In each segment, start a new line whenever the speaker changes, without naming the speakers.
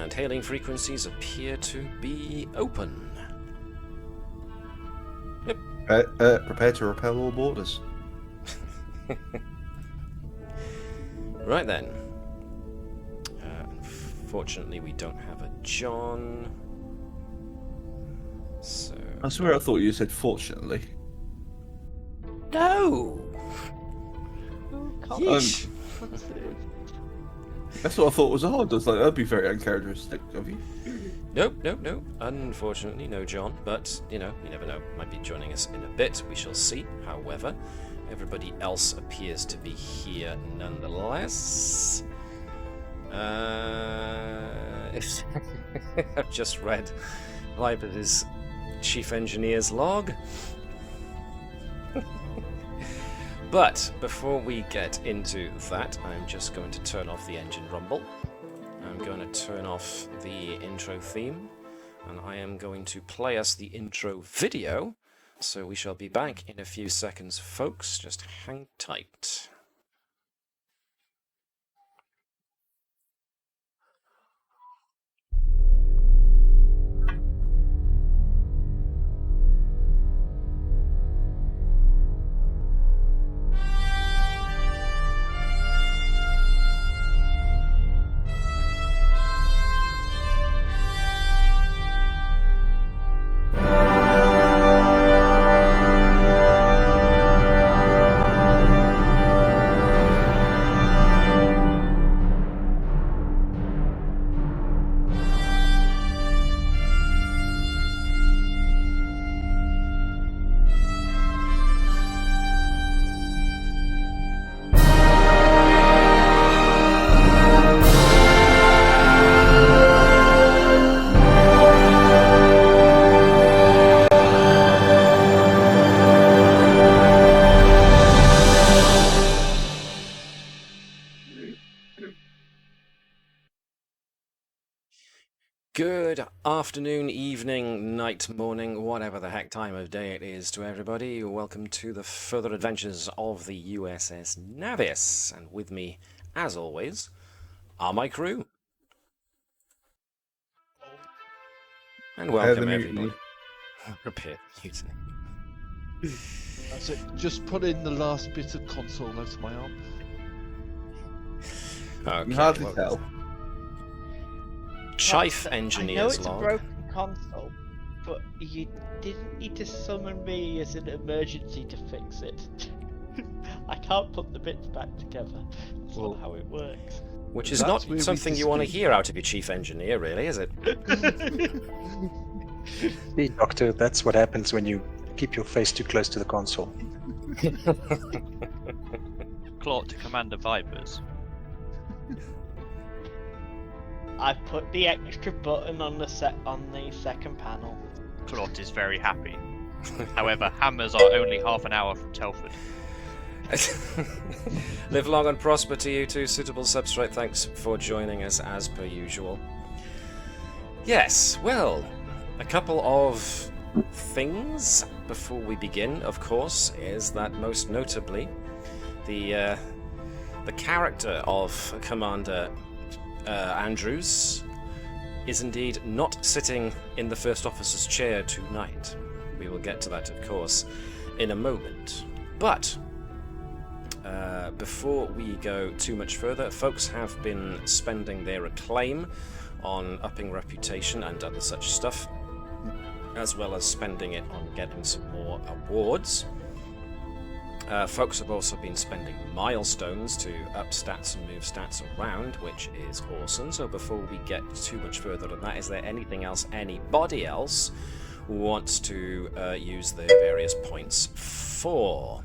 And hailing frequencies appear to be open. Yep.
Prepare to repel all borders.
Right then. Unfortunately, we don't have a John. So.
I swear I thought you said fortunately.
No! Yeesh.
That's what I thought was odd. I was like, that'd be very uncharacteristic of you.
Nope. Unfortunately, no John, but, you never know. Might be joining us in a bit. We shall see. However, everybody else appears to be here nonetheless. I've just read Library's Chief Engineer's log. But before we get into that, I'm just going to turn off the engine rumble. I'm going to turn off the intro theme, and I am going to play us the intro video. So we shall be back in a few seconds, folks. Just hang tight. Good afternoon, evening, night, morning, whatever the heck time of day it is to everybody. Welcome to the further adventures of the USS Navis. And with me, as always, are my crew. And welcome everybody. Prepare the mutiny.
That's it. Just put in the last bit of console out of my arm.
Okay,
You hardly tell.
Chief Engineer's
I know it's
log.
a broken console, but you didn't need to summon me as an emergency to fix it. I can't put the bits back together. That's not how it works.
Which is not something you want to hear out of your Chief Engineer, really, is it?
See, Doctor, that's what happens when you keep your face too close to the console.
Claw to Commander Vipers.
I put the extra button on the second panel.
Clawt is very happy. However, hammers are only half an hour from Telford.
Live long and prosper to you too, suitable substrate. Thanks for joining us as per usual. Yes, well, a couple of things before we begin, of course, is that most notably the character of Commander Andrews is indeed not sitting in the First Officer's chair tonight. We will get to that, of course, in a moment. But before we go too much further, folks have been spending their acclaim on upping reputation and other such stuff, as well as spending it on getting some more awards. Folks have also been spending milestones to up stats and move stats around, which is awesome. So before we get too much further than that, is there anything else anybody else wants to use their various points for?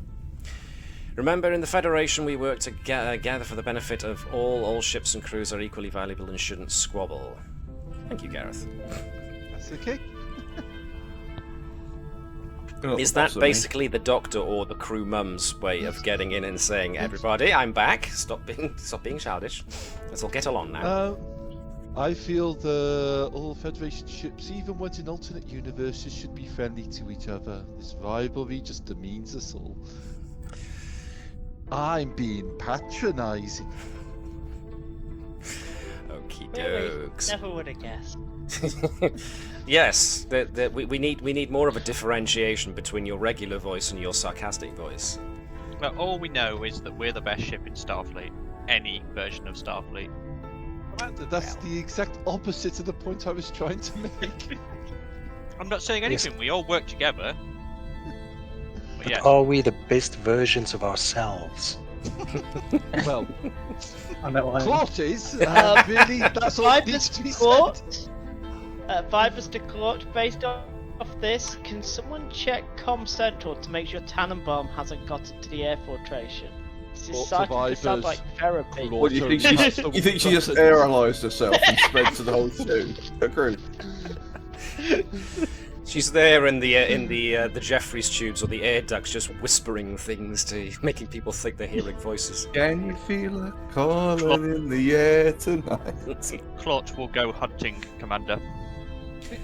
Remember, in the Federation we work together for the benefit of all. All ships and crews are equally valuable and shouldn't squabble. Thank you, Gareth.
That's okay.
Is that basically the Doctor or the crew mum's way of getting in and saying, "Everybody, I'm back. Stop being childish. Let's all get along now."
I feel the all Federation ships, even ones in alternate universes, should be friendly to each other. This rivalry just demeans us all. I'm being patronising.
Okie dokes.
Never would have guessed.
Yes, we need more of a differentiation between your regular voice and your sarcastic voice.
Well, all we know is that we're the best ship in Starfleet. Any version of Starfleet.
That's the exact opposite of the point I was trying to make.
I'm not saying anything. We all work together. But yeah.
Are we the best versions of ourselves?
Well,
I know I am.
Clot is really. That's all that needs to be said.
Vibers to Clot, based off this, can someone check Com Central to make sure Tannenbaum hasn't got into the air filtration? This is starting to sound like therapy.
What do you think? You think she just aerolized herself and spread to the whole crew?
She's there in the Jeffries tubes or the air ducts, just whispering things to making people think they're hearing voices.
Can you feel a calling in the air tonight?
Clot will go hunting, Commander.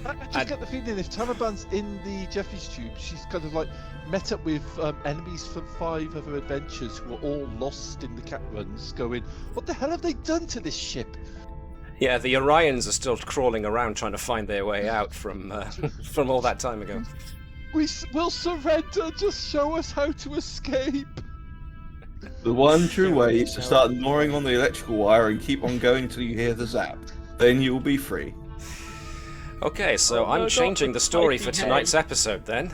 I just get the feeling if Taliban's in the Jeffries tube, she's kind of like met up with enemies from 5 other adventures who are all lost in the cat runs, going, "What the hell have they done to this ship?"
Yeah, the Orions are still crawling around trying to find their way out from all that time ago.
We'll surrender. Just show us how to escape.
The one true way is to start gnawing on the electrical wire and keep on going till you hear the zap. Then you'll be free.
Okay, so I'm changing the story for tonight's episode then.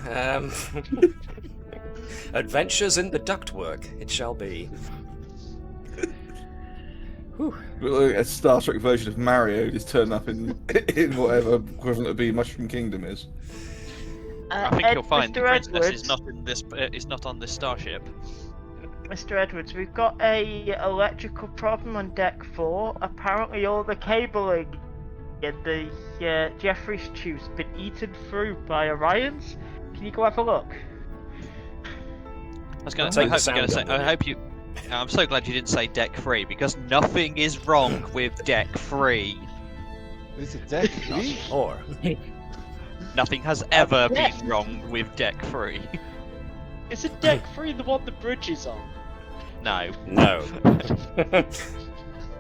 Adventures in the ductwork, it shall be.
A Star Trek version of Mario just turned up in whatever equivalent to be Mushroom Kingdom is.
I think you'll find the princess
Edwards,
is not on this starship.
Mr. Edwards, we've got a electrical problem on deck 4. Apparently, all the cabling in the Jeffries tube's been eaten through by Orions. Can you go have a look?
I was going to say, I hope you. I'm so glad you didn't say deck 3 because nothing is wrong with deck 3.
Is it deck 3?
Or
Nothing has ever been wrong with deck 3.
Isn't deck 3 the one the bridge is on?
No.
no.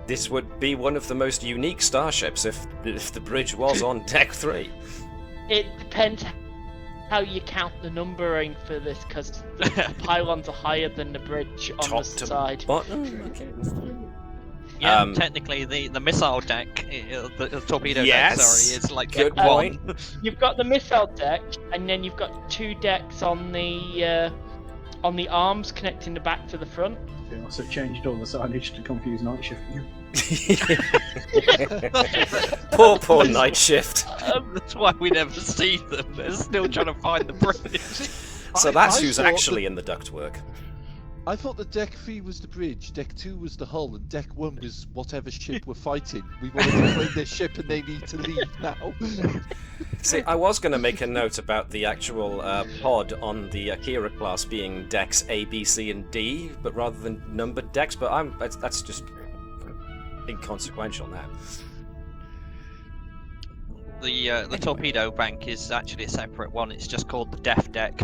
This would be one of the most unique starships if the bridge was on deck 3.
It depends how you count the numbering for this, because the pylons are higher than the bridge on
Top
the
to
side.
bottom.
Yeah, technically the missile deck, the torpedo
Yes,
deck, sorry, is like
good
deck
point.
1.
You've got the missile deck, and then you've got 2 decks on the arms connecting the back to the front.
They also changed all the signage to confuse night shift.
Poor night shift.
That's why we never see them. They're still trying to find the bridge.
So that's
I
who's
thought
actually in the ductwork.
I thought that deck 3 was the bridge, deck 2 was the hull, and deck 1 was whatever ship we're fighting. We wanted to find their ship and they need to leave now.
See, I was going to make a note about the actual pod on the Akira class being decks A, B, C, and D, but rather than numbered decks. But that's just inconsequential now.
The torpedo bank is actually a separate one. It's just called the death deck.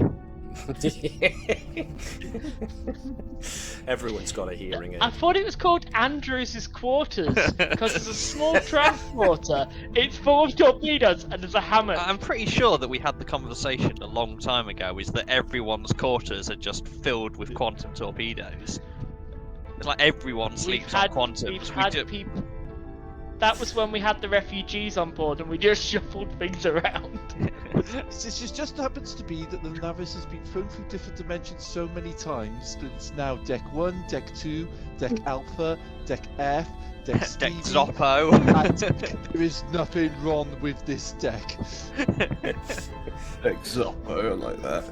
Everyone's got a hearing aid.
I thought it was called Andrews's quarters, because there's a small transporter, it's full of torpedoes, and there's a hammock.
I'm pretty sure that we had the conversation a long time ago, is that everyone's quarters are just filled with quantum torpedoes. It's like everyone sleeps on quantums.
People. That was when we had the refugees on board and we just shuffled things around.
It just happens to be that the Navis has been thrown through different dimensions so many times that it's now deck 1, deck 2, deck Alpha, deck F, deck
Deck
Stevie,
Zoppo.
and there is nothing wrong with this deck.
Deck Zoppo, I like that.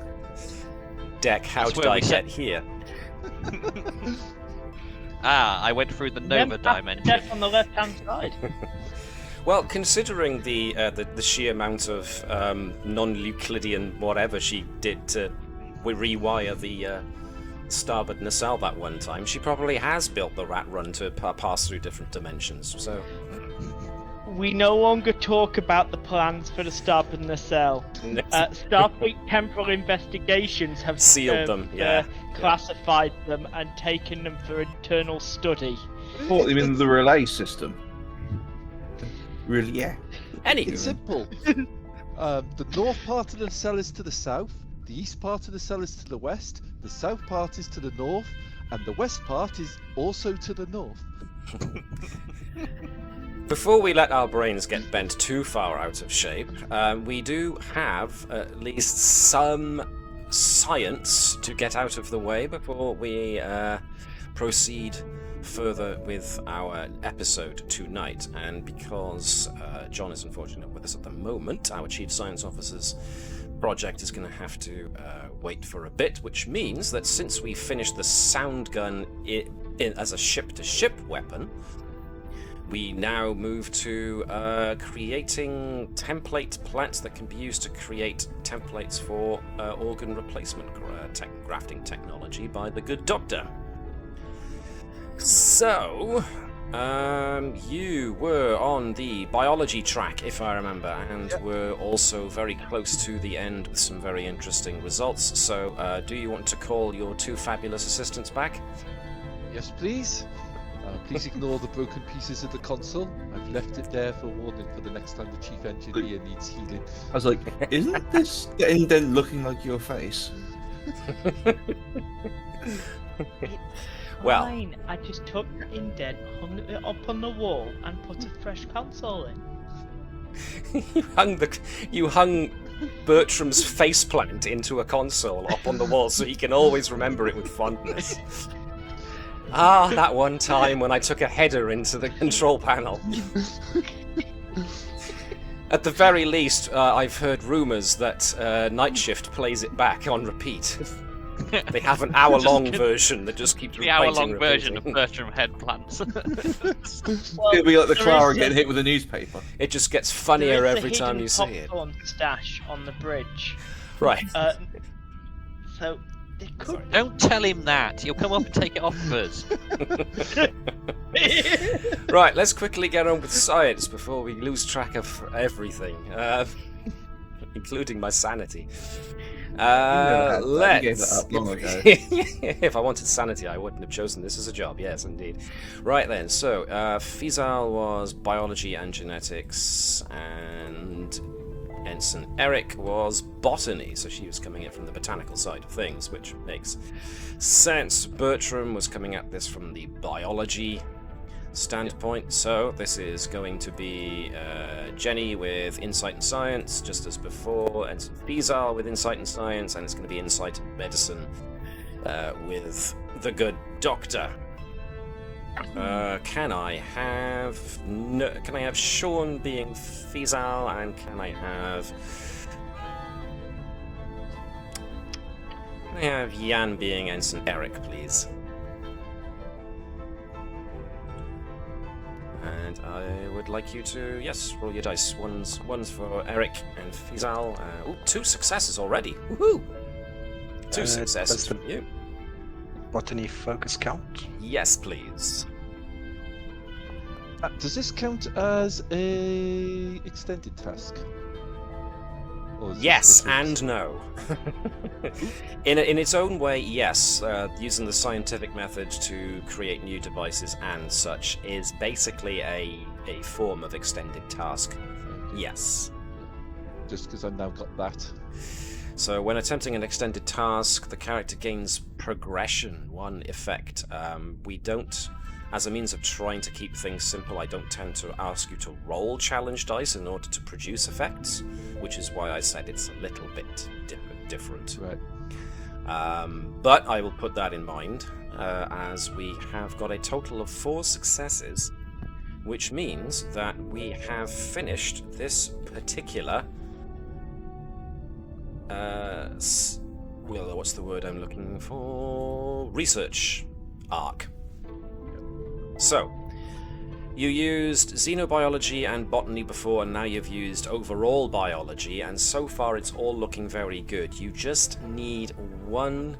Deck, how
That's
did
where
I
we
get
set-
here?
I went through the Nova dimension.
Deck on the left-hand side.
Well, considering the sheer amount of non-Euclidean whatever she did to rewire the starboard nacelle that one time, she probably has built the rat run to pass through different dimensions. So
We no longer talk about the plans for the starboard nacelle. Starfleet Temporal Investigations have
Sealed them, yeah.
classified them and taken them for internal study.
I thought them in the relay system. Really, yeah.
Anywho,
It's simple. The north part of the cell is to the south, the east part of the cell is to the west, the south part is to the north, and the west part is also to the north.
before we let our brains get bent too far out of shape, we do have at least some science to get out of the way before we proceed further with our episode tonight. And because John is unfortunately not with us at the moment, our Chief Science Officer's project is going to have to wait for a bit, which means that since we finished the sound gun as a ship-to-ship weapon, we now move to creating template plants that can be used to create templates for organ replacement grafting technology by the good doctor. So, you were on the biology track, if I remember, and were also very close to the end with some very interesting results. So, do you want to call your two fabulous assistants back?
Yes, please. Please ignore the broken pieces of the console. I've left it there for warning for the next time the chief engineer needs healing.
I was like, isn't this indent looking like your face?
Well,
Fine. I just took the indent, hung it up on the wall, and put a fresh console in.
you hung Bertram's faceplant into a console up on the wall so he can always remember it with fondness. Ah, that one time when I took a header into the control panel. At the very least, I've heard rumours that Night Shift plays it back on repeat. They have an hour-long version that just keeps
The
repeating.
hour-long version of Bertram head plants.
It'll be like the Clara getting hit with a newspaper.
It just gets funnier every time you see it.
There is a hidden popcorn stash on the bridge.
Right.
So they could.
Don't tell him that. He'll come up and take it off of us.
Right, let's quickly get on with science before we lose track of everything, including my sanity.
You gave that up long ago.
If I wanted sanity, I wouldn't have chosen this as a job. Yes, indeed. Right then, so Fizal was biology and genetics, and Ensign Eric was botany, so she was coming in from the botanical side of things, which makes sense. Bertram was coming at this from the biology standpoint, so this is going to be Jenny with insight and science, just as before, and Fizal with insight and science, and it's going to be insight and medicine with the good doctor. Can I have Shaun being Fizal, and can I have Jan being Ensign Eric, please? And I would like you to, yes, roll your dice. One's for Eric and Fizal. Two successes already. Woohoo! Two successes from you.
Botany focus count?
Yes, please.
Does this count as a extended task? Or is this
Yes
different?
and no. In its own way, yes. Using the scientific method to create new devices and such is basically a form of extended task. Yes.
Just because I've now got that.
So when attempting an extended task, the character gains progression, one effect. We don't, as a means of trying to keep things simple, I don't tend to ask you to roll challenge dice in order to produce effects, which is why I said it's a little bit different.
Right.
But I will put that in mind, as we have got a total of 4 successes, which means that we have finished this particular what's the word I'm looking for? Research arc. So, you used xenobiology and botany before, and now you've used overall biology, and so far it's all looking very good. You just need one...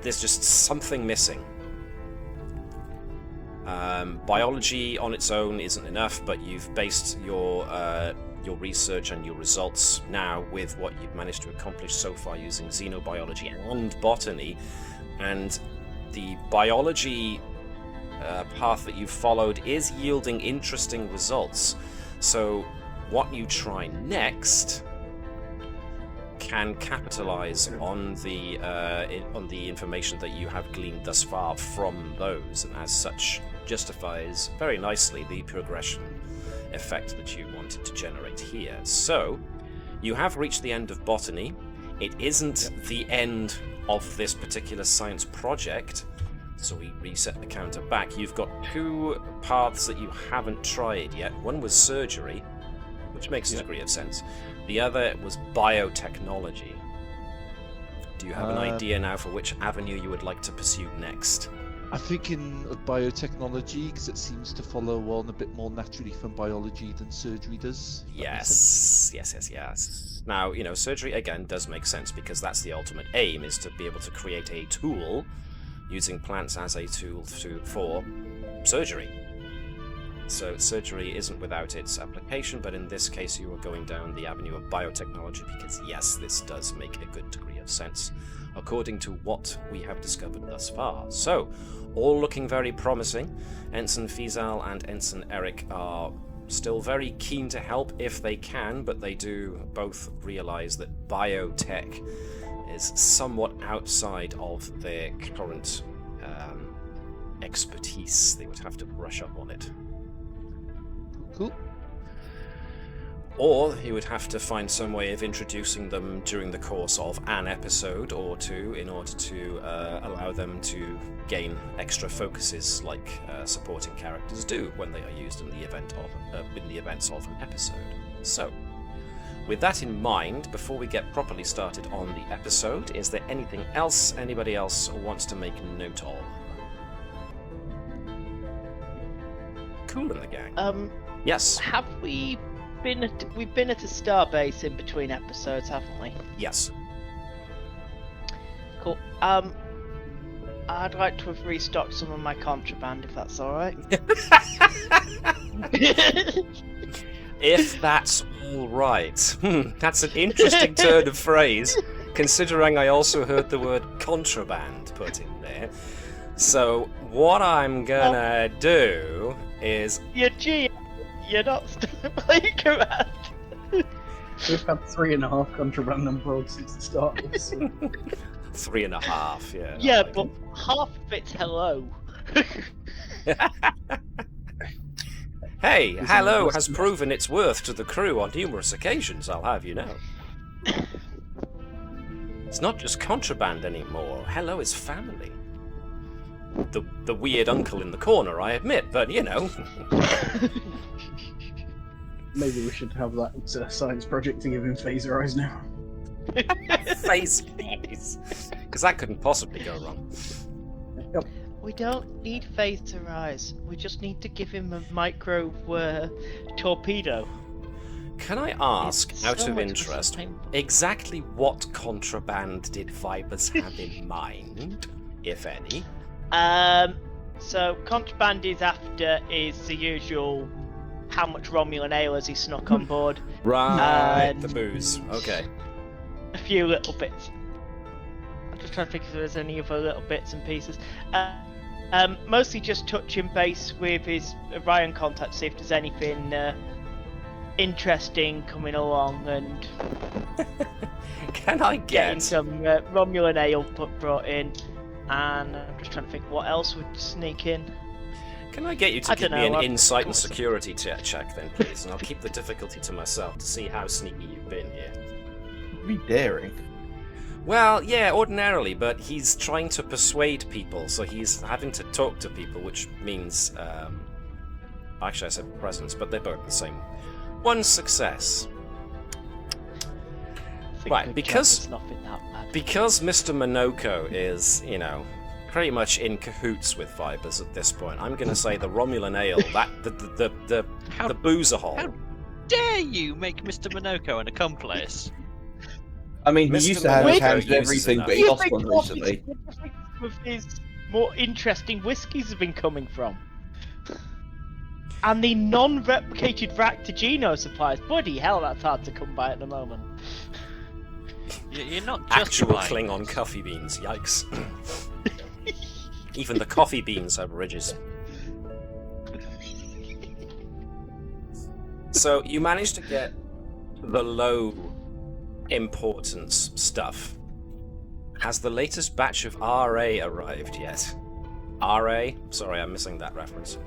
There's just something missing. Biology on its own isn't enough, but you've based your research and your results now with what you've managed to accomplish so far using xenobiology and botany, and the biology path that you've followed is yielding interesting results. So what you try next can capitalize on the information that you have gleaned thus far from those, and as such justifies very nicely the progression effect that you wanted to generate here. So you have reached the end of botany. It isn't the end of this particular science project, so we reset the counter back. You've got 2 paths that you haven't tried yet. One was surgery, which makes a degree of sense. The other was biotechnology. Do you have an idea now for which avenue you would like to pursue next?
I'm thinking of biotechnology because it seems to follow on a bit more naturally from biology than surgery does.
Yes. Now, surgery again does make sense because that's the ultimate aim, is to be able to create a tool using plants as a tool for surgery. So surgery isn't without its application, but in this case you are going down the avenue of biotechnology because yes, this does make a good degree of sense, according to what we have discovered thus far. So, all looking very promising. Ensign Fizal and Ensign Eric are still very keen to help if they can, but they do both realize that biotech is somewhat outside of their current expertise. They would have to brush up on it.
Cool.
Or he would have to find some way of introducing them during the course of an episode or 2 in order to allow them to gain extra focuses like supporting characters do when they are used in the events of an episode. So, with that in mind, before we get properly started on the episode, is there anything else anybody else wants to make note of? Cool in the gang. Yes.
Have we've been at a starbase in between episodes, haven't we?
Yes.
Cool. I'd like to have restocked some of my contraband, if that's all right.
If that's all right. That's an interesting turn of phrase, considering I also heard the word contraband put in there. So what I'm gonna do is...
You're not playing command.
We've had 3.5 contraband on board since the start of this.
3.5, yeah.
Yeah, but half of it's hello.
Hey, hello has proven its worth to the crew on numerous occasions, I'll have you know. It's not just contraband anymore. Hello is family. The weird uncle in the corner, I admit, but you know.
Maybe we should have that science project to give him phaser eyes now.
Phaser eyes. Because that couldn't possibly go wrong.
Yep.
We don't need phaser eyes. We just need to give him a micro torpedo.
Can I ask,
It's
out
so
of
much
interest,
more simple.
exactly what contraband did Vipers have in mind, if any?
So contraband is the usual how much Romulan ale has he snuck on board.
Right, the booze. Okay.
A few little bits. I'm just trying to think if there's any other little bits and pieces. Mostly just touching base with his Ryan contact, see if there's anything interesting coming along, and
Can I
getting
get...
some Romulan ale brought in. And I'm just trying to think what else would sneak in.
Can I get you to
I
give
don't
me
know,
an
of
insight and
course.
security check then, please? And I'll keep the difficulty to myself to see how sneaky you've been here.
Be daring.
Well, yeah, ordinarily, but he's trying to persuade people, so he's having to talk to people, which means... actually, I said presence, but they're both the same. 1 success. Right, because Mr. Minoko is, pretty much in cahoots with Vipers at this point, I'm going to say the Romulan ale, the boozer hole.
How dare you make Mr. Minoko an accomplice?
I mean, he
Mr.
used to have his
Minoko
hands in
uses
everything,
enough.
but he lost one recently.
With his more interesting whiskies have been coming from. And the non-replicated Ractogeno supplies. Bloody hell, that's hard to come by at the moment.
You're not just
Actual Klingon coffee beans, yikes. Even the coffee beans have ridges. So you managed to get the low importance stuff. Has the latest batch of RA arrived yet? RA? Sorry, I'm missing that reference.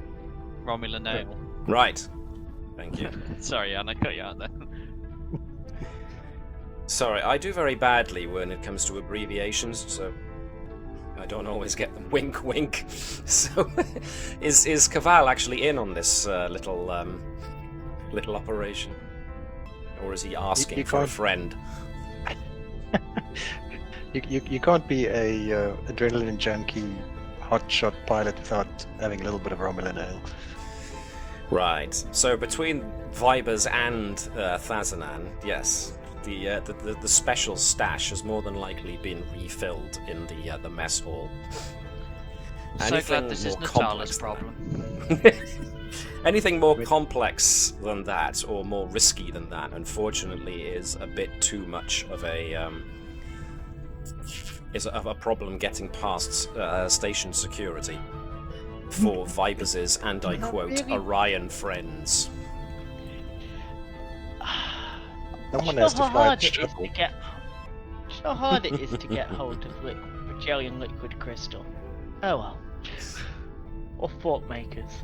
Romulan ale.
Right. Thank you.
Sorry, Anna, cut you out there.
Sorry, I do very badly when it comes to abbreviations, so I don't always get them. Wink, wink. So, is Keval actually in on this little operation, or is he asking for a friend?
You can't be a adrenaline junkie, hotshot pilot without having a little bit of Romulan ale.
Right. So between Vibers and Thazanan, yes, the special stash has more than likely been refilled in the mess hall.
So glad this is Natala's problem.
Anything more complex than that, or more risky than that, unfortunately, is a bit too much of a problem getting past station security for Vibers' and I quote
really.
Orion friends.
Someone
Do you
has
know
to
how
fly
hard
the
it is
shuttle.
to get? Do you know how hard it is to get hold of Magellan liquid crystal? Oh well. Or thought makers.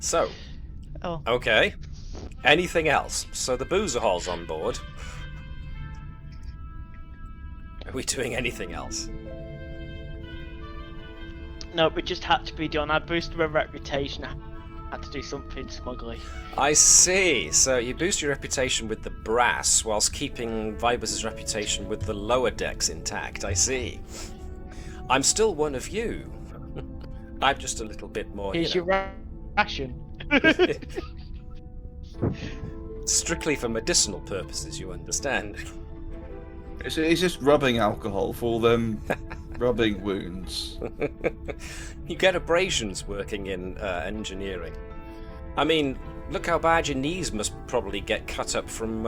So,
Oh.
okay. Anything else? So the boozer hall's on board. Are we doing anything else?
No, it just had to be done. I boosted my reputation. I had to do something smugly.
I see. So you boost your reputation with the brass whilst keeping Vibers' reputation with the lower decks intact. I see. I'm still one of you. I'm just a little bit more.
Here's your ration.
Strictly for medicinal purposes, you understand.
It's just rubbing alcohol for them rubbing wounds.
You get abrasions working in engineering. I mean, look how bad your knees must probably get cut up from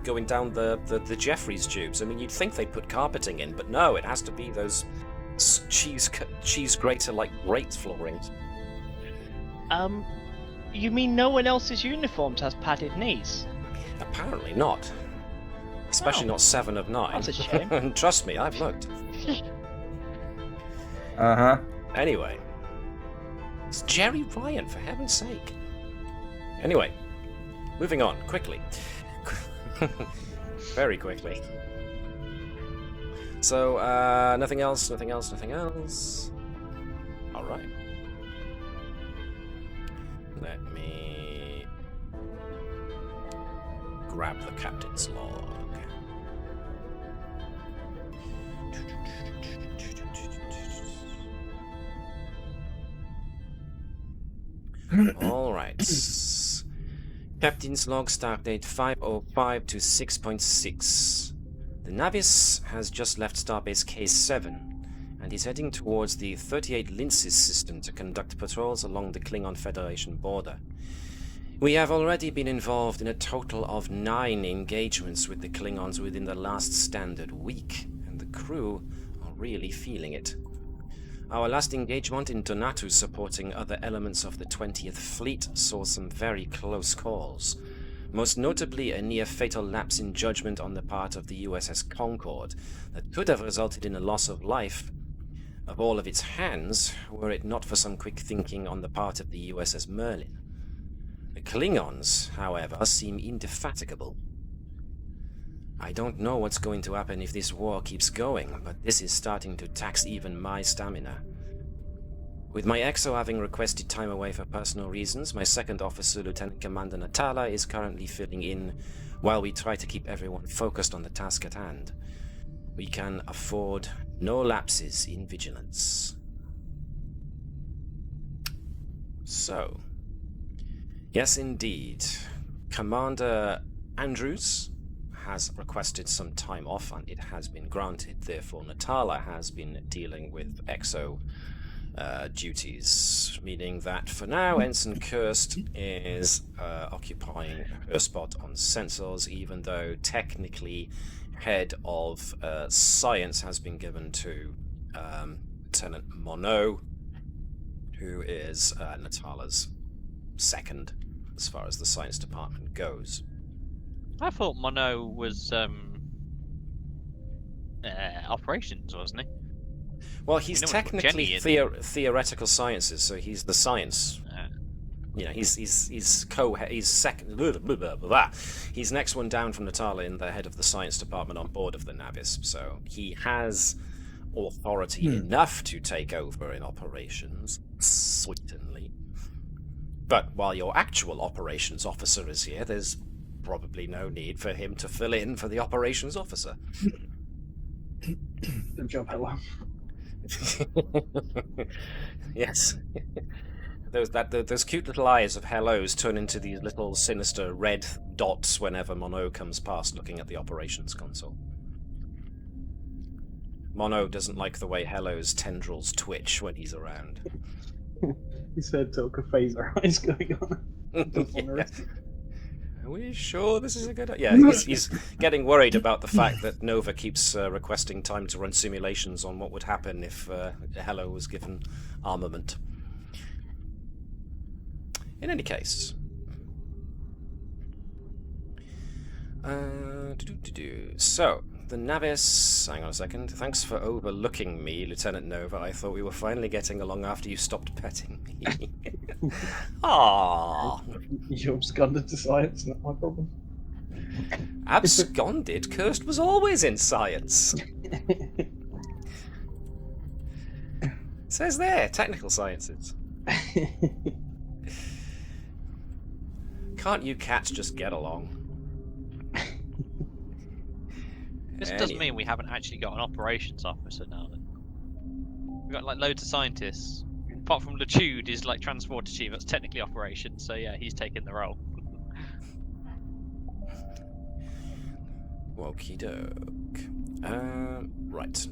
going down the Jeffries tubes. I mean, you'd think they'd put carpeting in, but no, it has to be those cheese grater like grate floorings.
You mean no one else's uniforms has padded knees?
Apparently not. Especially not 7 of 9.
That's a shame.
And trust me, I've looked.
Uh-huh.
Anyway. It's Jerry Ryan, for heaven's sake. Anyway, moving on, quickly. Very quickly. So, nothing else. Alright. Let me grab the captain's log. Alright. Captain's log, start date 5:05 to 6.6. The Navis has just left Starbase K7 and is heading towards the 38 Linces system to conduct patrols along the Klingon-Federation border. We have already been involved in a total of 9 engagements with the Klingons within the last standard week, and the crew are really feeling it. Our last engagement in Donatu supporting other elements of the 20th Fleet saw some very close calls, most notably a near-fatal lapse in judgment on the part of the USS Concord that could have resulted in a loss of life of all of its hands were it not for some quick thinking on the part of the USS Merlin. The Klingons, however, seem indefatigable. I don't know what's going to happen if this war keeps going, but this is starting to tax even my stamina. With my XO having requested time away for personal reasons, my second officer, Lieutenant Commander Natala, is currently filling in while we try to keep everyone focused on the task at hand. We can afford no lapses in vigilance. So, yes indeed, Commander Andrews has requested some time off and it has been granted. Therefore, Natala has been dealing with EXO duties, meaning that for now Ensign Kirst is occupying her spot on sensors, even though technically head of science has been given to Lieutenant Monod, who is Natala's second as far as the science department goes.
I thought Mono was operations, wasn't he?
Well, he's
We know what
technically
Jenny
theoretical sciences, so he's the science. You know, he's second. Blah, blah, blah, blah. He's next one down from Natala in the head of the science department on board of the Navis, so he has authority enough to take over in operations, certainly. But while your actual operations officer is here, there's probably no need for him to fill in for the operations officer.
Good job, Helm.
Yes. Those cute little eyes of hellos turn into these little sinister red dots whenever Mono comes past looking at the operations console. Mono doesn't like the way Hello's tendrils twitch when he's around.
His head took a phaser eyes going on.
Yeah. Are we sure this is a good idea? Yeah, he's getting worried about the fact that Nova keeps requesting time to run simulations on what would happen if Hello was given armament. In any case... So, the Navis... Hang on a second. Thanks for overlooking me, Lieutenant Nova. I thought we were finally getting along after you stopped petting me. Aww.
You absconded to science, not my problem.
Absconded? Cursed was always in science. Says there, technical sciences. Can't you cats just get along?
This does mean we haven't actually got an operations officer now. Then we've got like loads of scientists. Apart from Latude is like transporter chief. That's technically operations. So yeah, he's taking the role.
Okie doke. Right.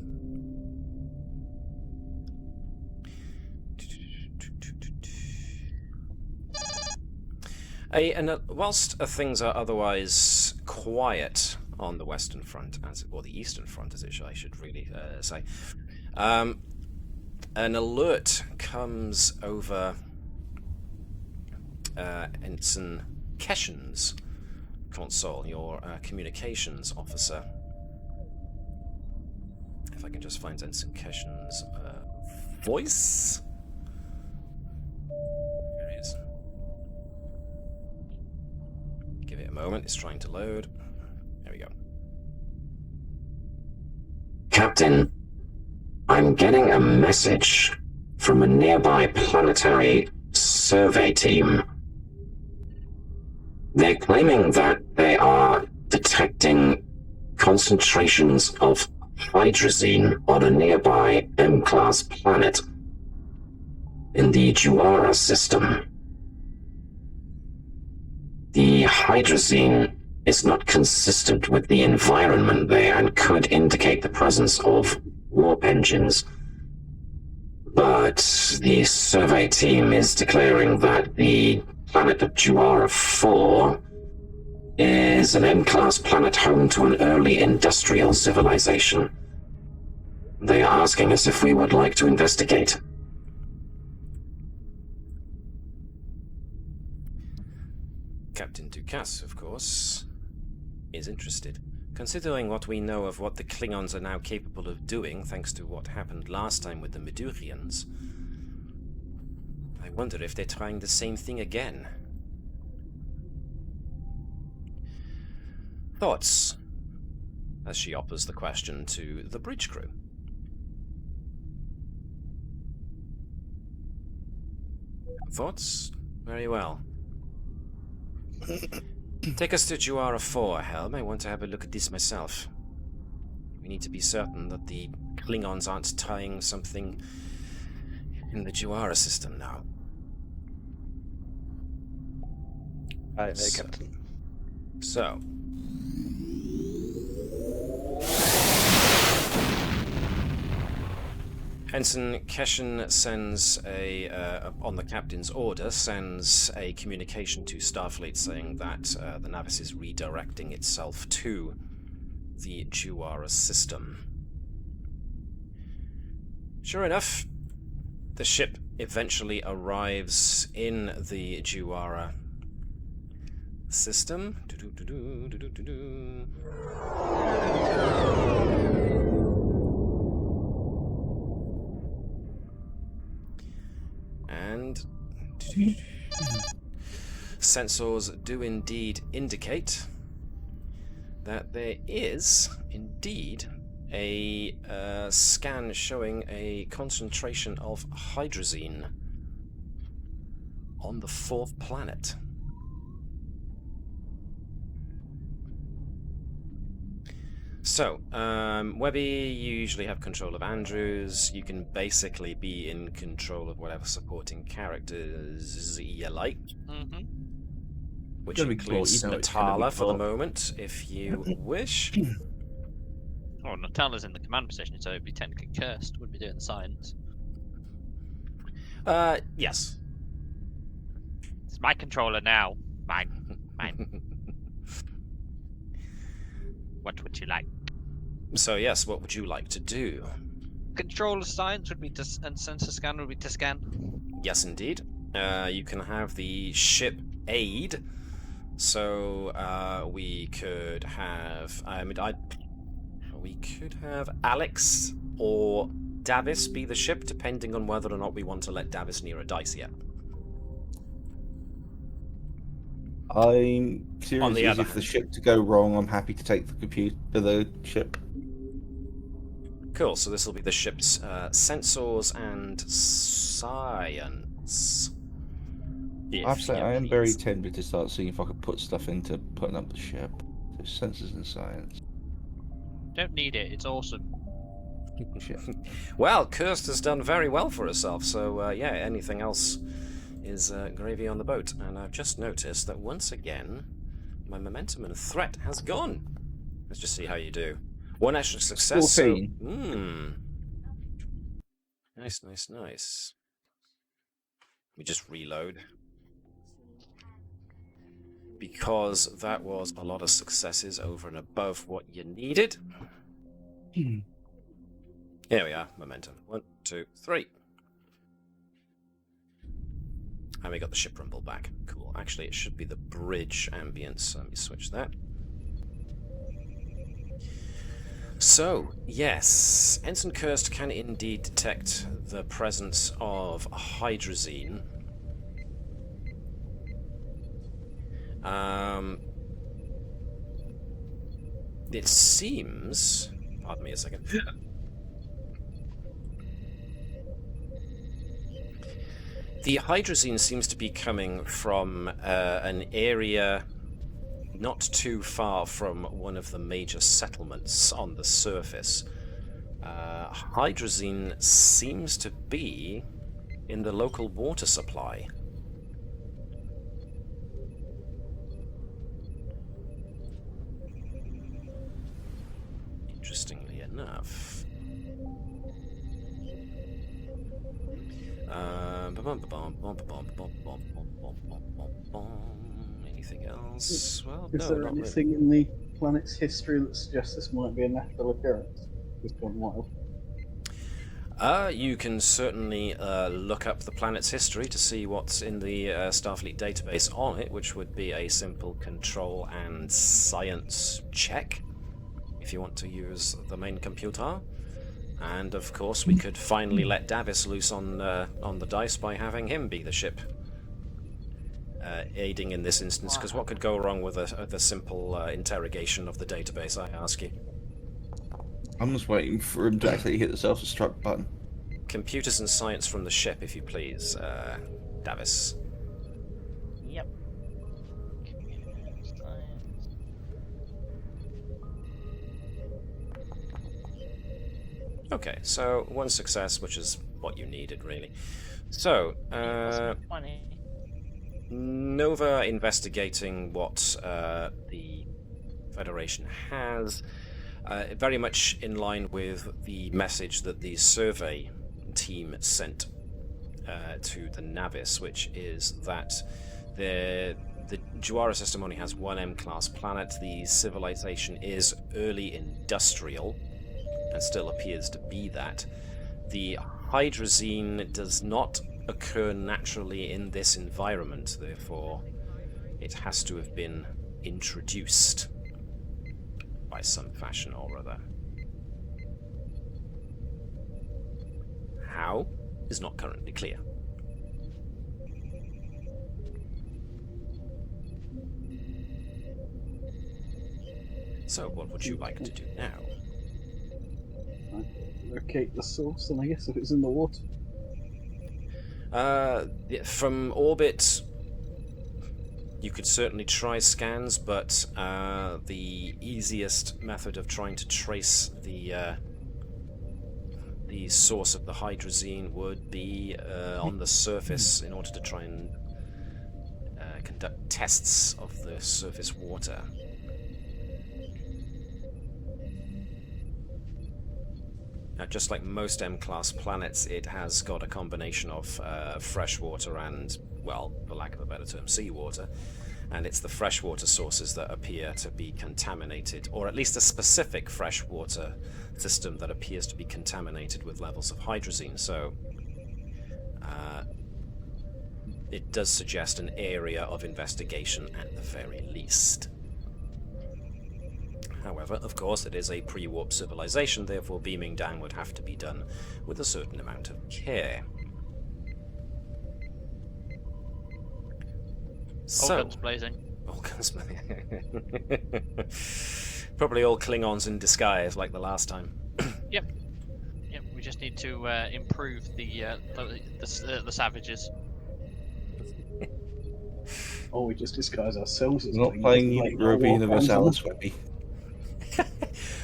Whilst things are otherwise quiet on the Western Front, or the Eastern Front, as I should really say, an alert comes over Ensign Keshen's console, your communications officer. If I can just find Ensign Keshen's voice. There it is. Give it a moment, it's trying to load. There we go.
Captain, I'm getting a message from a nearby planetary survey team. They're claiming that they are detecting concentrations of hydrazine on a nearby M-class planet in the Juara system. The hydrazine is not consistent with the environment there and could indicate the presence of warp engines. But the survey team is declaring that the planet of Juara 4 is an M-class planet home to an early industrial civilization. They are asking us if we would like to investigate.
Captain Ducasse, of course, is interested. Considering what we know of what the Klingons are now capable of doing, thanks to what happened last time with the Medurians, I wonder if they're trying the same thing again. Thoughts? As she offers the question to the bridge crew. Thoughts? Very well. Take us to Juara 4, Helm. I want to have a look at this myself. We need to be certain that the Klingons aren't tying something in the Juara system now.
Aye, Captain.
So. Ensign Keshen sends on the captain's order, sends a communication to Starfleet saying that the Navis is redirecting itself to the Juara system. Sure enough, the ship eventually arrives in the Juara system. And sensors do indeed indicate that there is indeed a scan showing a concentration of hydrazine on the 4th planet. So, Webby, you usually have control of Andrews. You can basically be in control of whatever supporting characters you like.
Mm-hmm.
Which
Gonna be
includes
cool, you know it's gonna be
Natala for the
cool.
moment, if you wish.
Oh, Natala's in the command position, so it'd be technically cursed. Wouldn't be doing the science.
Yes.
It's my controller now. Mine. What would you like?
So yes, what would you like to do?
Controller science would be to, and sensor scan would be to scan.
Yes, indeed. You can have the ship aid. So we could have. We could have Alex or Davis be the ship, depending on whether or not we want to let Davis near a dice yet.
I'm
On the
serious.
other
If the ship to go wrong, I'm happy to take the ship.
Cool, so this will be the ship's sensors and science.
I have to say, I am very tempted to start seeing if I could put stuff into putting up the ship. So sensors and science.
Don't need it. It's awesome.
Shit.
Well, Kirst has done very well for herself, so yeah, anything else is gravy on the boat. And I've just noticed that once again, my momentum and threat has gone. Let's just see how you do. One extra success.
14.
So, nice, nice, nice. We just reload. Because that was a lot of successes over and above what you needed. Here we are, momentum. 1, 2, 3. And we got the ship rumble back. Cool. Actually, it should be the bridge ambience. So let me switch that. So, yes, Ensign Kirst can indeed detect the presence of hydrazine. It seems... Pardon me a second. The hydrazine seems to be coming from an area not too far from one of the major settlements on the surface. Hydrazine seems to be in the local water supply. Interestingly enough. Anything else? Well,
Is
no,
there
not really.
anything in the planet's history that suggests this might be a natural occurrence? Just gone wild.
You can certainly look up the planet's history to see what's in the Starfleet database on it, which would be a simple control and science check, if you want to use the main computer. And of course, we could finally let Davis loose on the dice by having him be the ship, aiding in this instance. Because what could go wrong with a simple interrogation of the database, I ask you?
I'm just waiting for him to actually hit the self-destruct button.
Computers and science from the ship, if you please, Davis.
Yep.
Okay, so one success, which is what you needed, really. So, Nova investigating what the Federation has, very much in line with the message that the survey team sent to the Navis, which is that the Juara system only has one M-class planet. The civilization is early industrial, and still appears to be that. The hydrazine does not occur naturally in this environment, therefore it has to have been introduced by some fashion or other. How is not currently clear. So, what would you like to do now?
Locate the source, and I guess if it's in the water.
From orbit, you could certainly try scans, but the easiest method of trying to trace the source of the hydrazine would be on the surface in order to try and conduct tests of the surface water. Now, just like most M-class planets, it has got a combination of freshwater and, well, for lack of a better term, seawater. And it's the freshwater sources that appear to be contaminated, or at least a specific freshwater system that appears to be contaminated with levels of hydrazine. So, it does suggest an area of investigation at the very least. However, of course, it is a pre-warp civilization, therefore beaming down would have to be done with a certain amount of care. So,
all guns blazing.
All guns blazing. Probably all Klingons in disguise, like the last time.
Yep. We just need to improve the savages.
Or we just disguise ourselves as
Not
Klingons,
playing
like
Europa
war
Universalis,
crimes.
Webby.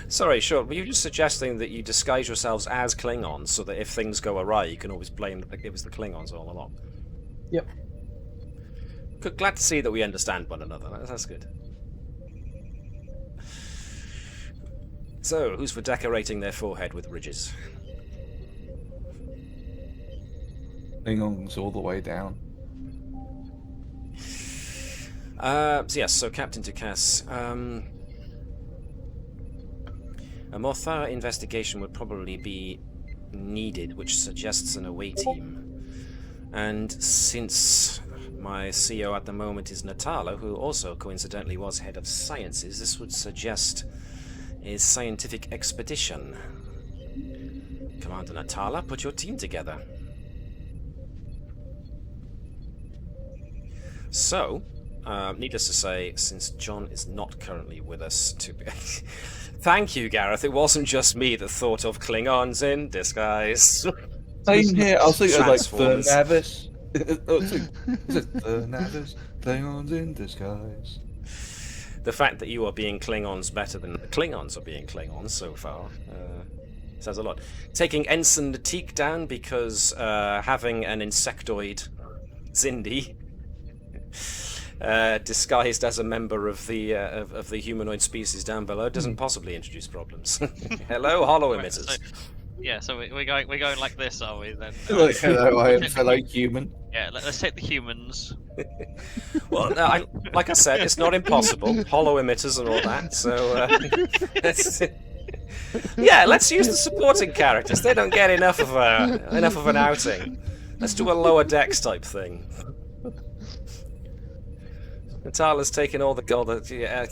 Sorry, Shaun, were you just suggesting that you disguise yourselves as Klingons so that if things go awry, you can always blame it was the Klingons all along?
Yep.
Good, glad to see that we understand one another. That's good. So, who's for decorating their forehead with ridges?
Klingons all the way down.
So Captain Ducasse, a more thorough investigation would probably be needed, which suggests an away team. And since my CO at the moment is Natala, who also coincidentally was head of sciences, this would suggest a scientific expedition. Commander Natala, put your team together. So, needless to say, since John is not currently with us to be... Thank you, Gareth. It wasn't just me that thought of Klingons in disguise.
Same here. I was thinking of, like, the
Transformers.
Navis. Is it the Navis? Klingons in disguise.
The fact that you are being Klingons better than the Klingons are being Klingons so far says a lot. Taking Ensign Natik down because having an insectoid Zindi disguised as a member of the humanoid species down below doesn't possibly introduce problems. Hello, hollow emitters.
So we're going like this, are we then?
Like, hello, I am fellow human.
Yeah, let's take the humans.
Well, like I said, it's not impossible. Hollow emitters and all that. So let's use the supporting characters. They don't get enough of an outing. Let's do a lower decks type thing. Natala's taken all the gold.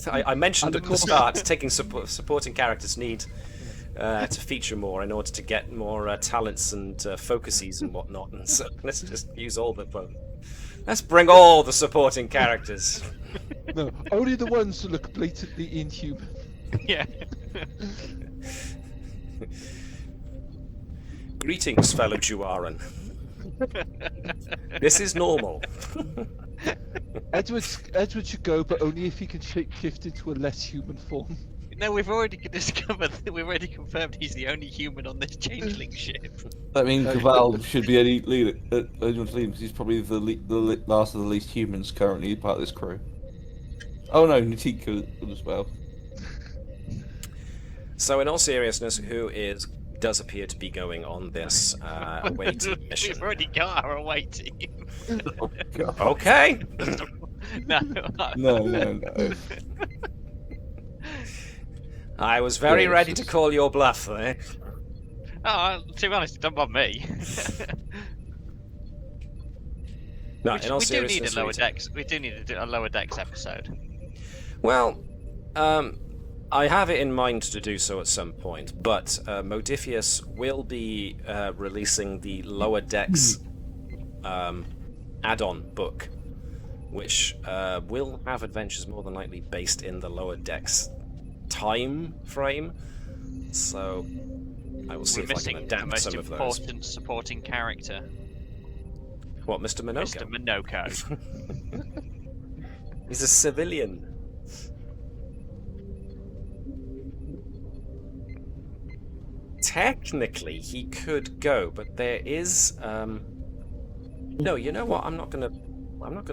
I mentioned at the start, taking supporting characters need to feature more in order to get more talents and focuses and whatnot. And so let's just use all the. Let's bring all the supporting characters.
No, only the ones that look blatantly inhuman.
Yeah.
Greetings, fellow Juaran. This is normal.
Edward should go, but only if he can shift into a less human form.
No, we've already discovered that we've already confirmed he's the only human on this changeling ship.
That means Keval should be any leader. Because he's probably the last of the least humans currently part of this crew. Oh no, Natik could as well.
So, in all seriousness, who does appear to be going on this away team mission?
We've already got our away team.
Oh, God.
Okay.
No.
I was very ready to call your bluff there.
To be honest, don't bother me.
No,
we
in all
do need
seriousness,
a lower
Rita.
decks. We do need a lower decks episode.
Well, I have it in mind to do so at some point, but Modiphius will be releasing the Lower Decks add-on book, which will have adventures more than likely based in the Lower Decks time frame. So I will see
We're
if I can
missing the
adapt
most
some of those.
important supporting character,
What, Mr. Minoko?
Mr. Minoko.
He's a civilian. Technically, he could go, but there is. No, you know what? I'm not gonna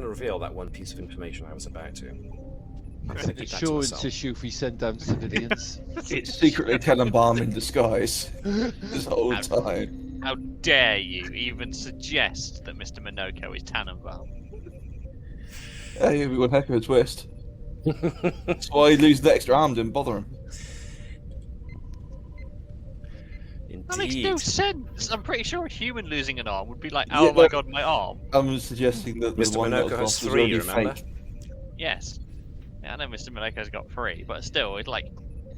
reveal that one piece of information I was about to. I'm gonna keep that to
Insurance
myself.
issue if we send down civilians.
It's secretly Tenenbaum in disguise this whole time.
How dare you even suggest that Mr. Minoko is Tannenbaum?
Hey, everyone, heck of a twist. That's why he loses the extra arm, didn't bother him.
That makes no
Indeed.
sense. I'm pretty sure a human losing an arm would be like,
Yeah,
oh my
but-
god, my arm.
I'm suggesting that the
Mr.
one that
Minoko
was
has
lost was
3,
already
remember?
fake.
Yes. Yeah, I know Mr. Minoko's got 3, but still, it's like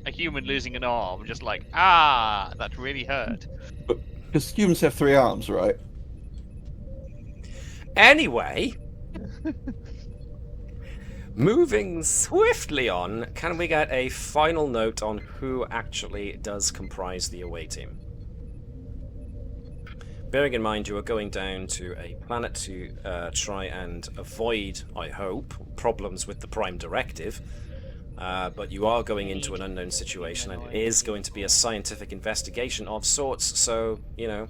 a human losing an arm, just like, that really hurt.
Because humans have 3 arms, right?
Anyway, moving swiftly on, can we get a final note on who actually does comprise the away team? Bearing in mind you are going down to a planet to try and avoid, I hope, problems with the Prime Directive, but you are going into an unknown situation and it is going to be a scientific investigation of sorts, so, you know,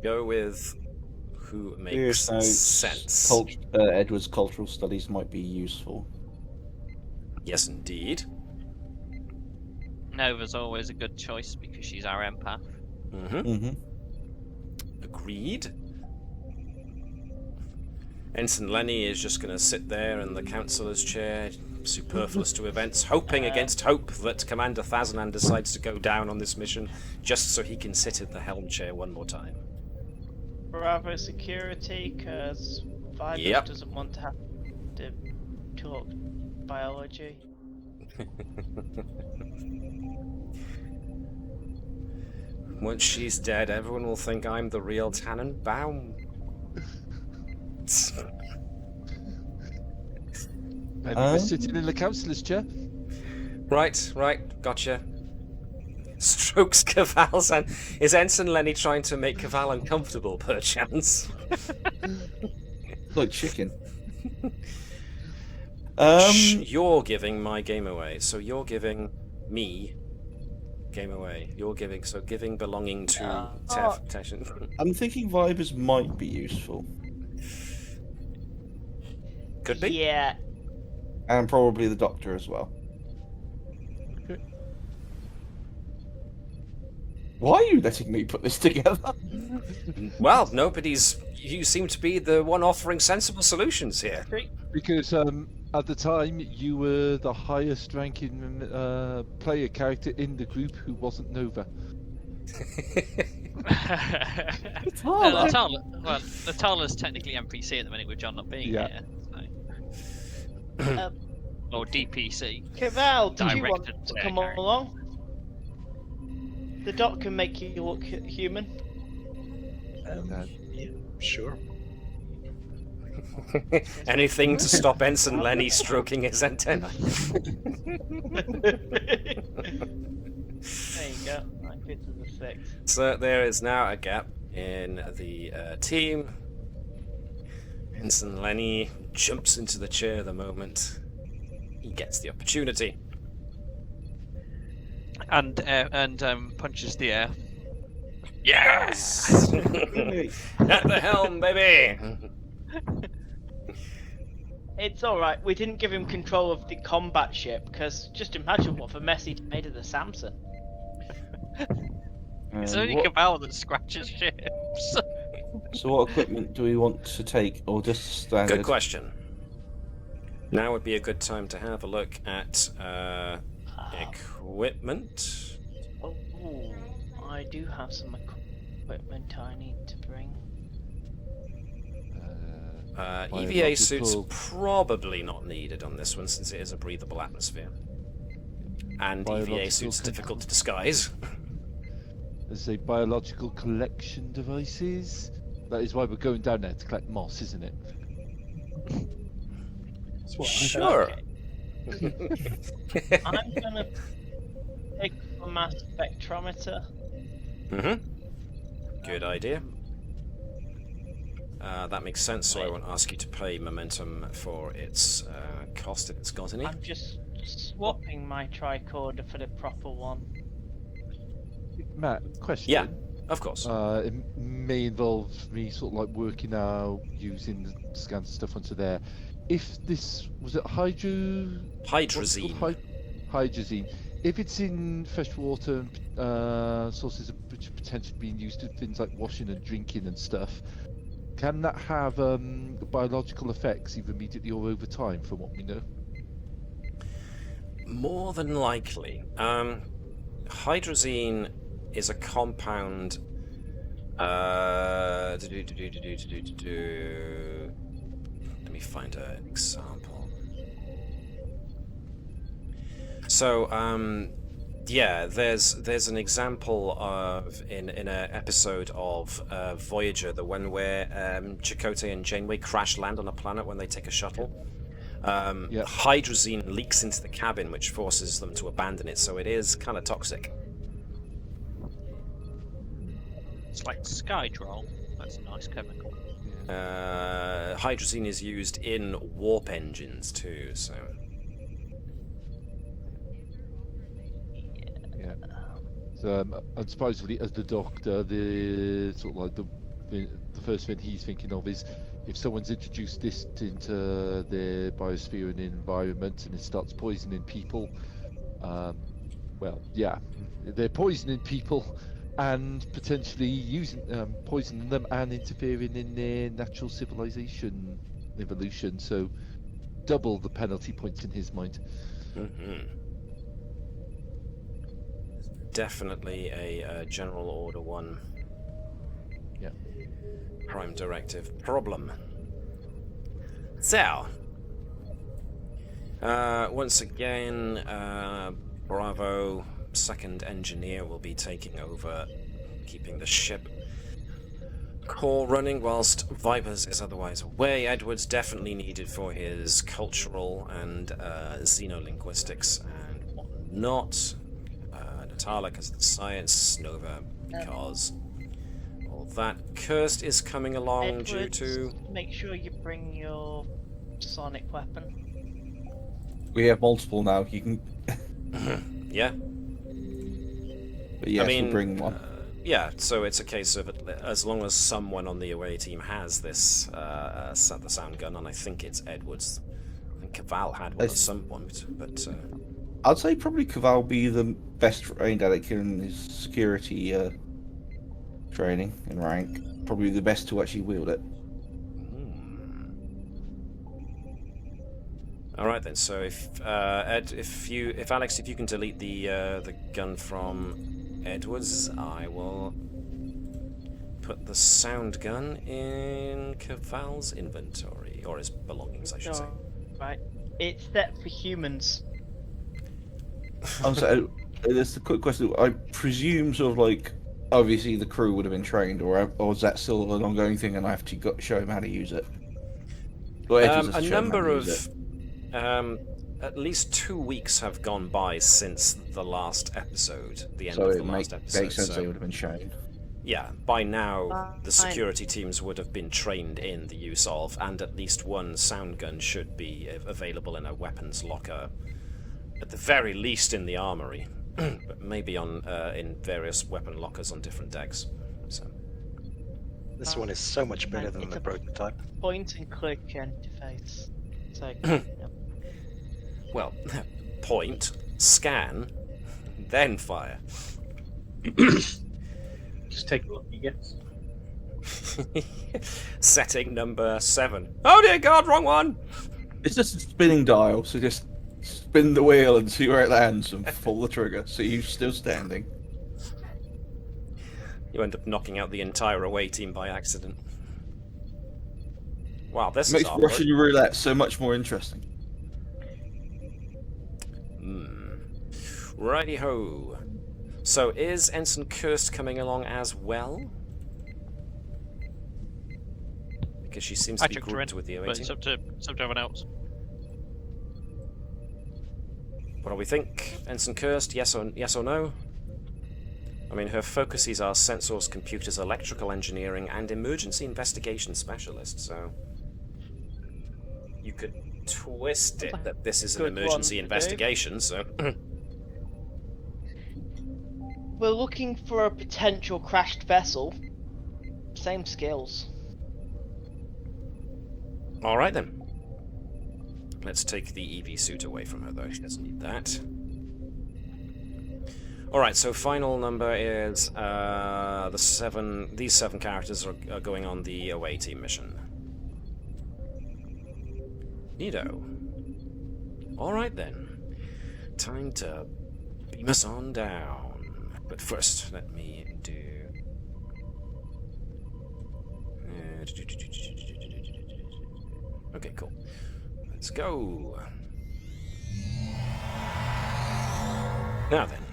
go with who makes sense.
Edward's cultural studies might be useful.
Yes, indeed.
Nova's always a good choice because she's our empath.
Mm-hmm.
Agreed. Ensign Lenny is just going to sit there in the councillor's chair, superfluous to events, hoping against hope that Commander Thazanan decides to go down on this mission just so he can sit in the helm chair one more time.
Bravo security, because Vibe
Yep.
doesn't want to have to talk biology.
Once she's dead, everyone will think I'm the real Tannenbaum.
Maybe we're sitting in the councillor's chair.
Right, gotcha. Strokes Keval's and is Ensign Lenny trying to make Keval uncomfortable, perchance?
Like chicken.
Shh, you're giving my game away, so you're giving me game away. You're giving, so giving belonging to Tev.
I'm thinking Vibers might be useful.
Could be.
Yeah.
And probably the Doctor as well. Why are you letting me put this together?
Well, you seem to be the one offering sensible solutions here.
Because at the time you were the highest ranking player character in the group who wasn't Nova.
Natala's technically NPC at the minute with John not being here. So. Or DPC.
Keval, do you want
Directed
to
player
come
character.
along? The doc can make you look human.
Yeah, sure.
Anything to stop Ensign Lenny stroking his antenna.
There you go. That fits as a 6.
So there is now a gap in the team. Ensign Lenny jumps into the chair the moment he gets the opportunity.
And punches the air.
Yes! At the helm, baby!
It's alright, we didn't give him control of the combat ship, because just imagine what a mess he'd made of the Samson.
It's only Keval that scratches ships.
So what equipment do we want to take, or just standard?
Good question. Now would be a good time to have a look at equipment.
Oh, I do have some equipment I need to bring.
EVA suits
biological-
probably not needed on this one since it is a breathable atmosphere. And EVA
Biological
suits difficult to disguise.
As a biological collection devices. That is why we're going down there to collect moss, isn't it?
That's what I
Sure.
I'm gonna pick a mass spectrometer.
Good idea. That makes sense, so I won't ask you to pay momentum for its cost if it's got any.
I'm just swapping my tricorder for the proper one.
Matt, question.
Yeah, of course.
It may involve me sort of like working out using the scan stuff onto there. If this was it
Hydrazine.
hydrazine. If it's in fresh water sources which are potentially being used to things like washing and drinking and stuff, can that have biological effects either immediately or over time, from what we know?
More than likely. Hydrazine is a compound. Let me find an example. So, yeah, there's an example of in an episode of Voyager, the one where Chakotay and Janeway crash land on a planet when they take a shuttle. Hydrazine leaks into the cabin, which forces them to abandon it. So it is kind of toxic.
It's like Skydrol. That's a nice chemical.
Hydrazine is used in warp engines too. So.
Yeah. So, and supposedly, as the Doctor, the sort of like the first thing he's thinking of is if someone's introduced this into their biosphere and environment, and it starts poisoning people. Well, yeah, they're poisoning people and potentially using poisoning them and interfering in their natural civilization evolution. So, double the penalty points in his mind.
Definitely a General Order 1.
Yeah.
Prime Directive problem. So, once again, Bravo, second engineer, will be taking over, keeping the ship core running whilst Vipers is otherwise away. Edwards definitely needed for his cultural and xenolinguistics and whatnot. Natala because of the science, Nova because all that. Cursed is coming along
Edwards,
due to...
make sure you bring your sonic weapon.
We have multiple now. You can.
Yeah.
But yes,
I mean,
we'll bring one.
Yeah, so it's a case of as long as someone on the away team has this the sound gun, and I think it's Edwards. I think Keval had one at some point, but
I'd say probably Keval be the best trained at it in his security training and rank. Probably the best to actually wield it.
All right then. So if Ed, if Alex, if you can delete the gun from Edwards, I will put the sound gun in Keval's inventory, or his belongings, I should say.
Right, it's set for humans.
I'm sorry, there's a quick question. I presume sort of like, obviously the crew would have been trained, or is that still an ongoing thing and I have to show him how to use it? Or
A number of... at least 2 weeks have gone by since the last episode, the end of the last episode.
Makes sense they would have been shown.
Yeah, by now the security teams would have been trained in the use of, and at least one sound gun should be available in a weapons locker, at the very least in the armory, but maybe on in various weapon lockers on different decks. So.
This one is so much better than the prototype.
Point and click interface. So,
well, point, scan, then fire.
Just take a look, you guess.
Setting number 7. Oh dear God, wrong one!
It's just a spinning dial, so just spin the wheel and see where it lands and pull the trigger. So you're still standing.
You end up knocking out the entire away team by accident. Wow, this
Makes
is awkward.
Russian roulette so much more interesting.
Righty-ho. So is Ensign Kirst coming along as well? Because she seems to be
chucked her
grouped
in,
with the away
but
team.
it's up to everyone else.
What do we think? Ensign Kirst, yes or no? I mean, her focuses are sensors, computers, electrical engineering, and emergency investigation specialist, so... You could twist it that this is an
Good
emergency
one,
investigation, so...
We're looking for a potential crashed vessel. Same skills.
Alright then. Let's take the EV suit away from her, though. She doesn't need that. Alright, so final number is these 7 characters are going on the away team mission. Neato. Alright then. Time to beam us on down. But first, let me do... Okay, cool. Let's go. Now then,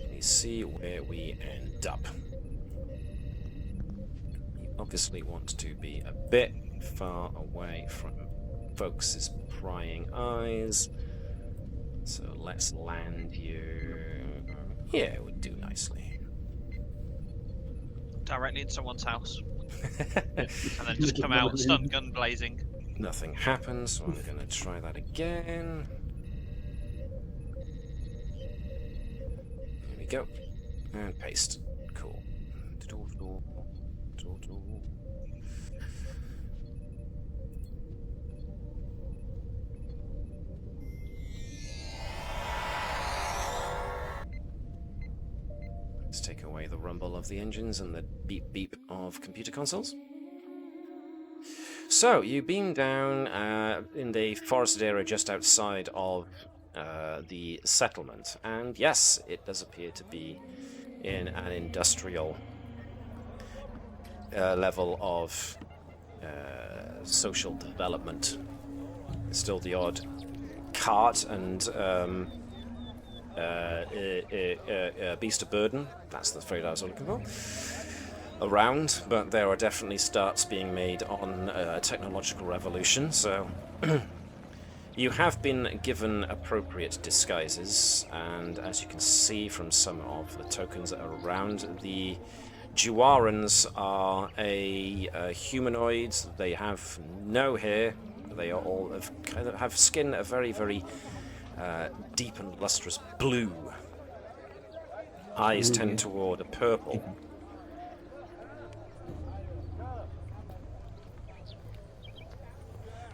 let me see where we end up. You obviously want to be a bit far away from folks' prying eyes. So let's land you... Yeah, it would do nicely.
Directly in someone's house. And then just come out, stun gun blazing.
Nothing happens, so I'm going to try that again. Here we go. And paste. Cool. Let's take away the rumble of the engines and the beep beep of computer consoles. So, you beam down in the forested area just outside of the settlement, and yes, it does appear to be in an industrial level of social development. Still the odd cart and beast of burden, that's the phrase I was looking for, around, but there are definitely starts being made on technological revolution, so you have been given appropriate disguises, and as you can see from some of the tokens that are around, the Juarans are a humanoids. They have no hair. They are all have skin a very, very deep and lustrous blue. Eyes tend toward a purple.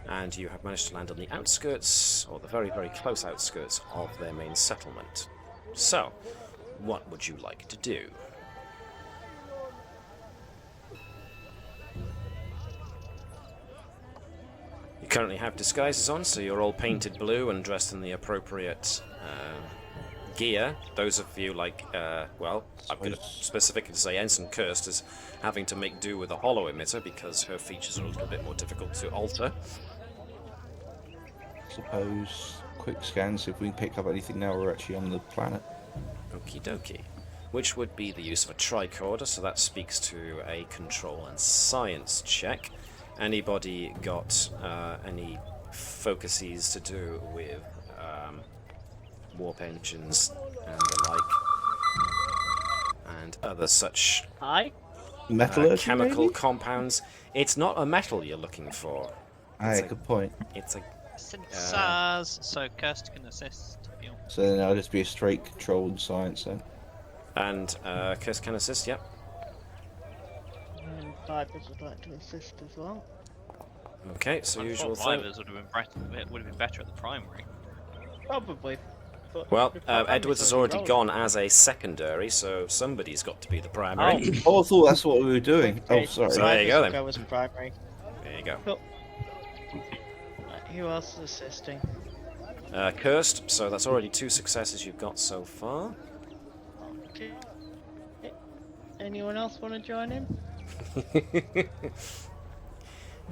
And you have managed to land on the outskirts, or the very, very close outskirts of their main settlement. So, what would you like to do? You currently have disguises on, so you're all painted blue and dressed in the appropriate gear. Those of you like, well, I'm going to specifically say Ensign Kirst is having to make do with a holo emitter because her features are a little bit more difficult to alter.
Suppose quick scan, see if we can pick up anything now we're actually on the planet.
Okie dokie. Which would be the use of a tricorder, so that speaks to a control and science check. Anybody got any focuses to do with warp engines and the like, and other such chemical compounds? It's not a metal you're looking for.
Aye, good point.
It's a
synthesize, so Kirst can assist you.
So then I'll just be a straight control and science then.
And Kirst can assist, yep.
And Vibers would like to assist as well.
Okay, so
I
usual
thought
thing.
Vibers would have been better at the primary.
Probably. But
Well,
the
Edwards has already
rolled.
gone as a secondary, so somebody's got to be the primary.
Oh, I thought that's what we were doing.
Okay,
Oh, sorry.
So there you go,
Vibers
then.
will go as primary.
There you go.
Right, who else is assisting?
Kirst, so that's already 2 successes you've got so far.
Okay. Anyone else want to join in?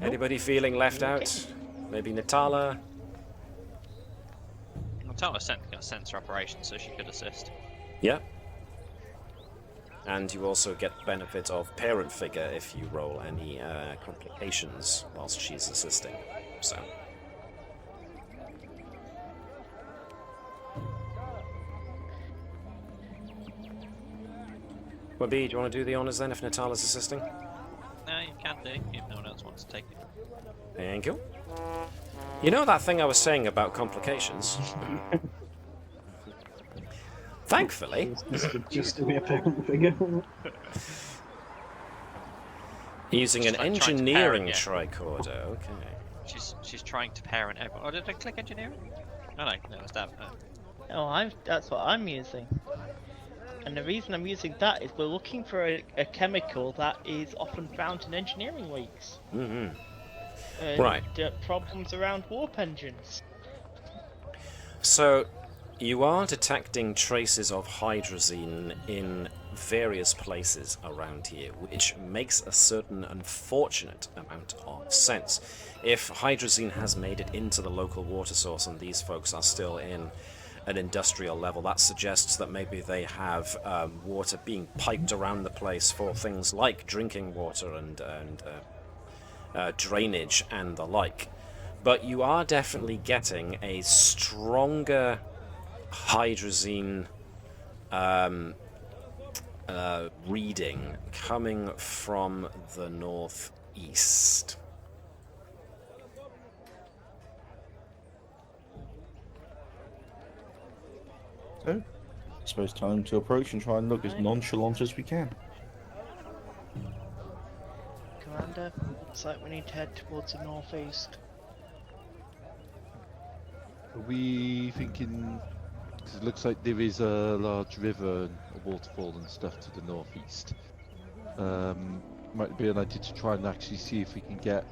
Anybody feeling left out? Maybe Natala?
Natala's got sensor operations, so she could assist.
Yeah. And you also get the benefit of parent figure if you roll any complications whilst she's assisting. So. Webby, do you want to do the honours then if Natala's assisting?
No, you can do, if no one else wants to take it.
Thank you. You know that thing I was saying about complications? Thankfully...
Just to be a parent figure.
Using
She's
an
like
engineering
trying
tricorder, okay.
She's trying to parent everyone. Oh, did I click engineering? Oh no, it's that.
Oh, that's what I'm using. And the reason I'm using that is we're looking for a chemical that is often found in engineering leaks.
Mm-hmm. Right.
Problems around warp engines.
So, you are detecting traces of hydrazine in various places around here, which makes a certain unfortunate amount of sense. If hydrazine has made it into the local water source and these folks are still in an industrial level, that suggests that maybe they have water being piped around the place for things like drinking water and drainage and the like. But you are definitely getting a stronger hydrazine reading coming from the northeast.
So, I suppose time to approach and try and look as nonchalant as we can.
Commander, looks like we need to head towards the northeast.
Are we thinking... Because it looks like there is a large river and a waterfall and stuff to the northeast. Might be an idea to try and actually see if we can get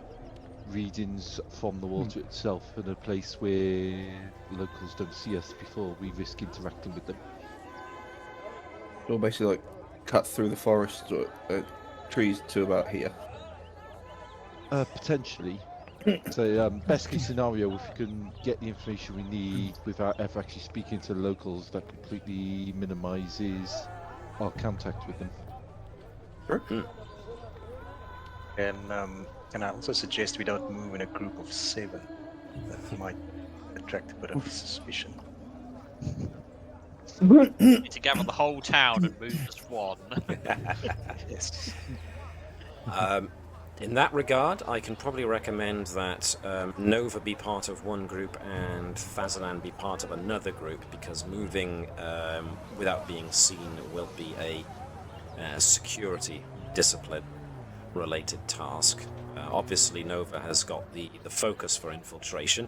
readings from the water itself in a place where locals don't see us before we risk interacting with them.
So basically, like, cut through the forest or trees to about here.
Potentially. So, best case scenario, if we can get the information we need without ever actually speaking to the locals, that completely minimises our contact with them.
Sure.
And I also suggest we don't move in a group of 7. That might attract a bit of suspicion.
You need to gather the whole town and move as one.
Yes.
In that regard, I can probably recommend that Nova be part of one group and Fazalan be part of another group, because moving without being seen will be a security discipline related task. Obviously Nova has got the focus for infiltration,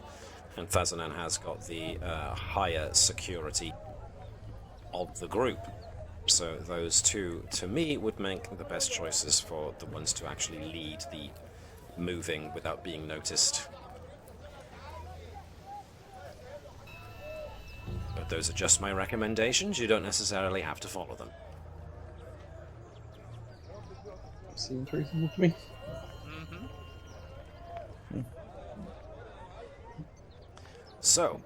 and Fazalan has got the higher security of the group. So those two, to me, would make the best choices for the ones to actually lead the moving without being noticed. But those are just my recommendations. You don't necessarily have to follow them.
Seems reasonable to me.
So,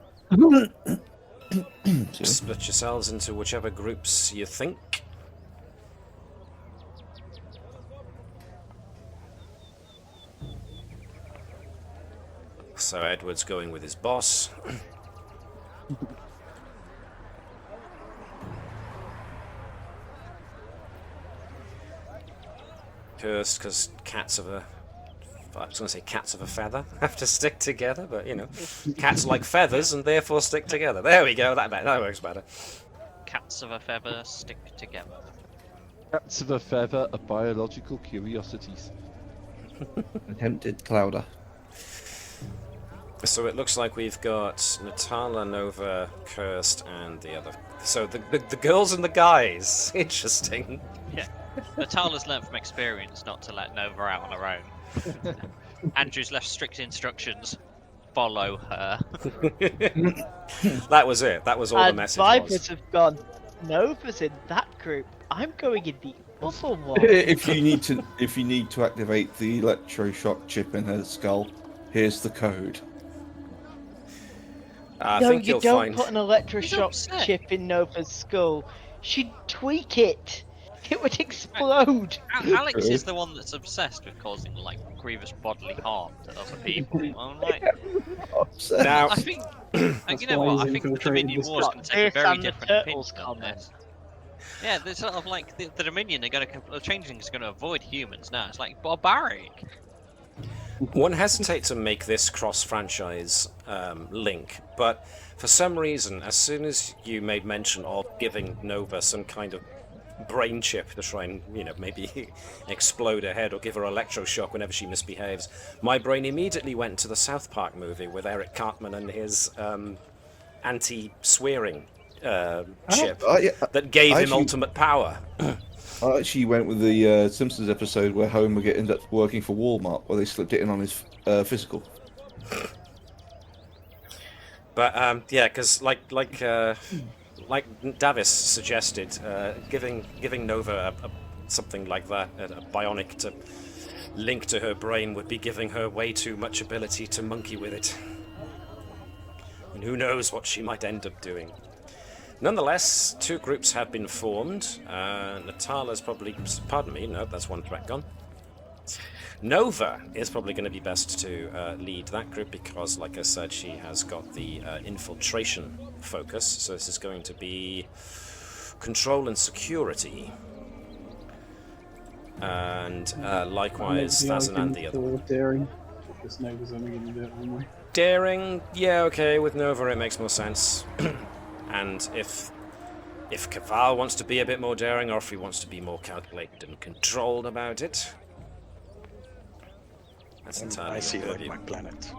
split yourselves into whichever groups you think. So Edward's going with his boss. Cursed because cats of a... I was going to say cats of a feather have to stick together, but you know, cats like feathers and therefore stick together. There we go, that works better.
Cats of a feather stick together.
Cats of a feather are biological curiosities.
Attempted Clouder.
So it looks like we've got Natala, Nova, Cursed, and the other. So the girls and the guys. Interesting.
Yeah. Natala's learnt from experience not to let Nova out on her own. Andrew's left strict instructions. Follow her.
That was it. That was all the message
Vipers
was.
have gone. Nova's in that group. I'm going in the Other one.
If you need to activate the electroshock chip in her skull, here's the code.
I
No,
think
you
you'll
don't
find.
put an
He's
electroshock
upset.
chip in Nova's skull. She'd tweak it. It would explode.
Alex is the one that's obsessed with causing like grievous bodily harm to other people. I'm like,
Now,
I think,
That's
you know
why
what?
he's
I think the
infiltrated
Dominion
this
War is
plot.
going to take a
This
very
and the
different opinion
Turtles
on
comment.
this. Yeah, they're sort of like the Dominion are going to, the Changelings are going to avoid humans now. It's like barbaric.
one hesitates to make this cross-franchise link, but for some reason, as soon as you made mention of giving Nova some kind of brain chip to try and, maybe explode her head or give her electroshock whenever she misbehaves, my brain immediately went to the South Park movie with Eric Cartman and his anti-swearing chip that gave him ultimate power.
I actually went with the Simpsons episode where Homer ended up working for Walmart, where they slipped it in on his physical.
But yeah, because like Davis suggested, giving Nova something like that, a bionic to link to her brain, would be giving her way too much ability to monkey with it. And who knows what she might end up doing. Nonetheless, two groups have been formed. Natala's probably... Pardon me, no, that's one threat gone. Nova is probably going to be best to lead that group because, like I said, she has got the infiltration focus. So this is going to be control and security. And likewise, Thazan the other one.
Daring, because Nova's only going to do it one way.
Daring, yeah, okay, with Nova it makes more sense. And if Keval wants to be a bit more daring, or if he wants to be more calculated and controlled about it, that's entirely
I see
your
like
purview.
my planet.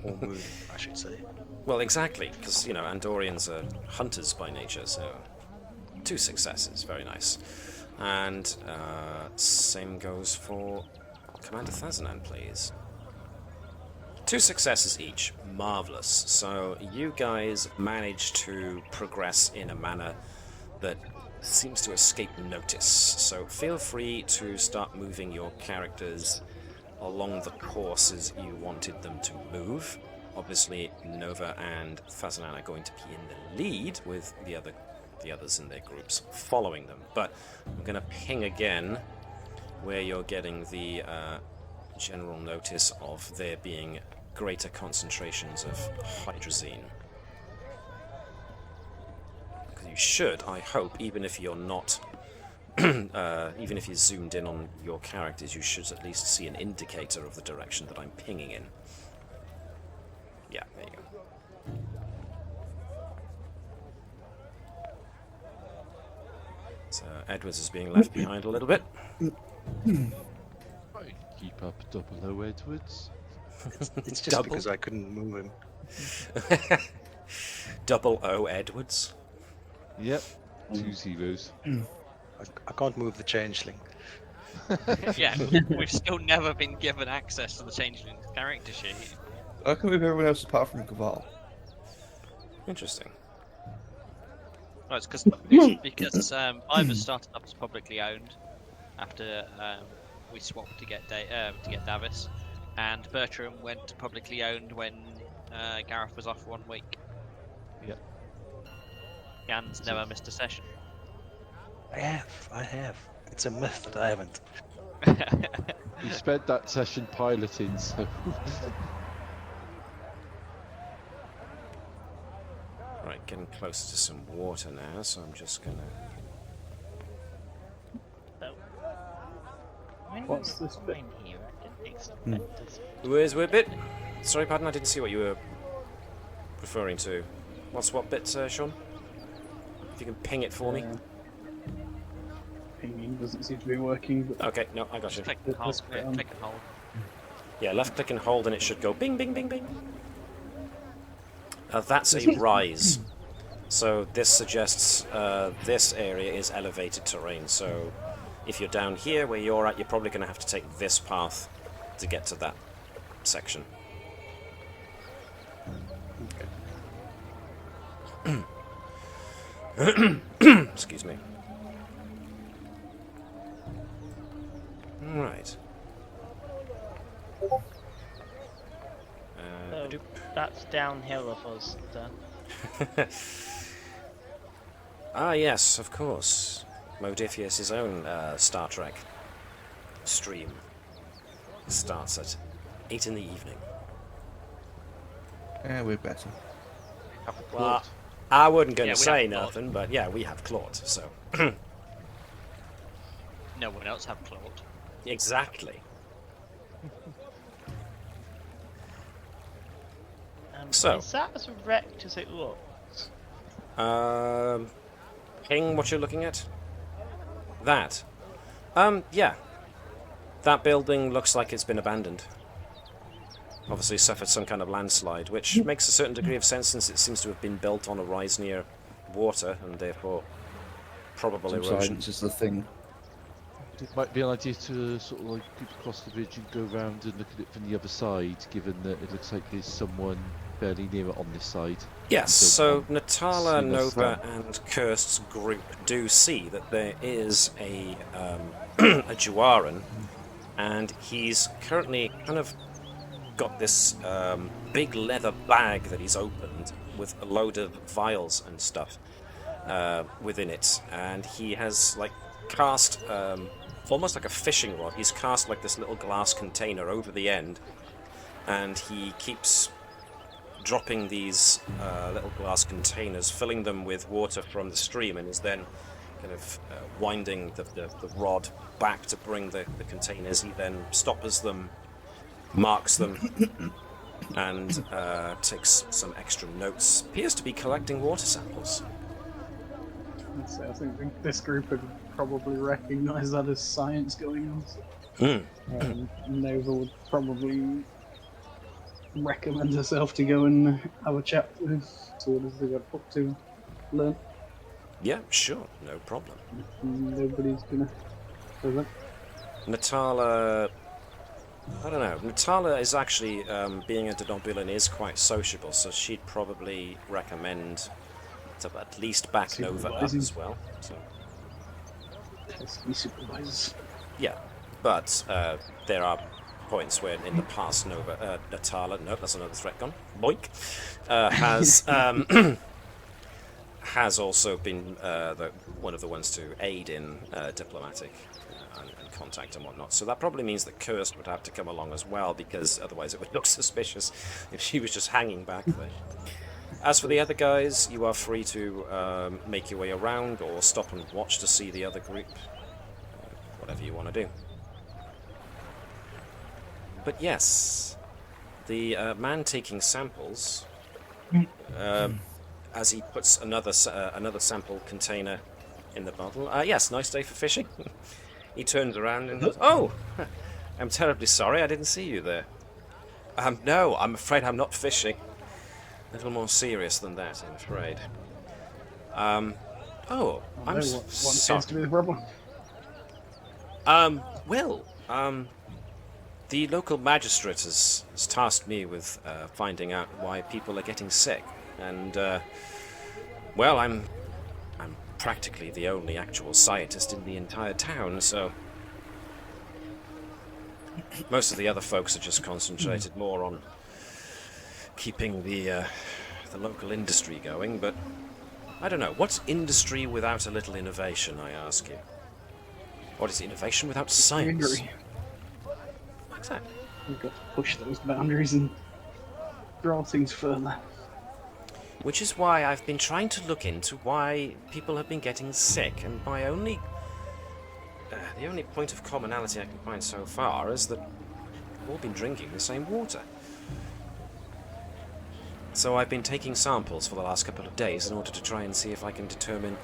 Or moon, I should say.
Well, exactly, because, Andorians are hunters by nature, so 2 successes, very nice. And same goes for Commander Thazan, please. 2 successes each. Marvellous. So you guys managed to progress in a manner that seems to escape notice. So feel free to start moving your characters along the courses you wanted them to move. Obviously, Nova and Thazan are going to be in the lead with the others in their groups following them. But I'm going to ping again where you're getting the general notice of there being greater concentrations of hydrazine. Because you should, I hope, even if you're not, even if you zoomed in on your characters, you should at least see an indicator of the direction that I'm pinging in. Yeah, there you go. So Edwards is being left behind a little bit.
Keep up, Double O Edwards.
It's just
Double?
because I couldn't move him.
Double O Edwards.
Yep, 2 zeros.
I can't move the changeling.
Yeah, we've still never been given access to the Changeling character sheet.
I can move everyone else apart from Keval.
Interesting.
No, it's because Ivor started up as publicly owned after we swapped to get Navis, and Bertram went to publicly owned when Gareth was off 1 week.
Yep.
Jan's never missed a session.
I have. It's a myth that I haven't.
We spent that session piloting, so...
Right, getting closer to some water now, so I'm just gonna...
What's this bit?
Here, I didn't expect this.
Where's what bit? Sorry, pardon, I didn't see what you were referring to. What's what bit, Shaun? If you can ping it for me.
Pinging doesn't seem to be working. But
Okay, no, I got you.
Click and hold.
This
Yeah,
bit,
click and hold.
Yeah, left click and hold and it should go bing, bing, bing, bing. That's a rise. So this suggests this area is elevated terrain. So if you're down here where you're at, you're probably going to have to take this path to get to that section. Excuse me. Right.
So that's downhill of us then.
Ah, yes, of course. Modiphius' own Star Trek stream starts at 8 in the evening.
Yeah, we're better.
Well, I wasn't going
Yeah,
to
we
say
have Claude.
nothing, but yeah, we have Claude, so...
No one else have Claude.
Exactly. So.
Is that as wrecked as it looks?
King, what you're looking at? That. Yeah. That building looks like it's been abandoned. Obviously suffered some kind of landslide, which makes a certain degree of sense since it seems to have been built on a rise near water, and therefore probable erosion.
Subsidence is the thing.
It might be an idea to sort of like creep across the ridge and go around and look at it from the other side, given that it looks like there's someone fairly near it on this side.
Yes, so Natala,
seeing us
Nova, and Kirst's group do see that there is a a Juaran, and he's currently kind of got this big leather bag that he's opened with a load of vials and stuff within it, and he has like cast almost like a fishing rod. He's cast like this little glass container over the end, and he keeps dropping these little glass containers, filling them with water from the stream, and is then kind of winding the rod back to bring the containers. He then stoppers them, marks them, and takes some extra notes. Appears to be collecting water samples.
I think this group would probably recognise that as science going on. Nova would probably recommend herself to go and have a chat with so what does they got up to learn.
Yeah, sure, no problem.
Nobody's gonna do that.
Natala, I don't know. Natala is actually, being a Denobulan, is quite sociable, so she'd probably recommend to at least back Nova up as well. So.
Testing supervisors.
Yeah, but there are points where in the past Natala, no, that's another threat gone, boink, has also been one of the ones to aid in diplomatic and contact and whatnot. So that probably means that Kirst would have to come along as well, because otherwise it would look suspicious if she was just hanging back there. As for the other guys, you are free to make your way around or stop and watch to see the other group. Whatever you want to do. But yes, the man taking samples, as he puts another sample container in the bottle. Yes, nice day for fishing. He turns around and goes, "Oh, I'm terribly sorry, I didn't see you there." No, I'm afraid I'm not fishing. A little more serious than that, I'm afraid. Oh, I'm
What seems
sorry.
to be the problem?
The local magistrate has tasked me with finding out why people are getting sick, and well, I'm practically the only actual scientist in the entire town, so most of the other folks are just concentrated more on keeping the local industry going. But I don't know, what's industry without a little innovation, I ask you? What is innovation without science?
Agree.
Exactly.
We've got to push those boundaries and draw things further.
Which is why I've been trying to look into why people have been getting sick, and my only the only point of commonality I can find so far is that we've all been drinking the same water. So I've been taking samples for the last couple of days in order to try and see if I can determine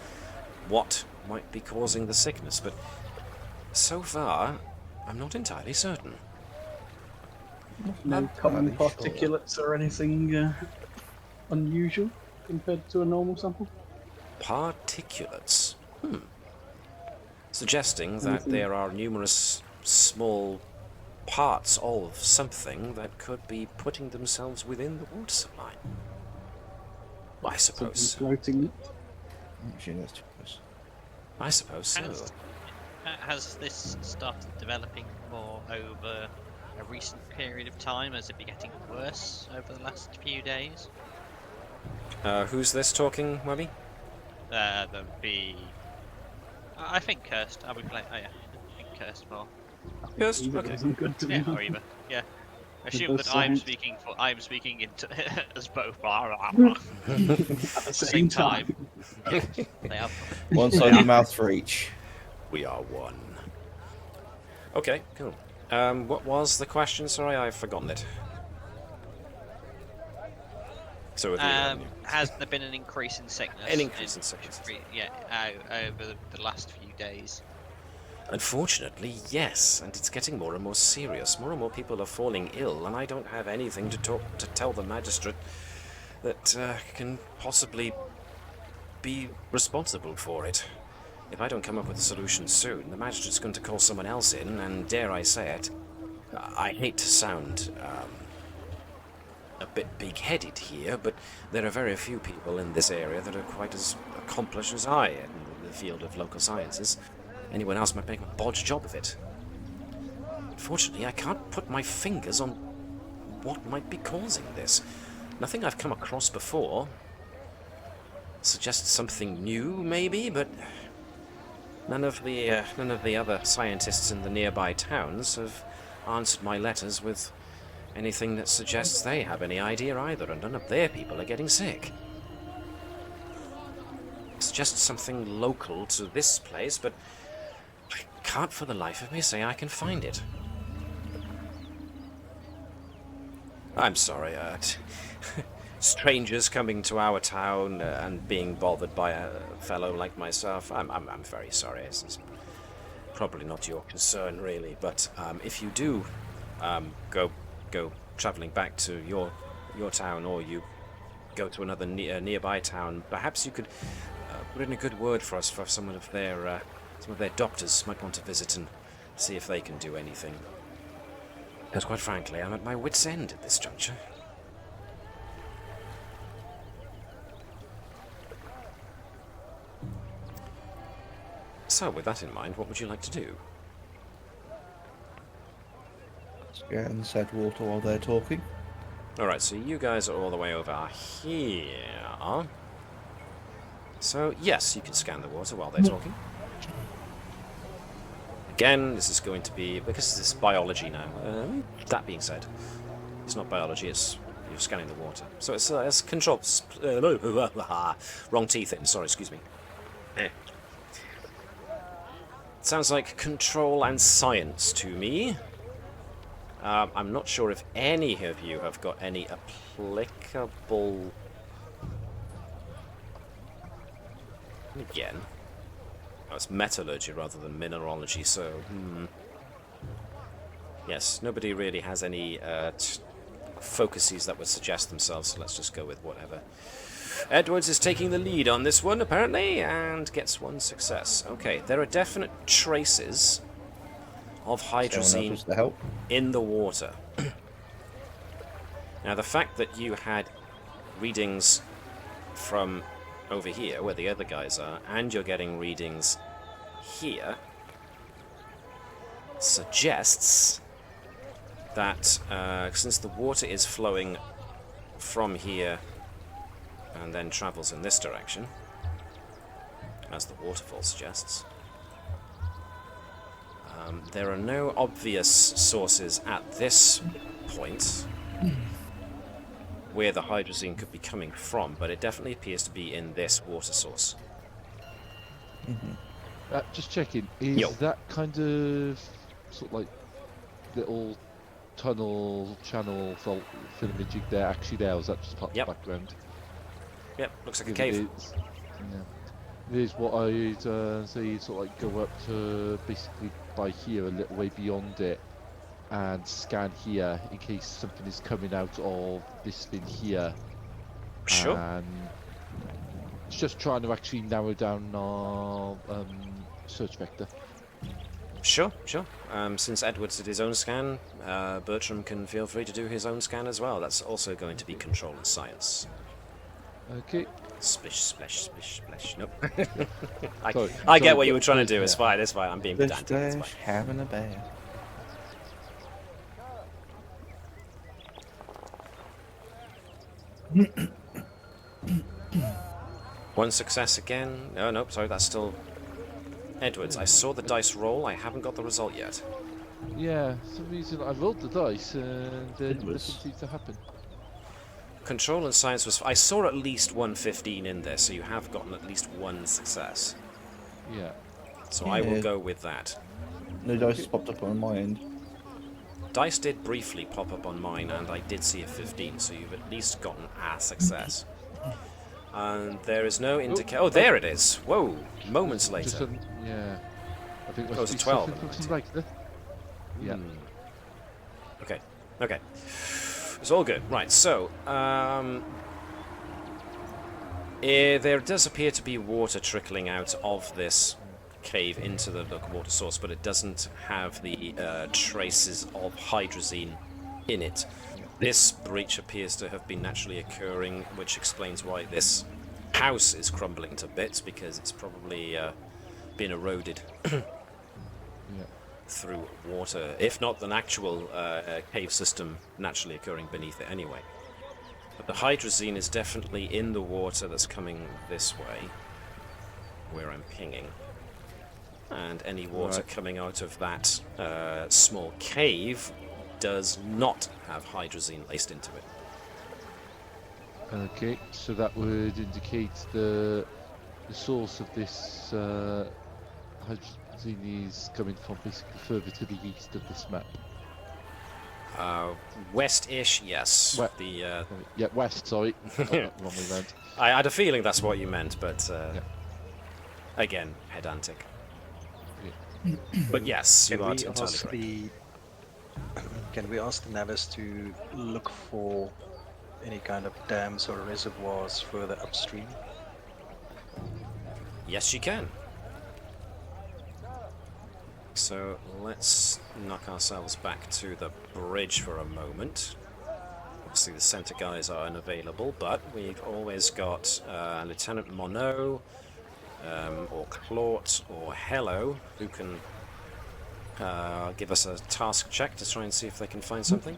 what might be causing the sickness, but so far I'm not entirely certain.
No common particulates or anything unusual compared to a normal sample?
Particulates? Suggesting that there are numerous small parts of something that could be putting themselves within the water supply. I suppose so.
Floating.
Actually, that's too close.
I suppose so.
Has this started developing more over a recent period of time? Has it been getting worse over the last few days?
Who's this talking, Webby?
I think cursed. I'll be playing. Oh yeah, I think cursed more.
Yes.
Either
Okay.
isn't good to
Yeah,
me.
or either. Yeah. Assume
both
that I'm
science.
speaking into as both at
At the same time.
They are.
One side of your mouth for each.
We are one. Okay, cool. What was the question? Sorry, I've forgotten it. So have you,
has there been an increase in sickness?
An increase in sickness.
Yeah, over the last few days.
Unfortunately, yes, and it's getting more and more serious. More and more people are falling ill, and I don't have anything to tell the magistrate that can possibly be responsible for it. If I don't come up with a solution soon, the magistrate's going to call someone else in, and dare I say it, I hate to sound a bit big-headed here, but there are very few people in this area that are quite as accomplished as I in the field of local sciences. Anyone else might make a bodge job of it. Unfortunately, I can't put my fingers on what might be causing this. Nothing I've come across before suggests something new, maybe, but none of the other scientists in the nearby towns have answered my letters with anything that suggests they have any idea either, and none of their people are getting sick. It suggests something local to this place, but I can't for the life of me say I can find it. I'm sorry, strangers coming to our town and being bothered by a fellow like myself. I'm very sorry. It's probably not your concern, really. But if you do go travelling back to your town, or you go to another nearby town, perhaps you could put in a good word for us for some of their doctors might want to visit and see if they can do anything. Because quite frankly, I'm at my wit's end at this juncture. So, with that in mind, what would you like to do?
Scan said water while they're talking.
Alright, so you guys are all the way over here. So, yes, you can scan the water while they're talking. Again, this is going to be, because this is biology now. That being said, it's not biology, it's you're scanning the water. So it's control... wrong teeth in, sorry, excuse me. Sounds like control and science to me. I'm not sure if any of you have got any applicable... Again... Oh, it's metallurgy rather than mineralogy, so... Yes, nobody really has any focuses that would suggest themselves, so let's just go with whatever. Edwards is taking the lead on this one, apparently, and gets one success. Okay, there are definite traces of hydrazine in the water. Now, the fact that you had readings from over here, where the other guys are, and you're getting readings here, suggests that since the water is flowing from here and then travels in this direction, as the waterfall suggests, there are no obvious sources at this point where the hydrazine could be coming from, but it definitely appears to be in this water source.
Just checking, is that kind of sort of like little tunnel channel fault filmaging there actually there, or is that just part of the background?
Yep, looks like a cave.
It is what I'd say, sort of like go up to basically by here a little way beyond it and scan here in case something is coming out of this thing here.
Sure.
And it's just trying to actually narrow down our search vector.
Sure. Since Edwards did his own scan, Bertram can feel free to do his own scan as well. That's also going to be control and science.
Okay.
Splish, splash, splish, splash. Nope.
Sorry,
I get
sorry,
what you were trying to do.
yeah.
It's fine. It's fine. I'm being
Splish,
pedantic. It's
splash,
fine.
having a bath.
One success again. No, nope. Sorry, that's still Edwards. I saw the dice roll. I haven't got the result yet.
Yeah, for some reason I rolled the dice and nothing
was-
seemed to happen.
Control and science was. I saw at least 115 in there, so you have gotten at least one success.
Yeah.
So I will
Yeah.
go with that.
No dice has popped up on my end.
Dice did briefly pop up on mine, and I did see a 15, so you've at least gotten a success. And there is no indication. Oh, there it is. Whoa! Moments
Just
later.
yeah. I think
Oh, it's
must be
12
something
at
from some regular. Yeah.
Okay. Okay. It's all good. Right. So, there does appear to be water trickling out of this cave into the water source, but it doesn't have the traces of hydrazine in it. This breach appears to have been naturally occurring, which explains why this house is crumbling to bits, because it's probably been eroded through water, if not an actual cave system naturally occurring beneath it anyway. But the hydrazine is definitely in the water that's coming this way, where I'm pinging. And any water coming out of that small cave does not have hydrazine laced into it.
Okay, so that would indicate the source of this hydrazine is coming from basically further to the east of this map.
West-ish, yes.
Yeah, west, sorry. Got that wrongly round.
I had a feeling that's what you meant, but again, pedantic. But yes, you
Can
are
we
entirely
ask
correct.
Can we ask the Navis to look for any kind of dams or reservoirs further upstream?
Yes, you can. So let's knock ourselves back to the bridge for a moment. Obviously the center guys are unavailable, but we've always got Lieutenant Monod, or Claude, or Hello, who can give us a task check to try and see if they can find something.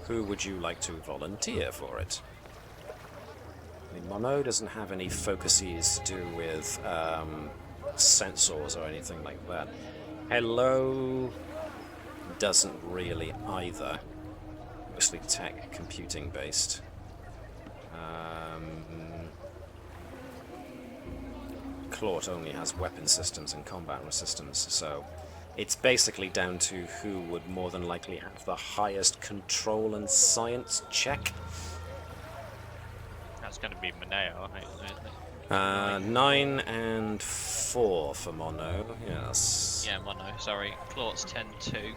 Who would you like to volunteer for it? I mean, Monod doesn't have any focuses to do with sensors or anything like that. Hello doesn't really either. Mostly tech computing based. Claude only has weapon systems and combat systems, so it's basically down to who would more than likely have the highest control and science check.
That's going to be Moneo, isn't it?
9 and 4 for Monod, yes.
Yeah, Mono, sorry. Claw's 10-2.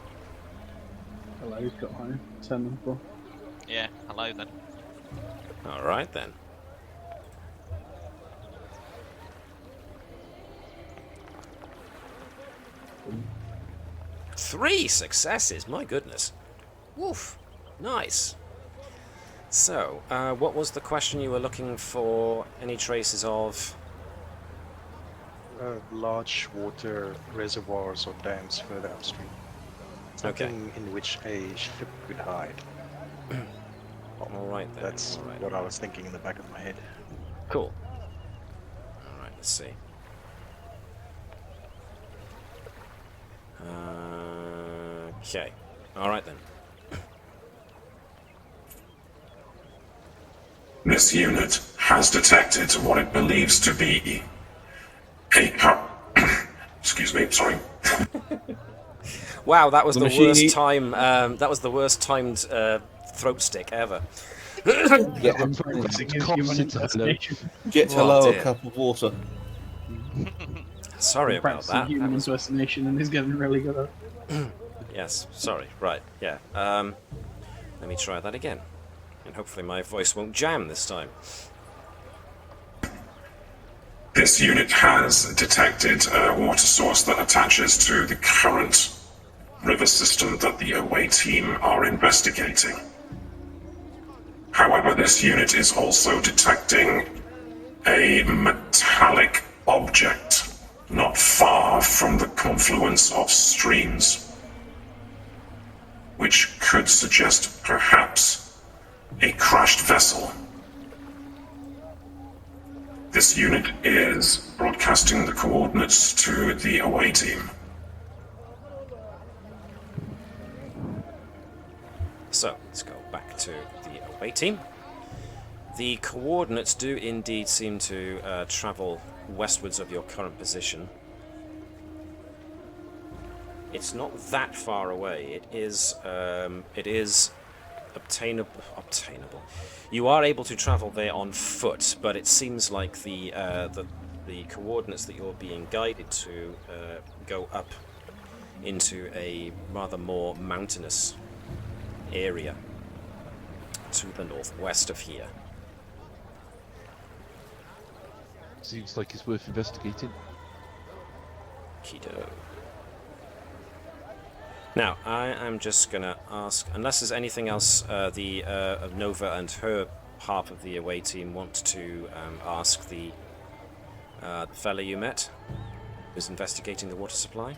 Hello, he's got home. 10 and 4.
Yeah, hello then.
Alright then. Three successes, my goodness. Woof, nice. So, what was the question you were looking for? Any traces of?
Large water reservoirs or dams further upstream. Something in which a ship could hide.
Alright then.
That's
alright.
what I was thinking in the back of my head.
Cool. Alright, let's see. Okay. Alright then.
This unit has detected what it believes to be a excuse me, sorry.
Wow, that was
The
the
machine
worst
eat-
time. That was the worst timed throat stick ever.
Get,
I'm requesting his human impersonation.
get
Oh,
hello
dear.
a cup of water.
Sorry
I'm
about
practicing
that.
human
That was-
impersonation and he's getting really good at it.
Yes, sorry. Right, yeah. Let me try that again. And hopefully my voice won't jam this time.
This unit has detected a water source that attaches to the current river system that the away team are investigating. However, this unit is also detecting a metallic object not far from the confluence of streams, which could suggest perhaps a crashed vessel. This unit is broadcasting the coordinates to the away team.
So, let's go back to the away team. The coordinates do indeed seem to travel westwards of your current position. It's not that far away. It is obtainable. You are able to travel there on foot, but it seems like the coordinates that you're being guided to go up into a rather more mountainous area to the northwest of here.
Seems like it's worth investigating.
Kido. Now, I am just going to ask, unless there's anything else the Nova and her half of the away team want to ask the fella you met who's investigating the water supply.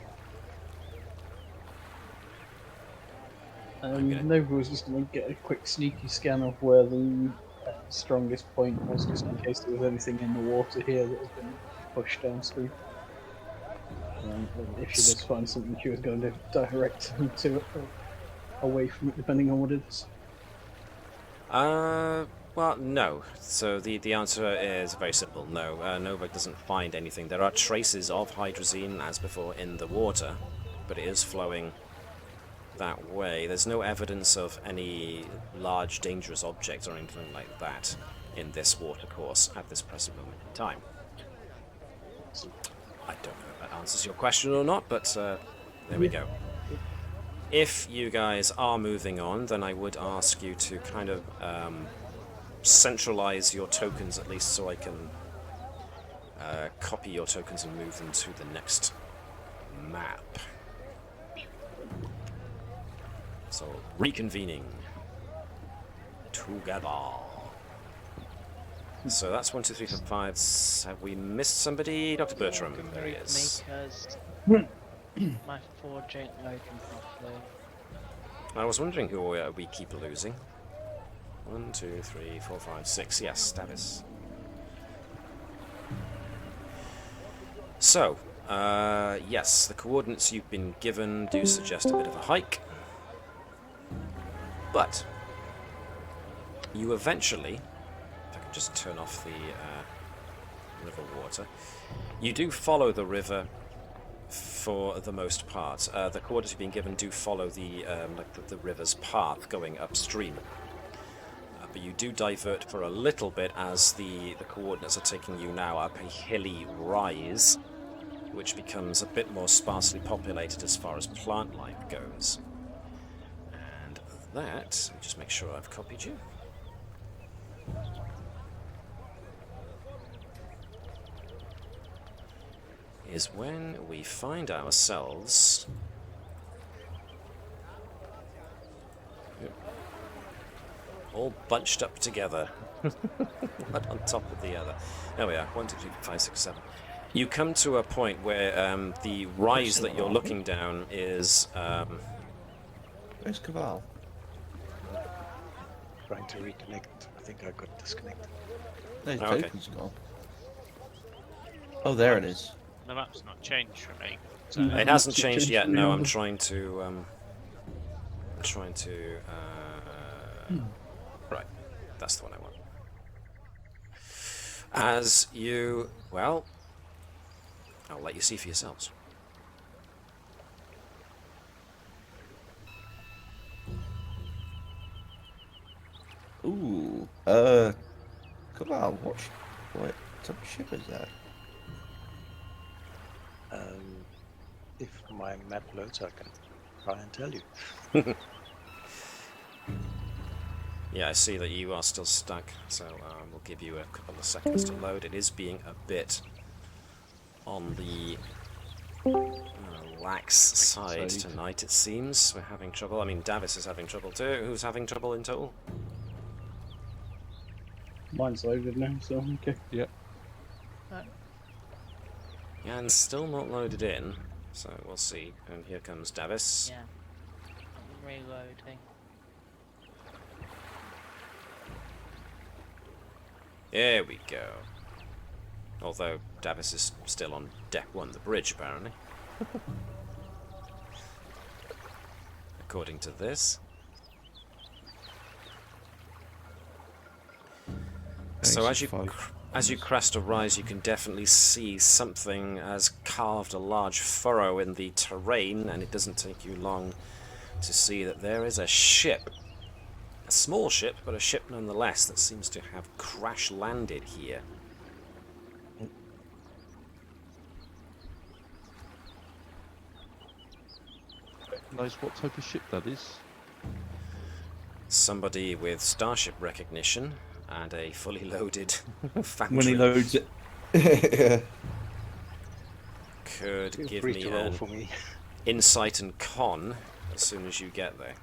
Nova was just going to get a quick sneaky scan of where the strongest point was, just in case there was anything in the water here that has been pushed downstream. If she does find something, she was going to direct them to it, away from it, depending on what it is.
Well, no. So the answer is very simple. No, Nova doesn't find anything. There are traces of hydrazine, as before, in the water, but it is flowing that way. There's no evidence of any large dangerous object or anything like that in this water course at this present moment in time. I don't know if that answers your question or not, but there we go. If you guys are moving on, then I would ask you to kind of centralize your tokens, at least, so I can copy your tokens and move them to the next map. So, reconvening together. So that's 1, 2, 3, 4, 5. Have we missed somebody? Dr. Bertram. There he is.
My forging open properly.
I was wondering who we keep losing. 1, 2, 3, 4, 5, 6. Yes, Navis. So, yes, the coordinates you've been given do suggest a bit of a hike. But you eventually, if I can just turn off the river water, you do follow the river for the most part. The coordinates you've been given do follow the the river's path going upstream. But you do divert for a little bit as the coordinates are taking you now up a hilly rise, which becomes a bit more sparsely populated as far as plant life goes. That, just make sure I've copied you. Is when we find ourselves all bunched up together, one on top of the other. There we are. 1, 2, 3, 4, 5, 6, 7. You come to a point where the rise that you're looking down is.
Where's Keval?
Trying to reconnect. I think I got disconnected.
No, his
Okay.
token's gone. Oh, there it is.
The map's not changed for me. So
It hasn't changed yet. No, I'm trying to. Right, that's the one I want. As you, well, I'll let you see for yourselves.
Ooh, Keval, what type of ship is that?
If my map loads, I can try and tell you.
Yeah, I see that you are still stuck, so we'll give you a couple of seconds to load. It is being a bit on the lax side tonight, it seems. We're having trouble. I mean, Davis is having trouble too. Who's having trouble in total?
Mine's loaded now, so okay.
Yeah.
Yeah, and still not loaded in, so we'll see. And here comes Navis.
Yeah. I'm reloading.
There we go. Although Davis is still on deck 1, the bridge, apparently. According to this. So as you crest a rise, you can definitely see something has carved a large furrow in the terrain, and it doesn't take you long to see that there is a ship. A small ship, but a ship nonetheless, that seems to have crash-landed here.
Recognize what type of ship that is?
Somebody with starship recognition and a fully loaded factory.
When he loads it. Yeah.
Could
Feel
give
free
me
to roll
an
for me.
insight and con as soon as you get there.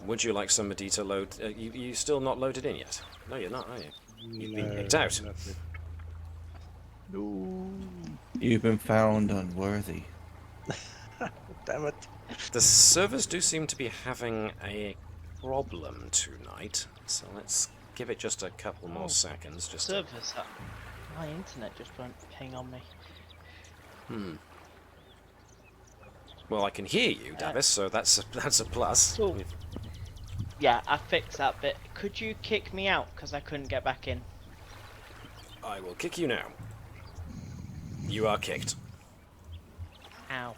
Would you like somebody to load? You still not loaded in yet? No, you're not, are you? You've been kicked out.
No.
You've been found unworthy.
Damn it.
The servers do seem to be having a problem tonight, so let's give it just a couple more seconds. Just to...
Servers. My internet just won't ping on me.
Well, I can hear you, Davis, so that's a plus.
Cool. Yeah, I fixed that bit. Could you kick me out because I couldn't get back in?
I will kick you now. You are kicked.
Ow.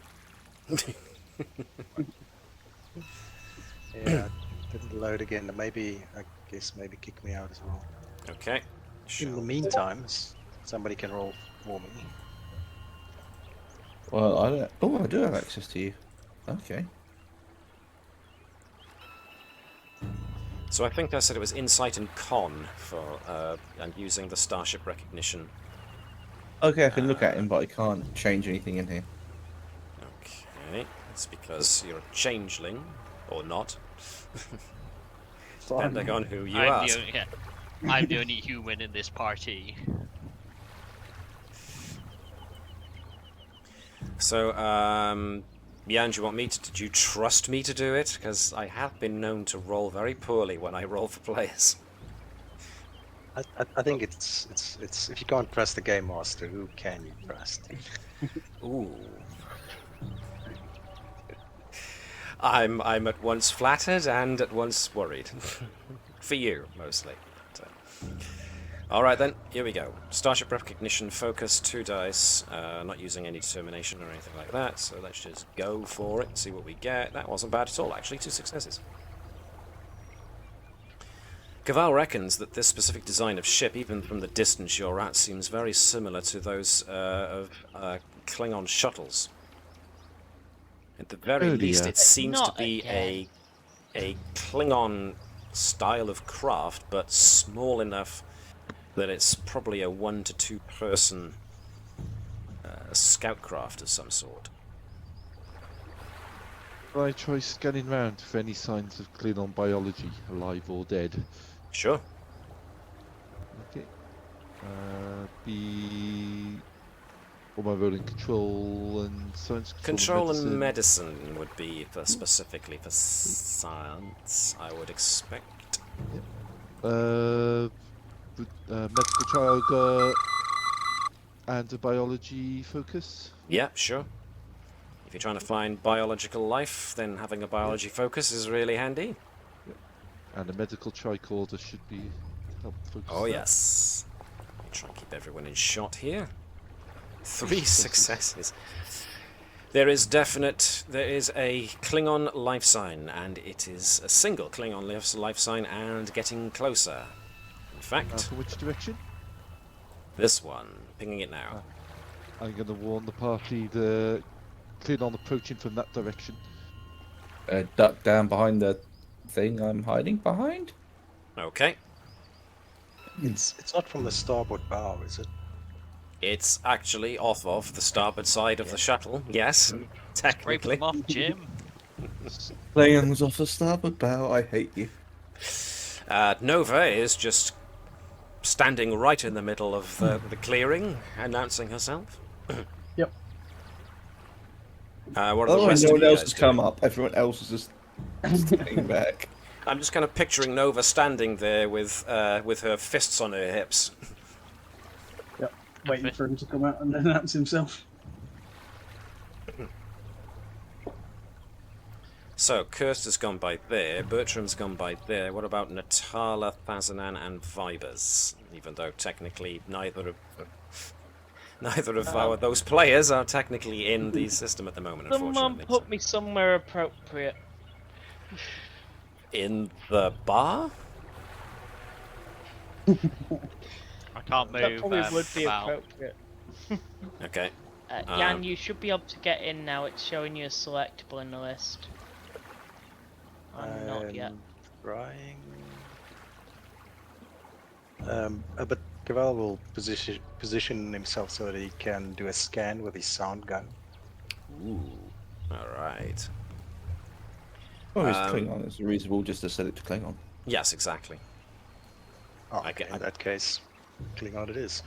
Yeah, didn't load again. Maybe, I guess, kick me out as well.
Okay.
In the meantime, somebody can roll for me.
Well, I don't. Oh, I do have access to you. Okay.
So I think I said it was insight and con for and using the starship recognition.
Okay, I can look at him, but I can't change anything in here.
Okay, that's because you're a changeling, or not. Depending on who you ask.
I'm the only human in this party.
So, Jan, do you want me to? Did you trust me to do it? Because I have been known to roll very poorly when I roll for players.
I think it's if you can't trust the game master, who can you trust?
Ooh. I'm at once flattered and at once worried. For you, mostly. All right then, here we go. Starship recognition, focus, 2 dice. Not using any determination or anything like that, so let's just go for it and see what we get. That wasn't bad at all, actually. 2 successes. Keval reckons that this specific design of ship, even from the distance you're at, seems very similar to those of Klingon shuttles. At the very least, it seems to be a Klingon style of craft, but small enough that it's probably a 1 to 2 person scout craft of some sort.
Can I try scanning round for any signs of Klingon biology, alive or dead?
Sure.
Okay. What am I rolling? Control and science?
Control and medicine would be for specifically for science, I would expect.
Yep. Medical trial and a biology focus?
Yeah, sure. If you're trying to find biological life, then having a biology focus is really handy.
Yep. And a medical tricorder should be helpful.
Oh yes. Let me try and keep everyone in shot here. 3 successes. There is a Klingon life sign, and it is a single Klingon life sign and getting closer. In fact,
for which direction?
This one, pinging it now.
I'm going to warn the party the Klingon approaching from that direction.
Duck down behind the thing I'm hiding behind.
Okay.
It's not from the starboard bow, is it?
It's actually off of the starboard side of the shuttle. Yes,
Break
technically.
them off, Jim.
Klingons off the starboard bow. I hate you.
Nova is just standing right in the middle of the clearing, announcing herself.
Yep.
What are
Oh,
the rest
no
of
one
you
else
guys
has
doing?
come up. Everyone else is just staying back.
I'm just kind of picturing Nova standing there with her fists on her hips.
Yep. Waiting for him to come out and announce himself.
So, Kirst has gone by there, Bertram's gone by there. What about Natala, Thazanan, and Vibers? Even though technically neither of those players are technically in the system at the moment,
Someone
unfortunately.
put me somewhere appropriate.
In the bar?
I can't
That
move.
probably would be
about.
appropriate.
Okay.
Jan, you should be able to get in now. It's showing you a selectable in the list. I'm not yet.
Trying. But Keval will position himself so that he can do a scan with his sound gun.
Ooh. Alright.
Oh, it's Klingon. It's reasonable just to set it to Klingon.
Yes, exactly.
Oh,
Okay.
in that case, Klingon it is.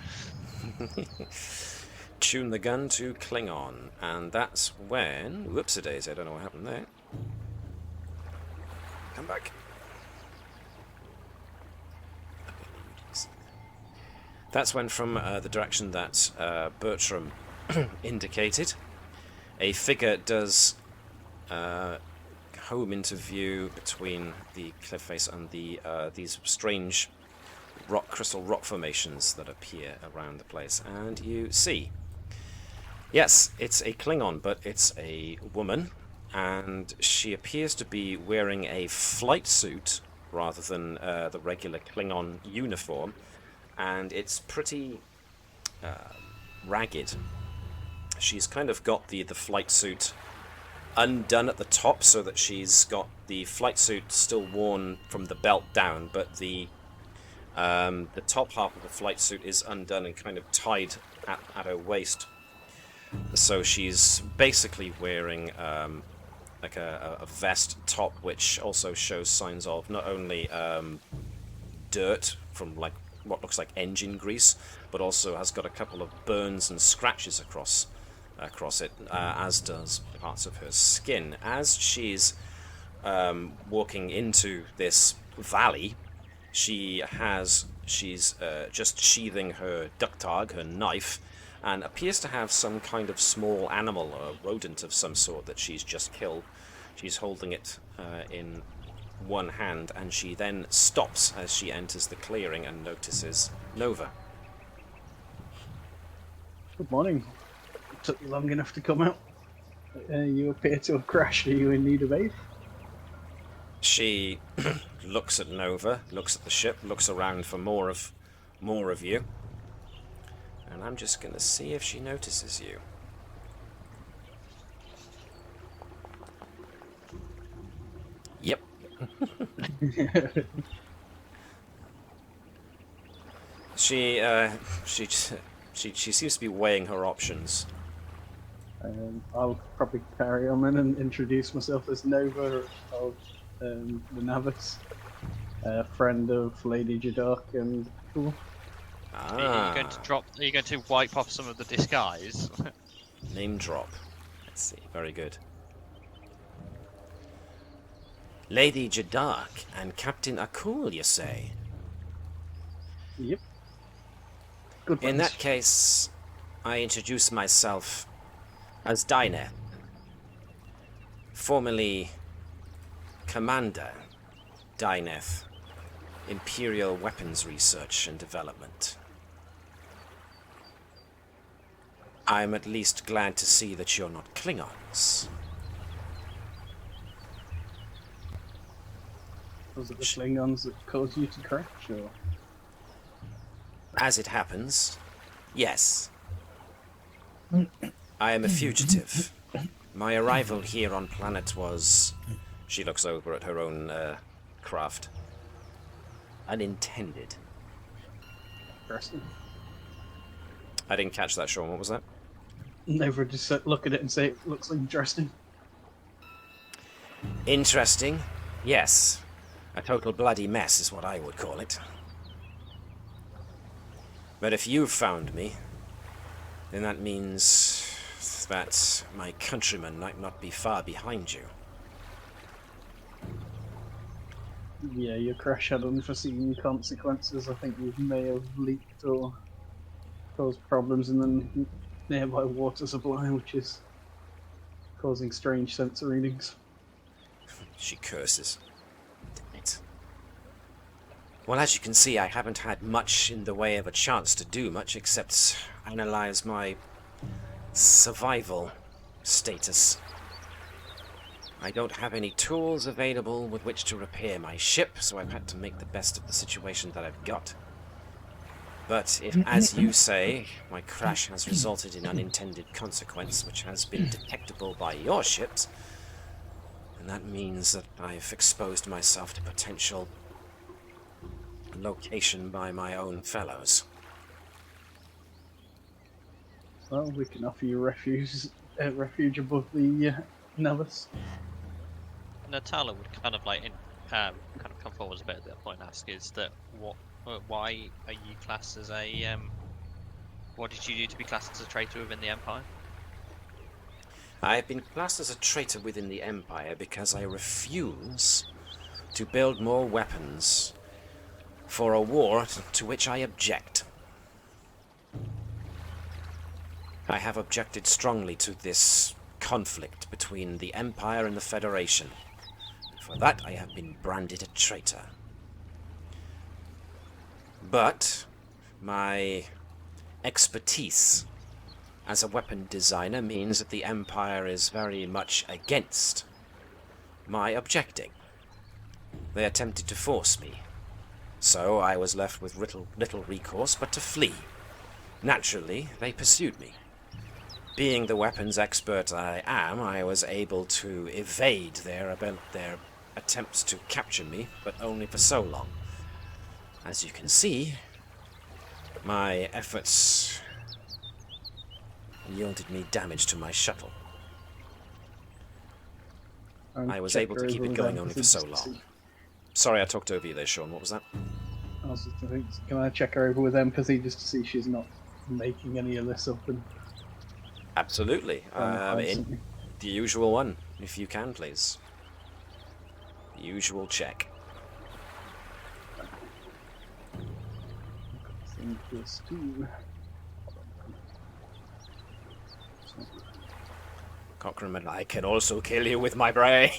Tune the gun to Klingon, and that's when... Whoopsie-daisy, I don't know what happened there. Come back. That's when, from the direction that Bertram indicated, a figure does home into view between the cliff face and these strange crystal rock formations that appear around the place. And you see, yes, it's a Klingon, but it's a woman, and she appears to be wearing a flight suit rather than the regular Klingon uniform, and it's pretty ragged. She's kind of got the flight suit undone at the top, so that she's got the flight suit still worn from the belt down, but the top half of the flight suit is undone and kind of tied at her waist. So she's basically wearing like a vest top, which also shows signs of not only dirt from like what looks like engine grease, but also has got a couple of burns and scratches across it, as does parts of her skin. As she's walking into this valley, she's just sheathing her ducktag, her knife, and appears to have some kind of small animal or rodent of some sort that she's just killed. She's holding it in one hand, and she then stops as she enters the clearing and notices Nova.
Good morning. Took you long enough to come out. You appear to have crashed. Are you in need of aid?
She looks at Nova, looks at the ship, looks around for more of you. And I'm just going to see if she notices you. Yep. She seems to be weighing her options.
I'll probably carry on then and introduce myself as Nova of the Navis, friend of Lady Jadark and Cool.
Are you going to wipe off some of the disguise?
Name drop. Let's see. Very good. Lady Jadark and Captain Akul, you say?
Yep. Good
In
ones.
that case, I introduce myself as Dyneth, formerly Commander Dyneth, Imperial Weapons Research and Development. I'm at least glad to see that you're not Klingons.
Was it the Klingons that caused you to crash, or?
As it happens, yes. I am a fugitive. My arrival here on planet was... She looks over at her own craft. Unintended.
Interesting.
I didn't catch that, Shaun. What was that?
Never just look at it and say it looks interesting.
Interesting? Yes. A total bloody mess is what I would call it. But if you've found me, then that means that my countrymen might not be far behind you.
Yeah, your crash had unforeseen consequences. I think you may have leaked or caused problems in the nearby water supply, which is causing strange sensor readings.
She curses. Damn it. Well, as you can see, I haven't had much in the way of a chance to do much except analyze my survival status. I don't have any tools available with which to repair my ship, so I've had to make the best of the situation that I've got. But if, as you say, my crash has resulted in unintended consequence which has been detectable by your ships, then that means that I've exposed myself to potential location by my own fellows.
Well, we can offer you refuge above the Navis.
Natala would kind of like kind of come forward a bit at that point and ask, is that why are you classed as a what did you do to be classed as a traitor within the Empire?
I've been classed as a traitor within the Empire because I refuse to build more weapons for a war to which I object. I have objected strongly to this conflict between the Empire and the Federation. For that, I have been branded a traitor. But my expertise as a weapon designer means that the Empire is very much against my objecting. They attempted to force me, so I was left with little recourse but to flee. Naturally, they pursued me. Being the weapons expert I am, I was able to evade their attempts to capture me, but only for so long. As you can see, my efforts yielded me damage to my shuttle. I was able to keep it going only for so long. Sorry I talked over you there, Shaun. What was that?
I was just thinking, can I check her over with empathy just to see she's not making any of this up? And
Absolutely. The usual one, if you can, please. The usual check. Cochrane, I can also kill you with my brain.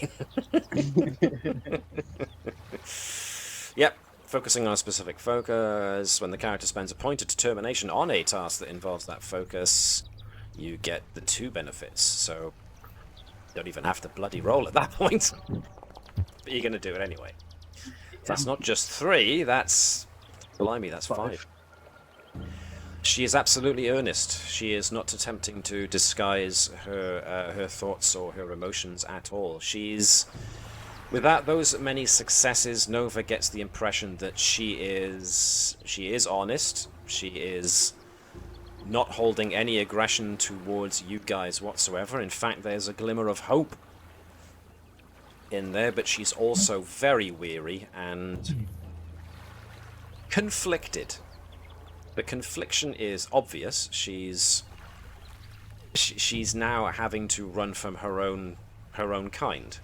Yep. Focusing on a specific focus. When the character spends a point of determination on a task that involves that focus, you get the 2 benefits. So, you don't even have to bloody roll at that point. But you're going to do it anyway. That's not just 3, that's... Blimey, that's 5. She is absolutely earnest. She is not attempting to disguise her thoughts or her emotions at all. She's... Without those many successes, Nova gets the impression that she is honest. She is not holding any aggression towards you guys whatsoever. In fact, there's a glimmer of hope in there, but she's also very weary and conflicted. The confliction is obvious. She's now having to run from her own kind.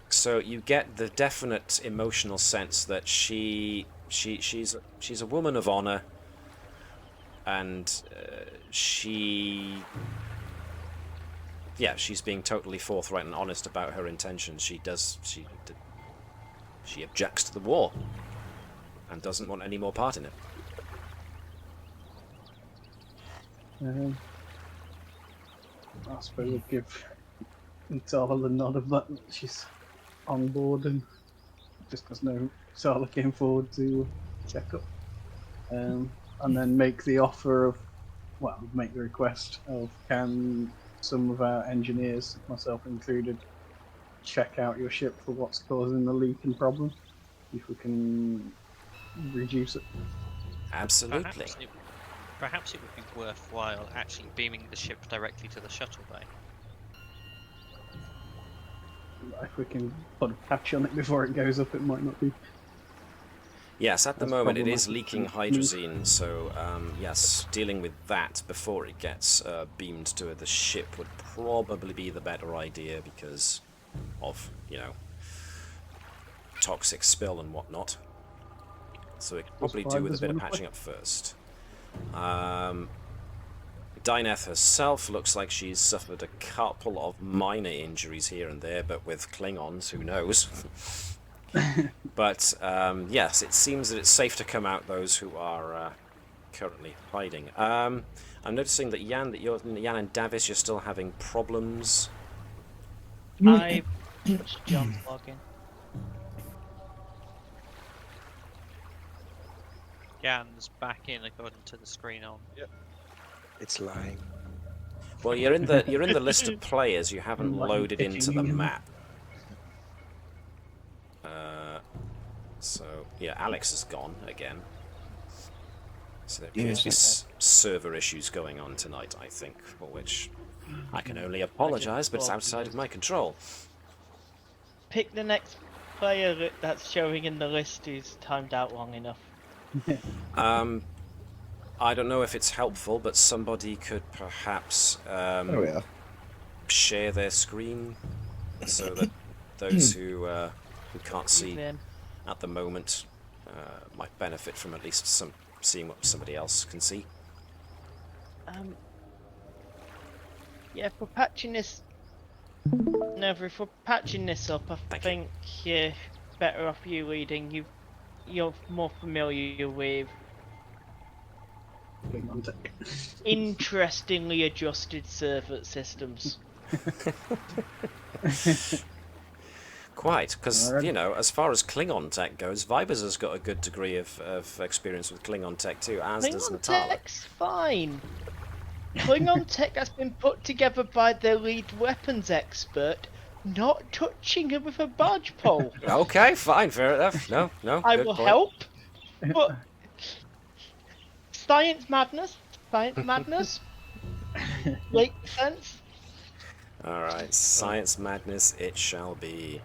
So you get the definite emotional sense that she's a woman of honor, and she's being totally forthright and honest about her intentions. She objects to the war and doesn't want any more part in it.
I suppose we'll give Natala the nod of that she's on board, and just because Natala came forward to check up, and then make the offer of, make the request of, can some of our engineers, myself included, check out your ship for what's causing the leak and problem, if we can reduce it.
Absolutely.
Perhaps it would be worthwhile actually beaming the ship directly to the shuttle bay.
if we can put a patch on it before it goes up, it might not be.
Yes, at the
That's
moment it is
problematic.
leaking hydrazine, so yes, dealing with that before it gets beamed to the ship would probably be the better idea because of, toxic spill and whatnot. So it could probably do with a bit of patching up first. Dyneth herself looks like she's suffered a couple of minor injuries here and there, but with Klingons, who knows? But yes, it seems that it's safe to come out those who are currently hiding. I'm noticing that Jan and Navis, you're still having problems.
I watched John's login.
Jan's back in according to the screen on.
Yep. It's lying.
Well, you're in the list of players. You haven't loaded into the map. So yeah, Alex is gone again. So there appears to be server issues going on tonight, I think, for which I can only apologise, but it's outside of my control.
Pick the next player that's showing in the list who's timed out long enough.
I don't know if it's helpful, but somebody could perhaps share their screen so that those who can't see at the moment might benefit from at least seeing what somebody else can see.
Yeah, if we're patching this... No, if we're patching this up, I think you're better off you leading. You're more familiar with interestingly adjusted server systems.
Quite, because, as far as Klingon tech goes, Vibers has got a good degree of experience with Klingon tech too, as does
Klingon
Natala.
tech's fine. Klingon tech has been put together by their lead weapons expert, not touching her with a barge pole.
Okay, fine, fair enough. No,
I
good
will
point.
help, but science madness. Make sense?
Alright, science madness it shall be.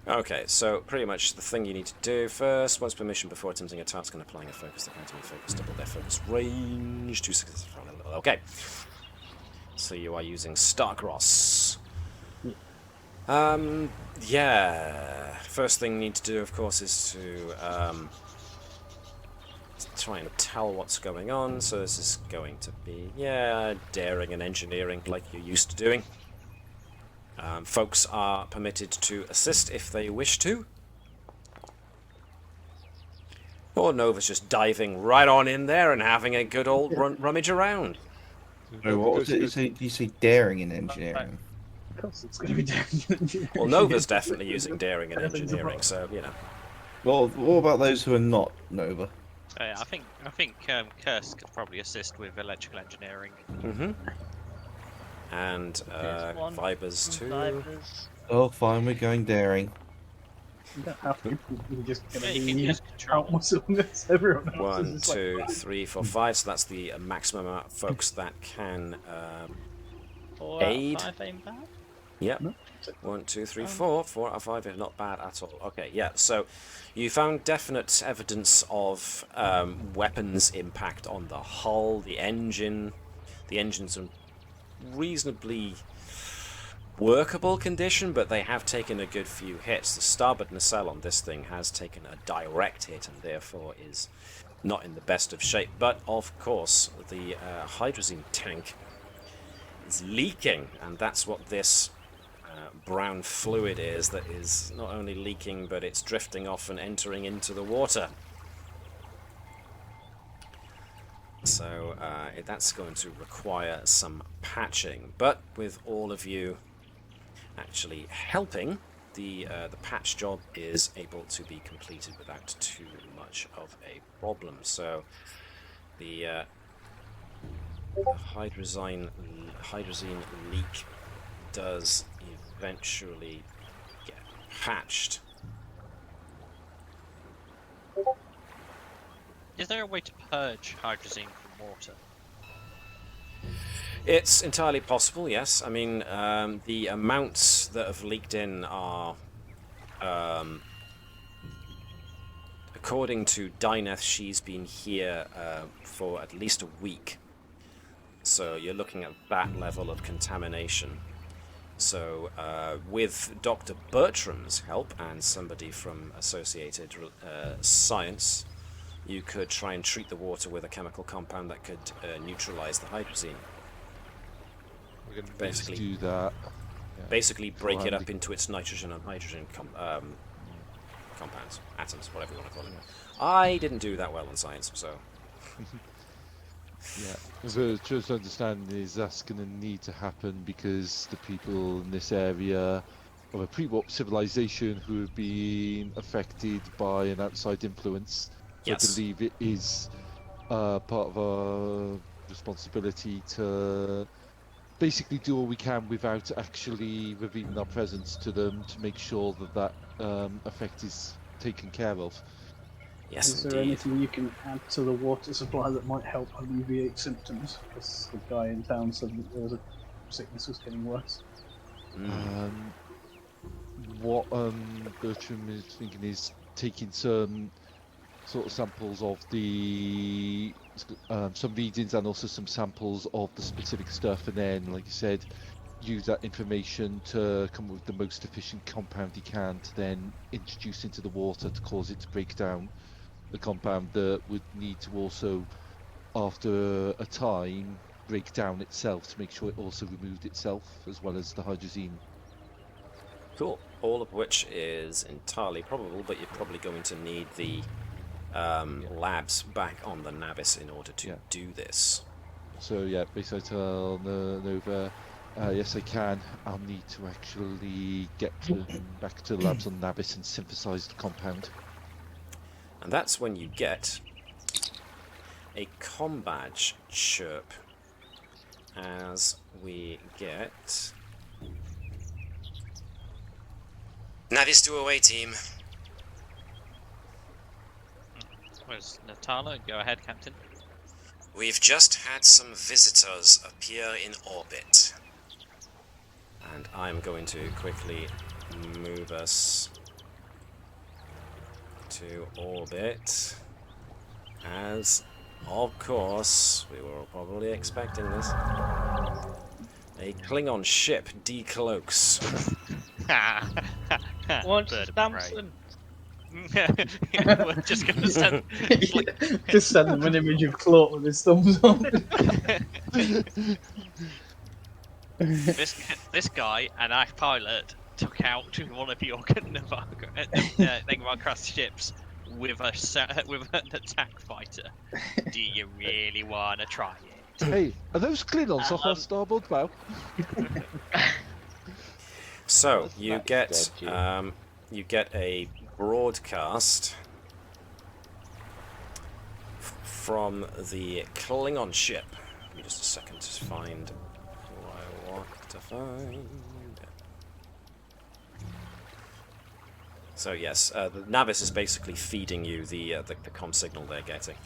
Okay, so pretty much the thing you need to do first, once permission before attempting a task and applying a focus, the counter focus, double their focus range, 2 seconds. Okay. So you are using Starcross. Yeah. First thing you need to do, of course, is to try and tell what's going on. So this is going to be, daring and engineering like you're used to doing. Folks are permitted to assist if they wish to. Or Nova's just diving right on in there and having a good old rummage around.
No, what was it? You say daring in engineering?
Of course, it's going to be daring in engineering.
Well, Nova's definitely using daring in engineering, so
Well, what about those who are not Nova?
I think Curse could probably assist with electrical engineering.
And Vibers too.
Vibers.
Oh, fine, we're going daring.
You don't have to. You're just going to
You
be
can use control.
outmuscling everyone else.
1,
is just
2,
like,
3, 4, 5. So that's the maximum amount of folks that can
4
aid.
out of 5 aim back?
Yep. 1, 2, 3, 4. 4 out of 5 is not bad at all. Okay, yeah. So you found definite evidence of weapons impact on the hull, the engine. The engine's in reasonably workable condition, but they have taken a good few hits. The starboard nacelle on this thing has taken a direct hit and therefore is not in the best of shape. But of course, the hydrazine tank is leaking, and that's what this brown fluid is that is not only leaking, but it's drifting off and entering into the water. So that's going to require some patching, but with all of you actually helping, the patch job is able to be completed without too much of a problem. So the hydrazine leak does eventually get patched.
Is there a way to purge hydrazine from water?
It's entirely possible, yes. I mean, the amounts that have leaked in are, according to Dyneth, she's been here for at least a week. So you're looking at that level of contamination. So with Dr. Bertram's help and somebody from Associated Science, you could try and treat the water with a chemical compound that could neutralize the hydrazine.
We're going to
Basically
do that. Yeah.
Basically break it up into its nitrogen and hydrogen compounds, atoms, whatever you want to call them. I didn't do that well in science, so...
Yeah, but just understanding is that's going to need to happen because the people in this area of a pre-warp civilization who have been affected by an outside influence.
Yes.
I believe it is part of our responsibility to basically do all we can without actually revealing our presence to them to make sure that that effect is taken care of.
Yes,
Is there
indeed.
anything you can add to the water supply that might help alleviate symptoms? Because the guy in town said that there was a sickness was getting worse.
What Bertram is thinking is taking some sort of samples of the some readings and also some samples of the specific stuff, and then, like you said, use that information to come up with the most efficient compound he can to then introduce into the water to cause it to break down. A compound that would need to also, after a time, break down itself to make sure it also removed itself, as well as the hydrazine.
Cool. All of which is entirely probable, but you're probably going to need the labs back on the Navis in order to do this.
So yeah, basically I tell Nova, yes I can. I'll need to actually get back to the labs on Navis and synthesize the compound.
And that's when you get a combadge chirp as we get... Navis 208 team.
Where's Natala? Go ahead, Captain.
We've just had some visitors appear in orbit. And I'm going to quickly move us to orbit, as, of course, we were probably expecting this. A Klingon ship decloaks.
Launch Stamson.
We're just going to send...
Just send him an image of Claude with his thumbs on.
This guy and our pilot took out one of your Negvar-class ships with an attack fighter. Do you really want to try it?
Hey, are those Klingons off our starboard bow?
So you get a broadcast from the Klingon ship. Give me just a second to find who I want to find. So yes, the Navis is basically feeding you the comm signal they're getting.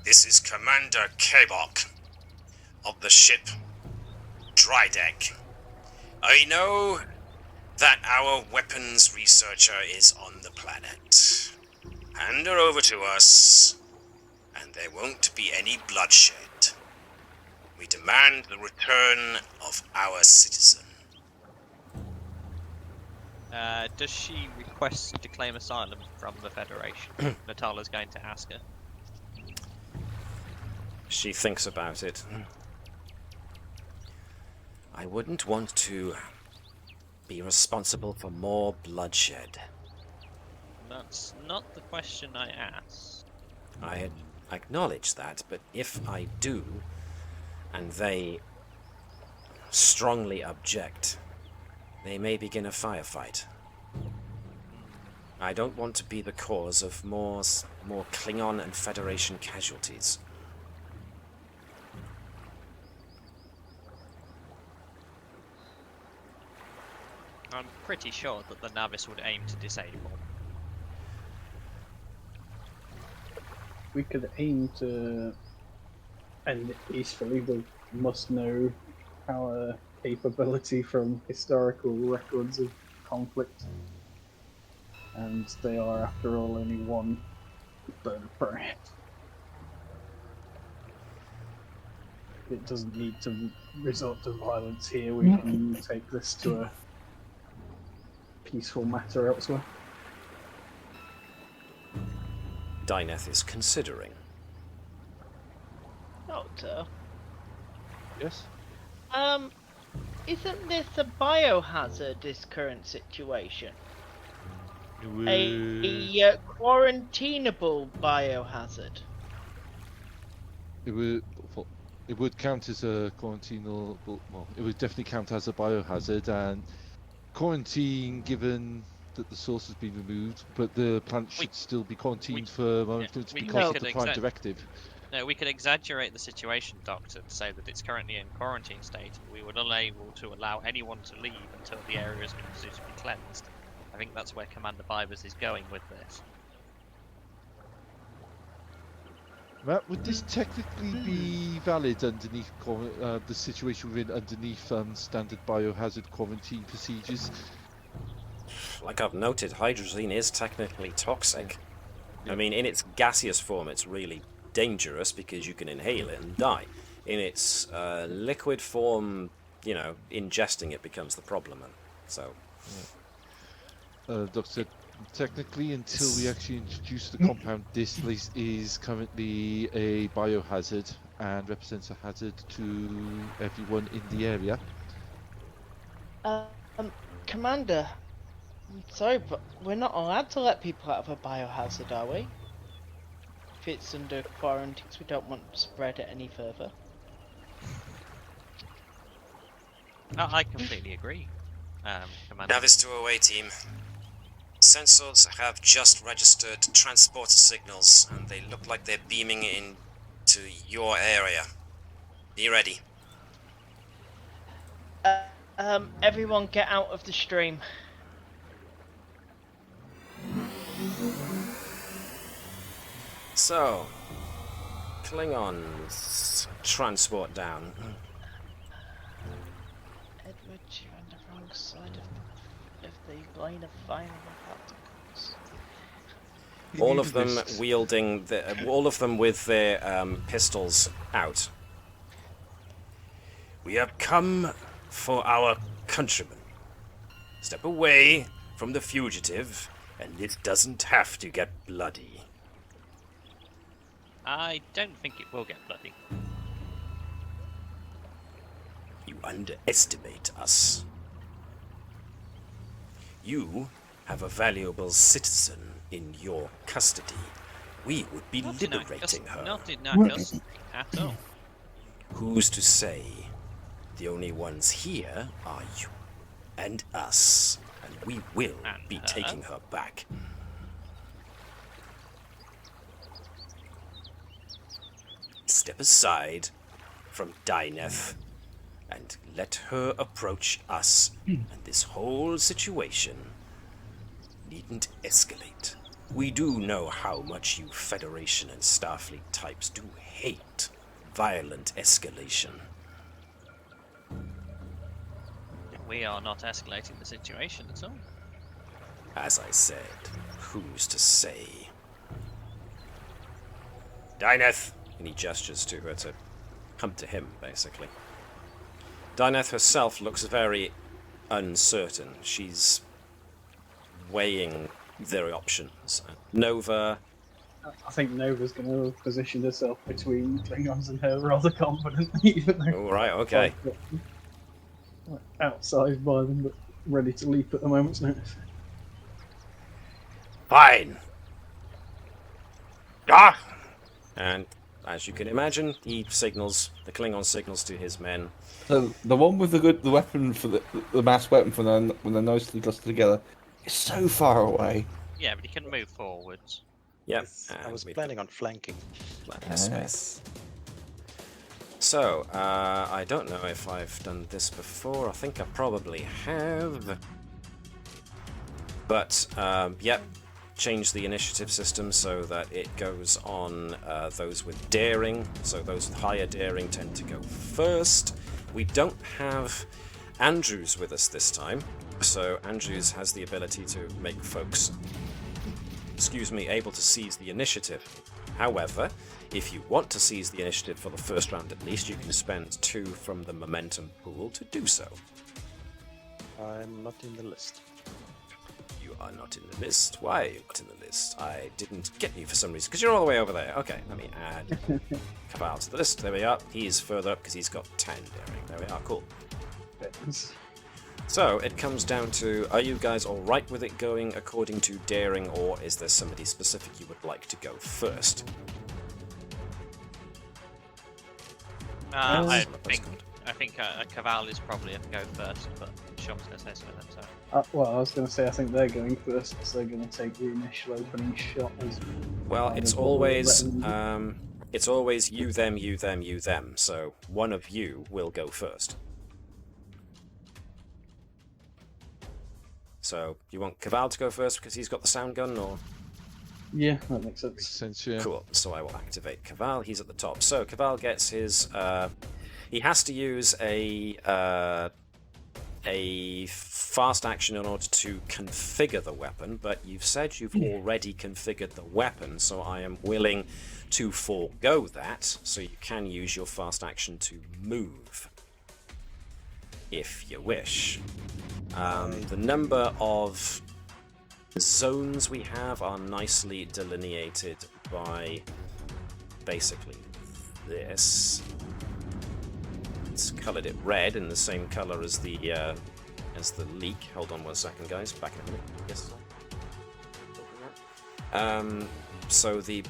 This is Commander Keval of the ship Drydeck. I know that our weapons researcher is on the planet. Hand her over to us, and there won't be any bloodshed. We demand the return of our citizen.
Does she request to claim asylum from the Federation? Natala's going to ask her.
She thinks about it. I wouldn't want to be responsible for more bloodshed.
That's not the question I asked.
I acknowledge that, but if I do, and they strongly object, they may begin a firefight. I don't want to be the cause of more Klingon and Federation casualties.
I'm pretty sure that the Navis would aim to disable.
We could aim to end it peacefully, but must know our capability from historical records of conflict. And they are, after all, only one bird of prey. It doesn't need to resort to violence here. We can take this to a peaceful matter elsewhere.
Dyneth is considering.
Doctor,
Yes?
isn't this a biohazard, this current situation? A quarantinable biohazard?
It would count as a quarantinal. Well, it would definitely count as a biohazard, and quarantine, given that the source has been removed, but the plant should still be quarantined for a moment because of the Prime Directive.
No, we could exaggerate the situation, Doctor, to say that it's currently in quarantine state. We were unable to allow anyone to leave until the area has been suitably cleansed. I think that's where Commander Bibers is going with this.
Matt, would this technically be valid underneath the situation we're in underneath standard biohazard quarantine procedures?
Like I've noted, hydrazine is technically toxic. I mean, in its gaseous form, it's really dangerous because you can inhale it and die. In its liquid form, you know, ingesting it becomes the problem. So,
Doctor, technically, until we actually introduce the compound, this is currently a biohazard and represents a hazard to everyone in the area.
Commander, I'm sorry, but we're not allowed to let people out of a biohazard, are we? If it's under quarantine, we don't want to spread it any further.
I completely agree, Commander.
Navis to away team. Sensors have just registered transport signals, and they look like they're beaming into your area. Be ready.
Everyone get out of the stream.
So, Klingons transport down.
Edward, you're on the wrong side of the line of fire of particles.
All of them wielding, all of them with their pistols out. We have come for our countrymen. Step away from the fugitive, and it doesn't have to get bloody.
I don't think it will get bloody.
You underestimate us. You have a valuable citizen in your custody. We would be liberating her.
Not in our custody at all.
Who's to say? The only ones here are you and us, and we will be taking her back. Step aside from Dyneth and let her approach us, and this whole situation needn't escalate. We do know how much you Federation and Starfleet types do hate violent escalation.
We are not escalating the situation at all.
As I said, who's to say? Dyneth! And he gestures to her to come to him, basically. Dyneth herself looks very uncertain. She's weighing their options. Nova...
I think Nova's going to position herself between Klingons and her rather confidently, even though...
All right, okay.
Outside by them, but ready to leap at the moment's notice.
Fine! Ah! And... as you can imagine, he signals, the Klingon signals to his men.
So the one with the weapon for the mass weapon for when they're nicely clustered together is so far away.
Yeah, but he can move forwards.
Yep.
I was planning on flanking.
Space. So, I don't know if I've done this before. I think I probably have. But, yep. changed the initiative system so that it goes on those with daring. So those with higher daring tend to go first. We don't have Andrews with us this time, so Andrews has the ability to make folks, able to seize the initiative. However, if you want to seize the initiative for the first round at least, you can spend 2 from the momentum pool to do so.
I'm not in the list.
You are not in the list. Why are you not in the list? I didn't get you for some reason, because you're all the way over there. Okay, let me add Keval to the list. There we are. He's further up because he's got 10 daring. There we are. Cool. So it comes down to, are you guys all right with it going according to daring, or is there somebody specific you would like to go first?
I think Keval is probably going to go first, but Shaun's going to say something. So.
Well, I was going to say I think they're going first because they're going to take the initial opening shot.
Well, it's always you, them, you, them, you, them. So one of you will go first. So you want Keval to go first because he's got the sound gun, or?
Yeah, that makes sense.
Makes sense, yeah.
Cool. So I will activate Keval. He's at the top. So Keval gets his. He has to use a fast action in order to configure the weapon, but you've said you've already configured the weapon, so I am willing to forego that. So you can use your fast action to move, if you wish. The number of zones we have are nicely delineated by basically this. It's coloured it red in the same colour as the leak. Hold on 1 second, guys. Back in a minute. Yes. So the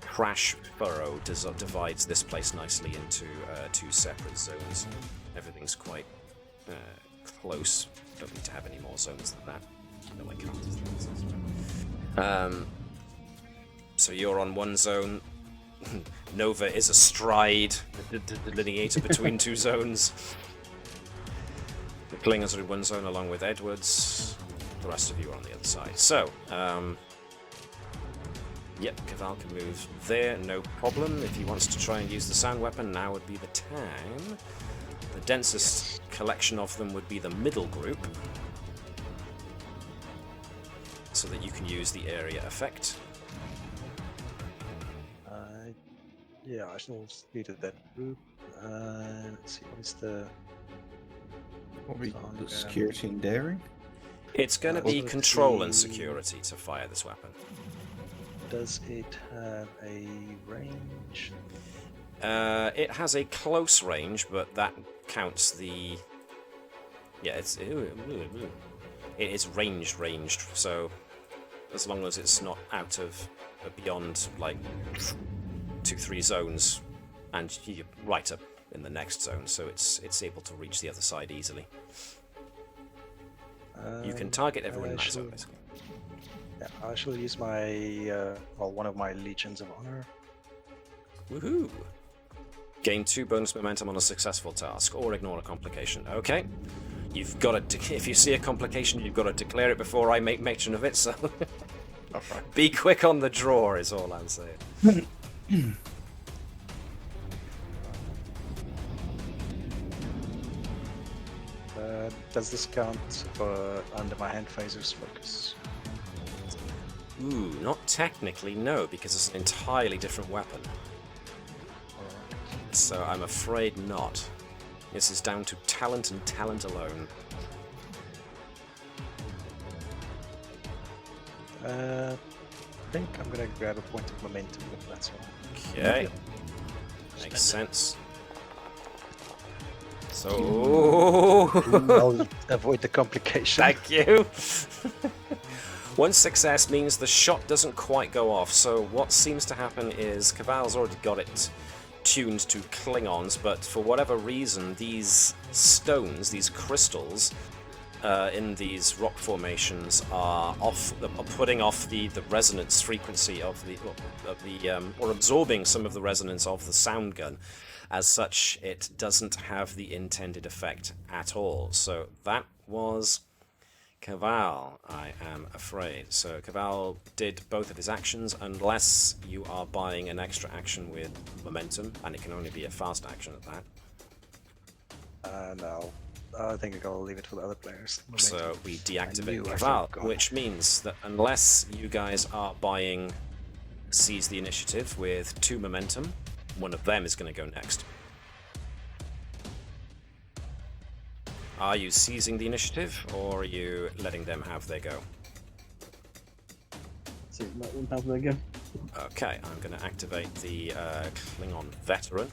crash furrow divides this place nicely into 2 separate zones. Everything's quite close. Don't need to have any more zones than that. No, I can't. So you're on 1 zone. Nova is astride, the delineator between 2 zones. The Klingons are in 1 zone along with Edwards. The rest of you are on the other side. So, yep, Keval can move there, no problem. If he wants to try and use the sound weapon, now would be the time. The densest collection of them would be the middle group, so that you can use the area effect.
Yeah, I shall speed at that group. Let's see, what is the...
The security and daring?
It's going to be control and security to fire this weapon.
Does it have a range?
It has a close range, but that counts the... Yeah, it is ranged, so as long as it's not out of beyond like 2-3 zones, and you're right up in the next zone, so it's able to reach the other side easily. You can target everyone in that zone, basically.
Yeah, I shall use my one of my Legions of Honor.
Woohoo! Gain 2 bonus momentum on a successful task, or ignore a complication. Okay. You've got to. If you see a complication, you've got to declare it before I make mention of it. So, be quick on the draw, is all I'm saying.
Does this count for under my hand phaser's focus?
Ooh, not technically, no, because it's an entirely different weapon. So I'm afraid not. This is down to talent and talent alone.
I think I'm gonna grab a point of momentum if that's all.
Okay. Makes sense. So...
I'll avoid the complication.
Thank you! 1 success means the shot doesn't quite go off, so what seems to happen is Keval's already got it tuned to Klingons, but for whatever reason, these stones, these crystals in these rock formations are putting off the resonance frequency of or absorbing some of the resonance of the sound gun. As such, it doesn't have the intended effect at all. So that was Keval, I am afraid. So Keval did both of his actions, unless you are buying an extra action with momentum, and it can only be a fast action at that.
No. I think I'll leave it for the other players.
So we deactivate
knew I
Keval,
forgot.
which means that unless you guys are buying Seize the Initiative with 2 momentum, one of them is going to go next. Are you seizing the initiative, or are you letting them have their go?
So let them have their go.
Okay, I'm going to activate the Klingon veteran.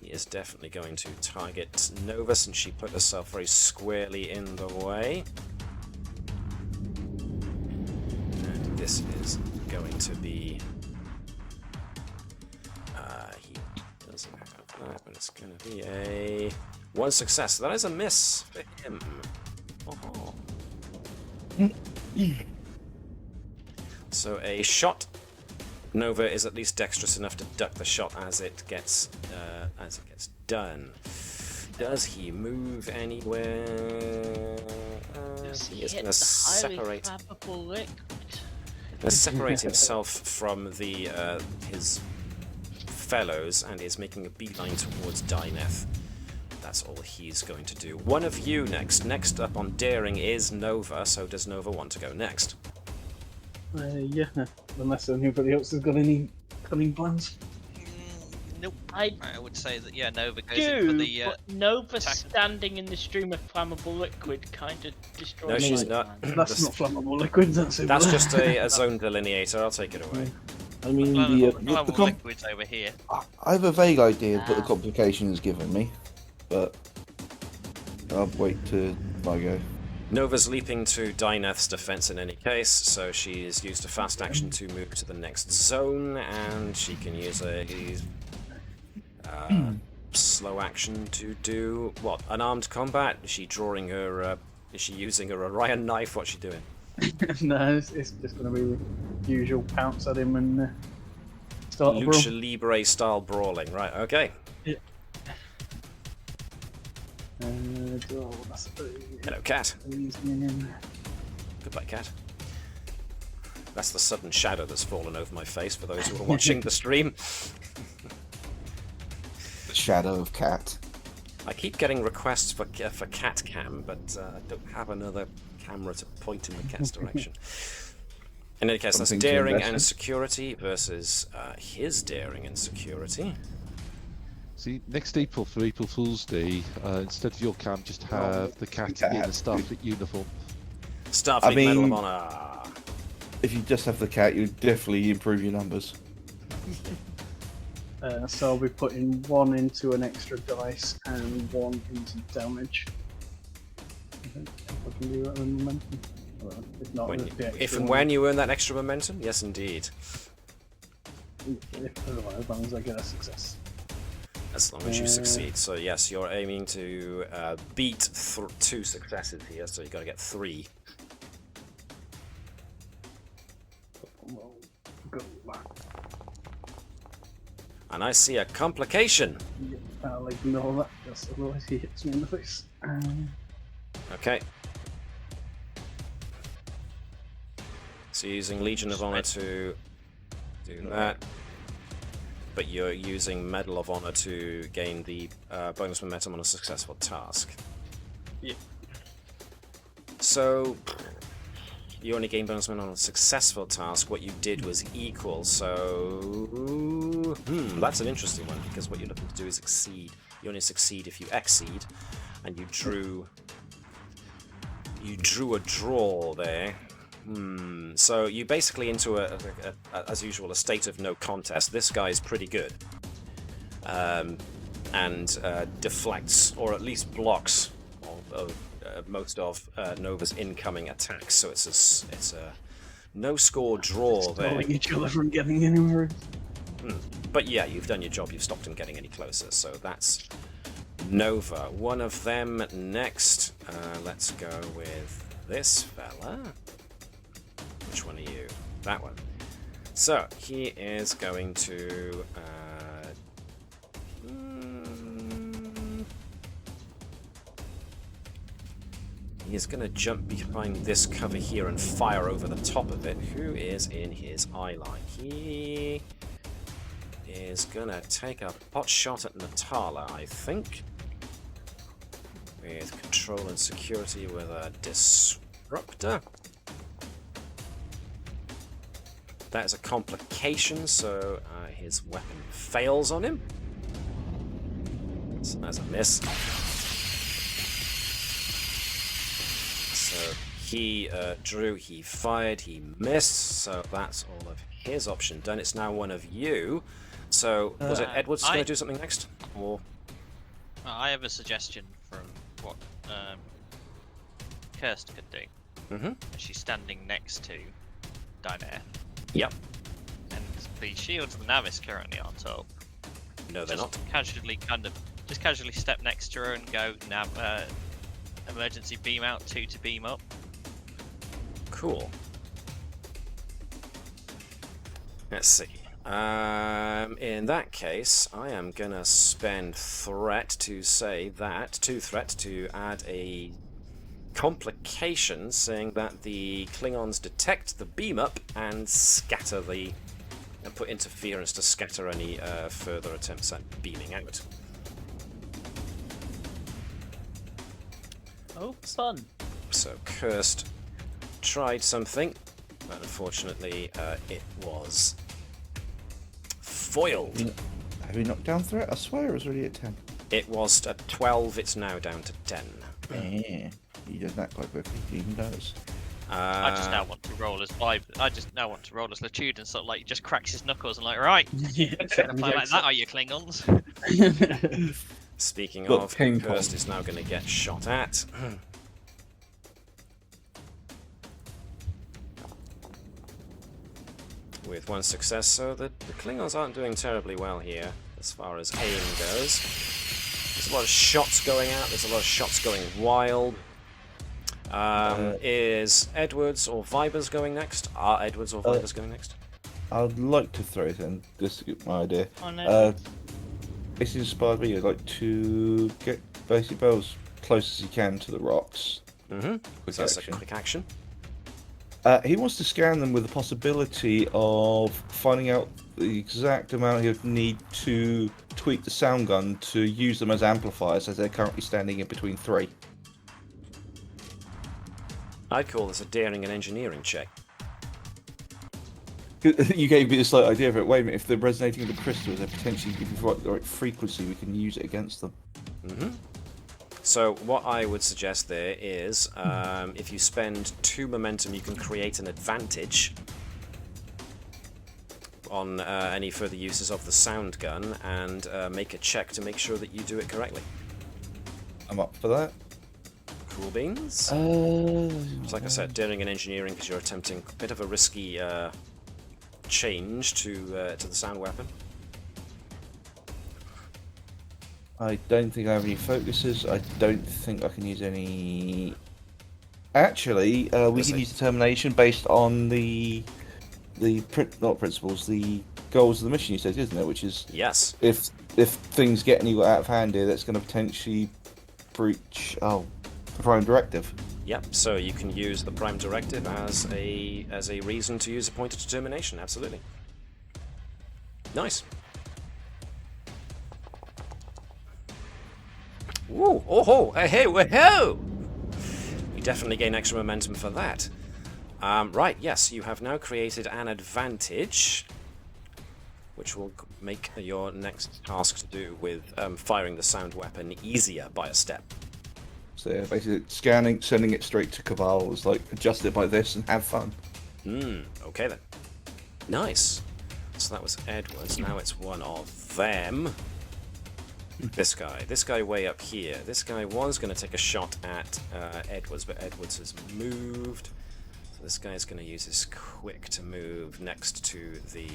He is definitely going to target Nova, since she put herself very squarely in the way. And this is going to be... he doesn't have that, but it's going to be a... 1 success. That is a miss for him. Oh. So a shot. Nova is at least dexterous enough to duck the shot as it gets done. Does he move anywhere? He is going to separate. Separate himself from the his fellows, and is making a beeline towards Dyneth. That's all he's going to do. One of you next. Next up on daring is Nova. So does Nova want to go next?
Yeah, unless anybody else has got any cunning plans.
Nope.
I
would say that Nova goes in for the.
but Nova
attack.
standing in the stream of flammable liquid kind of destroys.
No, she's
my
not.
plan.
That's not flammable liquid. That's
just a zone delineator. I'll take it away.
I mean,
Flammable
the
liquids over here.
I have a vague idea of what the complication has given me, but I'll wait to my go.
Nova's leaping to Dyneth's defense in any case, so she's used a fast action to move to the next zone, and she can use a slow action to do what? Unarmed combat? Is she drawing her? Is she using her Orion knife? What's she doing?
No, it's just going to be the usual pounce at him and start a brawl.
Lucha Libre style brawling, right? Okay.
Yeah. That's
Hello, Cat. Goodbye, Cat. That's the sudden shadow that's fallen over my face for those who are watching the stream.
The shadow of Cat.
I keep getting requests for cat cam, but I don't have another camera to point in the cat's direction. In any case, that's
Something to
daring
invest
and
in.
security versus his daring and security.
See, next April for April Fool's Day, instead of your cam, just have the cat in a Starfleet uniform.
Starfleet Medal of Honor.
If you just have the cat, you definitely improve your numbers.
So I'll be putting 1 into an extra dice and 1 into damage. I think I can do that with momentum. Well, if not, with the
If
extra
and
one.
when you earn that extra momentum, yes, indeed.
As long as I get a success.
As long as you succeed. So yes, you're aiming to beat 2 successes here, so you've got to get 3.
Well, go back.
And I see a complication.
Yeah, I'll ignore that, because otherwise he hits me in the face.
Okay. So you're using Legion of Honor to do that. But you're using Medal of Honor to gain the bonus momentum on a successful task.
Yeah.
So you only gain bonus momentum on a successful task. What you did was equal, so that's an interesting one, because what you're looking to do is exceed. You only succeed if you exceed, and you drew a draw there. So you basically into as usual, a state of no contest. This guy's pretty good, and deflects, or at least blocks, most of Nova's incoming attacks. So it's a no score draw there.
Stopping each other from getting anywhere.
But yeah, you've done your job. You've stopped him getting any closer. So that's Nova. One of them next. Let's go with this fella. Which one are you? That one. So he is going to He is going to jump behind this cover here and fire over the top of it. Who is in his eye line? He is going to take a pot shot at Natala, I think. With control and security with a disruptor. That is a complication, so his weapon fails on him. So that's a miss. So he drew, he fired, he missed, so that's all of his option done. It's now one of you. So, was it Edward's going to do something next? Or
I have a suggestion from what Kirst could do.
Mm-hmm.
She's standing next to Dinah.
Yep.
And the shields of the Navis currently aren't up.
No, they're not.
Just casually step next to her and go, emergency beam out, 2 to beam up.
Cool. Let's see. In that case, I am gonna spend threat to say that, threat to add a complication saying that the Klingons detect the beam up and scatter and put interference to scatter any further attempts at beaming out.
Oh, fun.
So Cursed tried something, but unfortunately it was foiled.
Have you knocked down threat? I swear it was already at 10.
It was at 12, it's now down to 10.
Yeah, he does that quite quickly, he even does.
I just now want to roll as Latude and sort of like just cracks his knuckles and like, right, gonna play like that, are you Klingons?
Speaking
Look,
of,
ping
Cursed
pong.
is now going to get shot at. With one success, so the Klingons aren't doing terribly well here as far as aim goes. There's a lot of shots going out, there's a lot of shots going wild. Is Edwards or Vibers going next? Are Edwards or Vibers going next?
I'd like to throw it in, just to get my idea. This inspired me, I'd like to get basically Bell as close as he can to the rocks.
Mm-hmm. So that's a quick action.
He wants to scan them with the possibility of finding out the exact amount he would need to tweak the sound gun to use them as amplifiers, as they're currently standing in between 3.
I'd call this a daring and engineering check.
You gave me the slight idea of it. Wait a minute, if they're resonating with the crystals, they're potentially giving the right frequency, we can use it against them.
Mm-hmm. So what I would suggest there is, if you spend 2 momentum, you can create an advantage on any further uses of the sound gun, and make a check to make sure that you do it correctly.
I'm up for that.
Cool beans. So like I said, daring and engineering, because you're attempting a bit of a risky change to the sound weapon.
I don't think I have any focuses. I don't think I can use any. Actually, we can use determination based on the not principles, the goals of the mission. You said, isn't it? Which is
yes.
If things get any out of hand here, that's going to potentially breach the Prime Directive.
Yep. So you can use the Prime Directive as a reason to use a point of determination. Absolutely. Nice. Ooh, oh, hey, whoa! You definitely gain extra momentum for that. Right, yes, you have now created an advantage, which will make your next task to do with firing the sound weapon easier by a step.
So yeah, basically scanning, sending it straight to Keval is like adjust it by this and have fun.
Okay then. Nice. So that was Edwards, now it's one of them. This guy way up here. This guy was going to take a shot at Edwards, but Edwards has moved. So this guy's going to use his quick to move next to the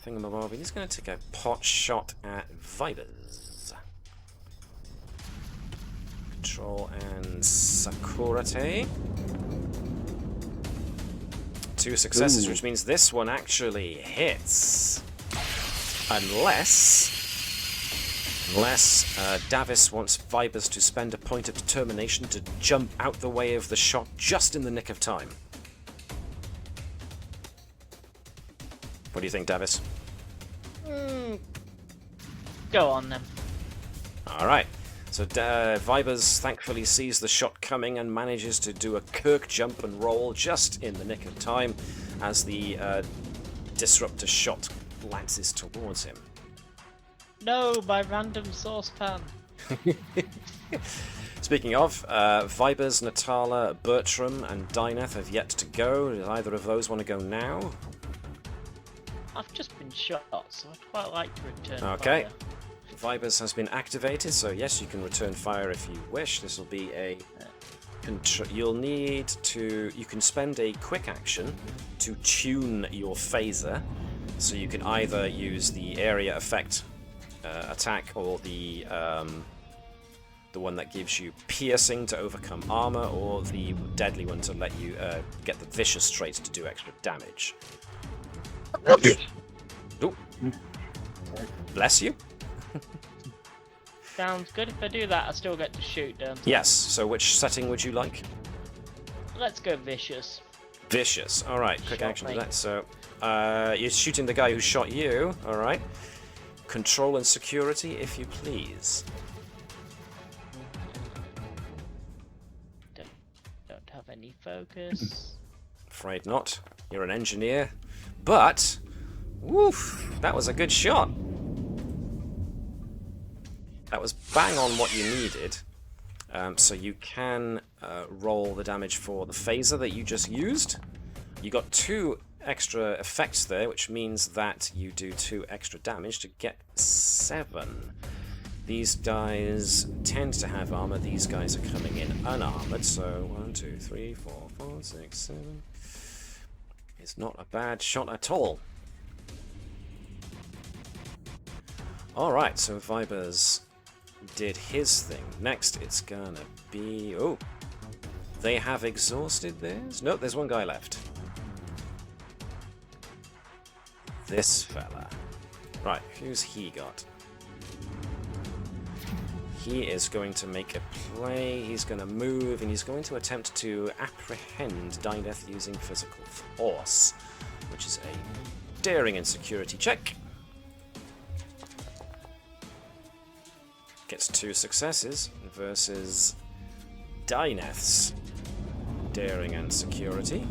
thingamabob. He's going to take a pot shot at Vibers. Control and Security. 2 successes, which means this one actually hits. Unless Unless Davis wants Vibers to spend a point of determination to jump out the way of the shot just in the nick of time. What do you think, Davis?
Go on then.
Alright. So Vibers thankfully sees the shot coming and manages to do a Kirk jump and roll just in the nick of time as the disruptor shot lances towards him.
No, my random saucepan.
Speaking of, Vibers, Natala, Bertram, and Dyneth have yet to go. Does either of those want to go now?
I've just been shot, so I'd quite like to return
Okay.
fire.
Vibers has been activated, so yes, you can return fire if you wish. This will be a... You'll need to... You can spend a quick action to tune your phaser, so you can either use the area effect attack or the one that gives you piercing to overcome armor, or the deadly one to let you get the vicious trait to do extra damage. Ooh. Bless you.
Sounds good. If I do that, I still get to shoot, don't I?
Yes, so which setting would you like?
Let's go vicious.
Vicious. Alright, quick
Shot
action to
me.
that. So, you're shooting the guy who shot you. Alright. Control and security, if you please.
Don't have any focus.
Afraid not. You're an engineer. But, woof, that was a good shot. That was bang on what you needed. So you can roll the damage for the phaser that you just used. You got 2 extra effects there, which means that you do 2 extra damage to get 7. These guys tend to have armor. These guys are coming in unarmored. So 1, 2, 3, 4, 5, 6, 7. It's not a bad shot at all. Alright, so Vibers did his thing. Next, it's gonna be... Oh! They have exhausted theirs? Nope, there's one guy left. This fella. Right, who's he got? He is going to make a play, he's going to move, and he's going to attempt to apprehend Dyneth using physical force, which is a daring and security check. Gets 2 successes versus Dyneth's daring and security.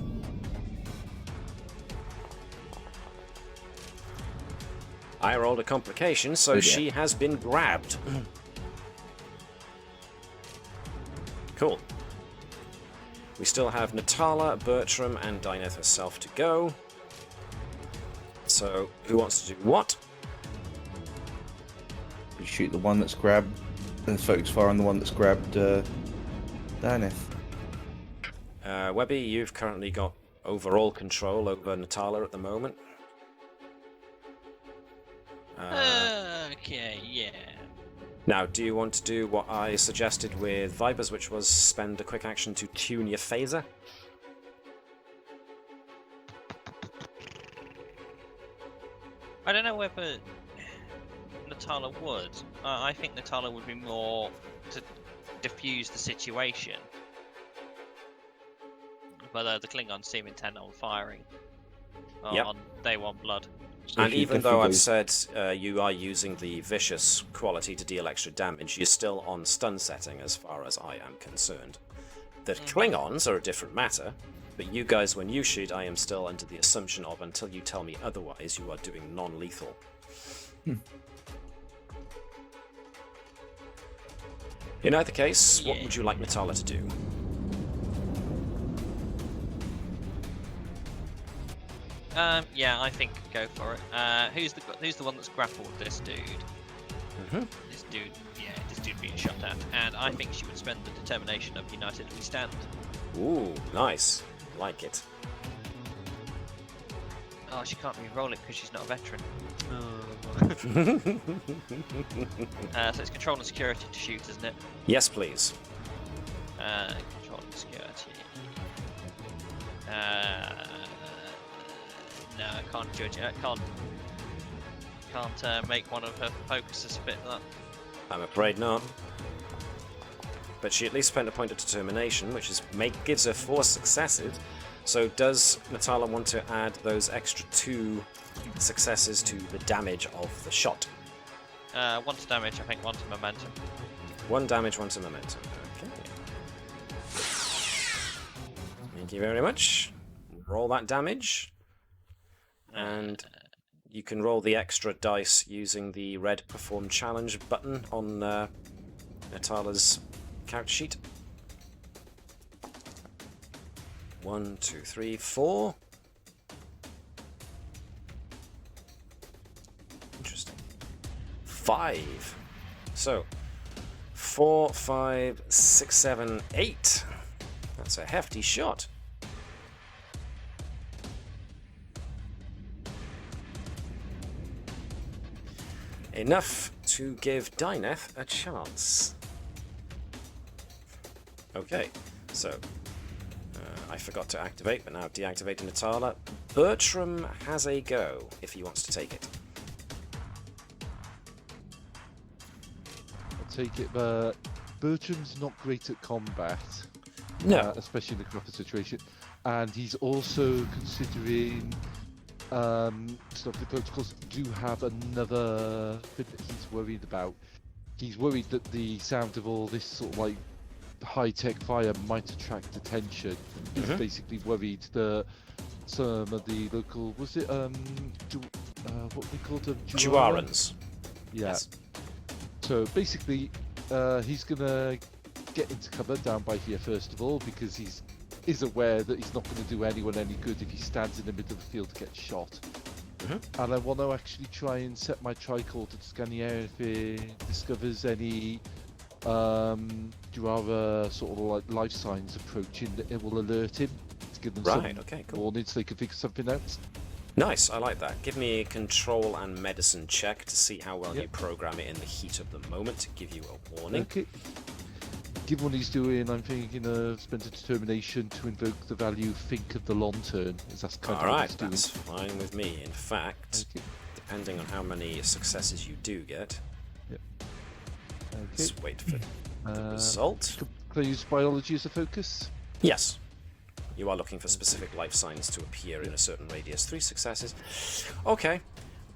I rolled a complication, so she has been grabbed. Cool. We still have Natala, Bertram, and Dyneth herself to go. So, who wants to do what?
You shoot the one that's grabbed, and focus fire on the one that's grabbed Dyneth.
Webby, you've currently got overall control over Natala at the moment.
Okay, yeah.
Now, do you want to do what I suggested with Vibers, which was spend a quick action to tune your phaser?
I don't know whether Natala would. I think Natala would be more to diffuse the situation. But the Klingons seem intent on firing. On they want blood.
So
And
she
even though I've
definitely-
said you are using the vicious quality to deal extra damage, you're still on stun setting as far as I am concerned. The Klingons are a different matter, but you guys, when you shoot, I am still under the assumption of until you tell me otherwise, you are doing non-lethal. In either case, what would you like Natala to do?
Yeah, I think go for it. Who's the one that's grappled this dude? This dude being shot at. And I think she would spend the determination of United We Stand.
Ooh, nice. Like it.
Oh, she can't re-roll it because she's not a veteran. So it's control and security to shoot, isn't it?
Yes, please.
Control and security. No, I can't judge it. I can't make one of her focuses fit that.
I'm afraid not. But she at least spent a point of determination, which gives her 4 successes. So does Natala want to add those extra 2 successes to the damage of the shot?
1 to damage, I think 1 to momentum.
1 damage, 1 to momentum. Okay. Thank you very much. Roll that damage. And you can roll the extra dice using the red perform challenge button on Natala's character sheet. 1, 2, 3, 4. Interesting. 5. So 4, 5, 6, 7, 8. That's a hefty shot. Enough to give Dyneth a chance. Okay, so I forgot to activate, but now I've deactivated Natala. Bertram has a go if he wants to take it.
I'll take it, but Bertram's not great at combat.
No.
Especially in the proper situation. And he's also considering stuff. The protocols do have another thing that he's worried about. He's worried that the sound of all this sort of like high-tech fire might attract attention. He's basically worried that some of the local, was it what we called them?
Juarans.
Yeah.
Yes.
So basically, he's gonna get into cover down by here first of all, because he's aware that he's not going to do anyone any good if he stands in the middle of the field to get shot. And I want to actually try and set my tricorder to scan the air if it discovers any Juara sort of like life signs approaching, that it will alert him to give them some warning so they can figure something out.
Nice, I like that. Give me a control and medicine check to see how well you program it in the heat of the moment to give you a warning.
Okay. Given what he's doing, I'm thinking of spend a determination to invoke the value think of the long turn. That's kind of
Alright, that's fine with me. In fact, depending on how many successes you do get. Let's wait for the result.
Can I use biology as a focus?
Yes. You are looking for specific life signs to appear in a certain radius. 3 successes. Okay.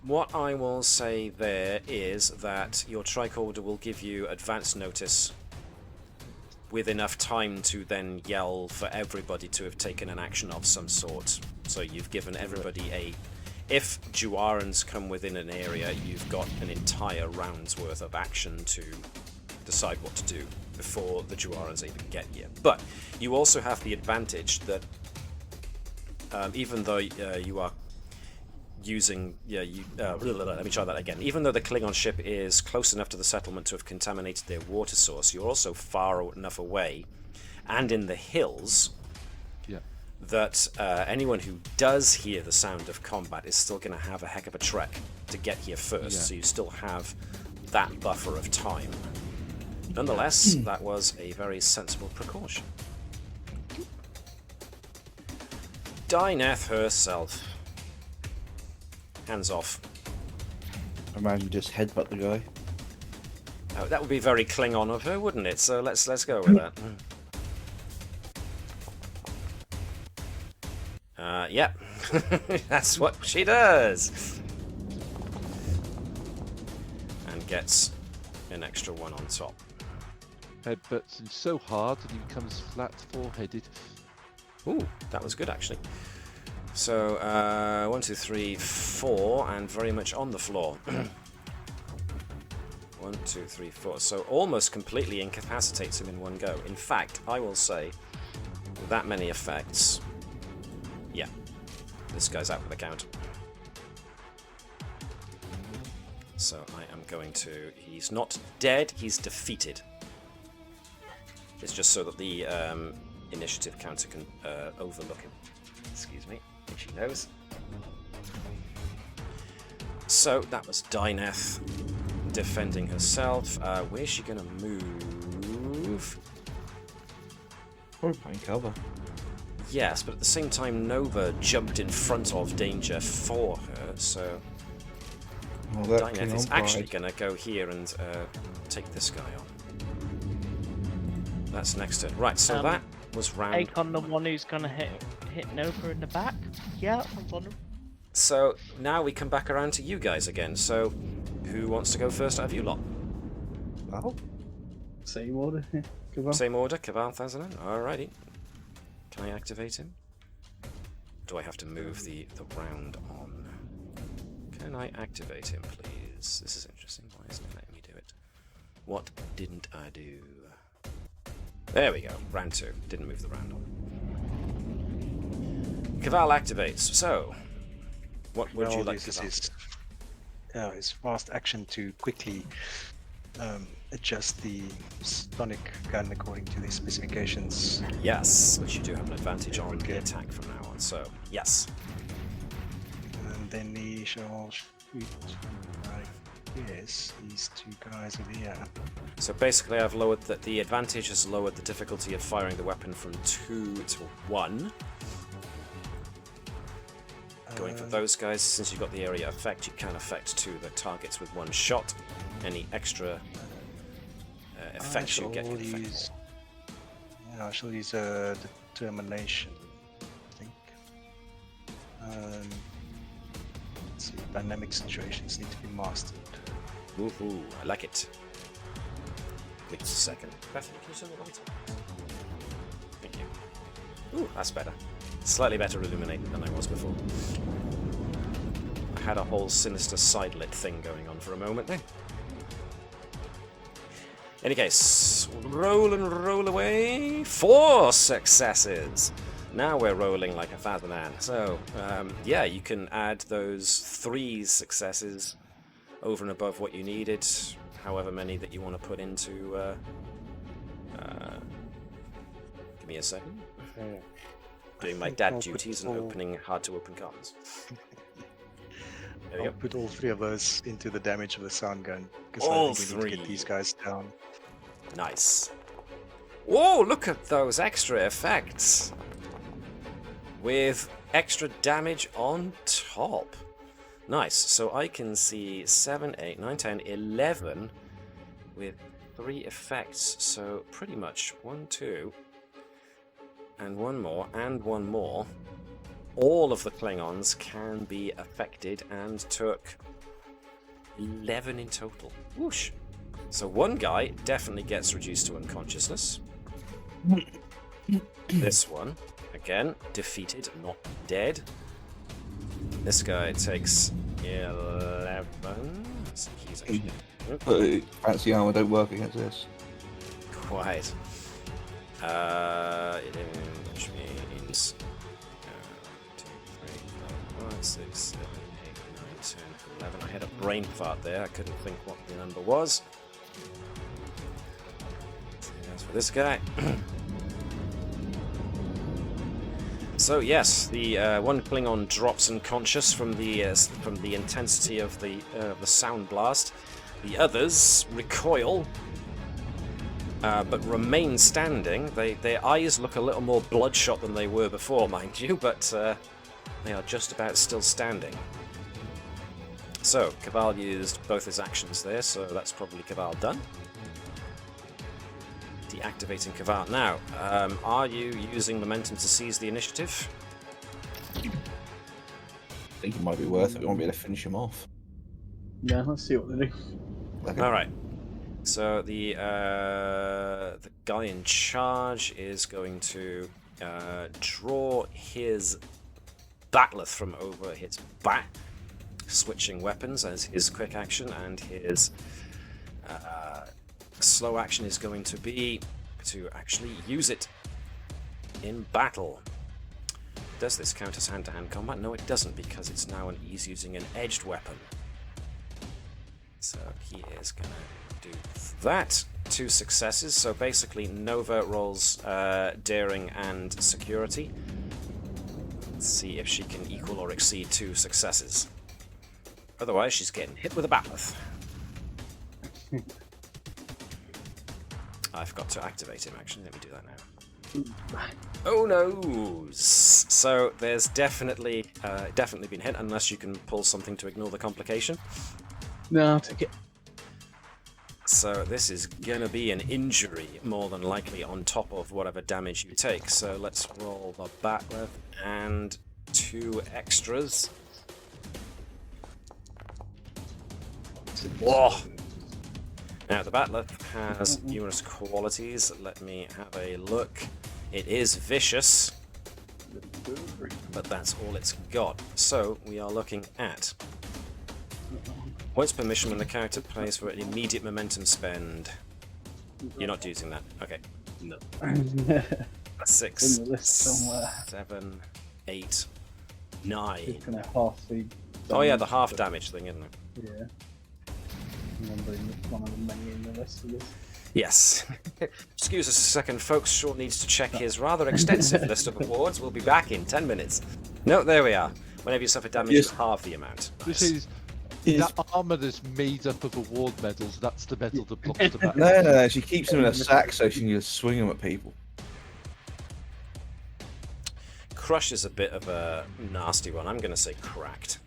What I will say there is that your tricorder will give you advance notice with enough time to then yell for everybody to have taken an action of some sort. So you've given everybody if Juarans come within an area, you've got an entire round's worth of action to decide what to do before the Juarans even get here. But you also have the advantage that even though you are using let me try that again. Even though the Klingon ship is close enough to the settlement to have contaminated their water source, you're also far enough away and in the hills that anyone who does hear the sound of combat is still going to have a heck of a trek to get here first, so you still have that buffer of time. Nonetheless, that was a very sensible precaution. Dyneth herself. Hands off.
Imagine just headbutt the guy.
Oh, that would be very Klingon of her, wouldn't it? So let's go with that. Yep. That's what she does. And gets an extra 1 on top.
Headbutts him so hard that he becomes flat four-headed.
Ooh, that was good actually. So 1, 2, 3, 4, and very much on the floor. 1, 2, 3, 4. So almost completely incapacitates him in one go. In fact, I will say, with that many effects, yeah, this guy's out with the count. So I am going to. He's not dead. He's defeated. It's just so that the initiative counter can overlook him. Excuse me. She knows. So that was Dyneth defending herself. Where's she gonna move?
Probably playing cover.
Yes, but at the same time Nova jumped in front of danger for her, so
Well, that
Dineth is
Klingon
actually
pride.
going to go here and take this guy on. That's next turn. Right, so that was round.
Akon, the one who's gonna hit Nova in the back. Yeah, I'm on him.
So now we come back around to you guys again. So who wants to go first out of you lot?
Oh,
Same order. Yeah, Keval.
Same order, Keval Thazalan. Alrighty. Can I activate him? Do I have to move the round on? Can I activate him, please? This is interesting. Why isn't it letting me do it? What didn't I do? There we go. Round 2. Didn't move the round on. Keval activates. So, what would you like to do?
His fast action to quickly adjust the sonic gun according to the specifications.
Yes, which you do have an advantage on the attack from now on. So, yes.
And then he shall shoot, I guess, these two guys over here.
So basically, I've lowered the advantage has lowered the difficulty of firing the weapon from 2 to 1. Going for those guys, since you've got the area effect, you can affect 2 the targets with 1 shot. Any extra effects you get can affect.
I shall use determination, I think. Let's see, dynamic situations need to be mastered.
Woohoo, I like it. Wait a second. Beth, can you turn the light on? Thank you. Ooh, that's better. Slightly better illuminated than I was before. I had a whole sinister side-lit thing going on for a moment there. Any case, roll and roll away. 4 successes! Now we're rolling like a fat man. So, yeah, you can add those 3 successes over and above what you needed, however many that you want to put into... give me a second. Doing my dad duties and opening hard-to-open cards. There we
I'll
go.
put all 3 of those into the damage of the sound gun, because
All
I think we need to
3.
get these guys down.
Nice. Whoa, look at those extra effects! With extra damage on top. Nice, so I can see 7, 8, 9, 10, 11 with 3 effects. So pretty much 1, 2, and 1 more, and 1 more. All of the Klingons can be affected and took 11 in total. Whoosh! So one guy definitely gets reduced to unconsciousness. This one, again, defeated, not dead. This guy takes 11. So he's actually...
fancy armor don't work against this.
Quite. 11, which means 2, 3, 4, 5, 6, 7, 8, 9, 10, 11. I had a brain fart there. I couldn't think what the number was. As for this guy. So yes, the one Klingon drops unconscious from the intensity of the sound blast. The others recoil, but remain standing. Their eyes look a little more bloodshot than they were before, mind you, but they are just about still standing. So Keval used both his actions there, so that's probably Keval done. Deactivating Keval. Now, are you using momentum to seize the initiative?
I think it might be worth it. We won't be able to finish him off.
Yeah, let's see what they do.
Okay.
All right. So the guy in charge is going to draw his bat'leth from over his back, switching weapons as his quick action, and his slow action is going to be to actually use it in battle. Does this count as hand-to-hand combat? No, it doesn't, because it's now he's using an edged weapon. So he is going to do that. 2 successes. So basically, Nova rolls daring and security. Let's see if she can equal or exceed 2 successes. Otherwise, she's getting hit with a bat'leth. I forgot to activate him, actually. Let me do that now. Oh no! So there's definitely been hit, unless you can pull something to ignore the complication.
No, I'll take it.
So this is gonna be an injury, more than likely, on top of whatever damage you take. So let's roll the bat'leth and 2 extras. Whoa! Now the bat'leth has numerous qualities. Let me have a look. It is vicious, but that's all it's got. So we are looking at once per mission when the character plays for an immediate momentum spend. You're not using that. Okay.
No.
6,
In the list somewhere.
7, 8, 9.
It's gonna half the.
Oh yeah, the half damage thing, isn't it?
Yeah. Remembering it's one of the many in the list of this.
Yes. Excuse us a second, folks. Shaun needs to check his rather extensive list of awards. We'll be back in 10 minutes. No, there we are. Whenever you suffer damage,
Yes.
it's half the amount.
This
Nice.
is that armour is made up of award medals. That's the medal that blocks the back.
No. She keeps them in a sack so she can just swing them at people.
Crush is a bit of a nasty one. I'm going to say cracked.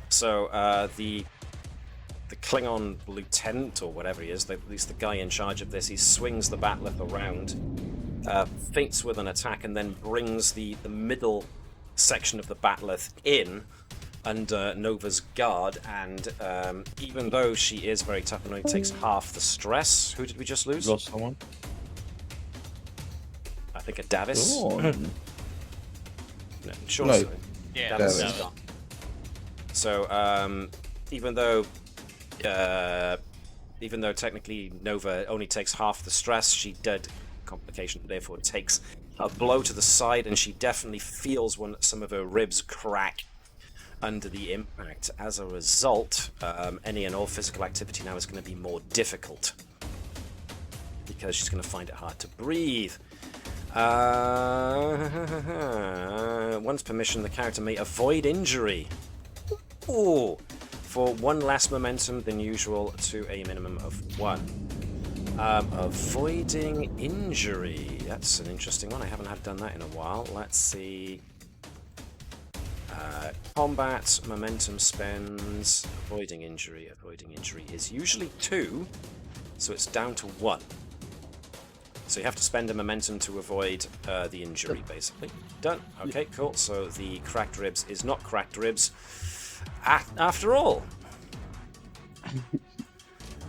So the Klingon lieutenant, or whatever he is, at least the guy in charge of this, he swings the bat'leth around, feints with an attack, and then brings the middle section of the bat'leth in under Nova's guard. And even though she is very tough and only takes half the stress, who did we just lose?
Lost someone.
I think a Davis.
Oh.
No, sure.
No.
Yeah,
Davis
Davis.
is gone. So even though technically Nova only takes half the stress, she did complication, therefore takes a blow to the side, and she definitely feels some of her ribs crack under the impact. As a result, any and all physical activity now is going to be more difficult because she's going to find it hard to breathe. Once per mission, the character may avoid injury. Ooh. For 1 less momentum than usual to a minimum of 1. Avoiding injury. That's an interesting one. I haven't done that in a while. Let's see. Combat, momentum spends, avoiding injury. Avoiding injury is usually 2, so it's down to 1. So you have to spend a momentum to avoid the injury, basically. Done. Okay, cool. So the cracked ribs is not cracked ribs. After all.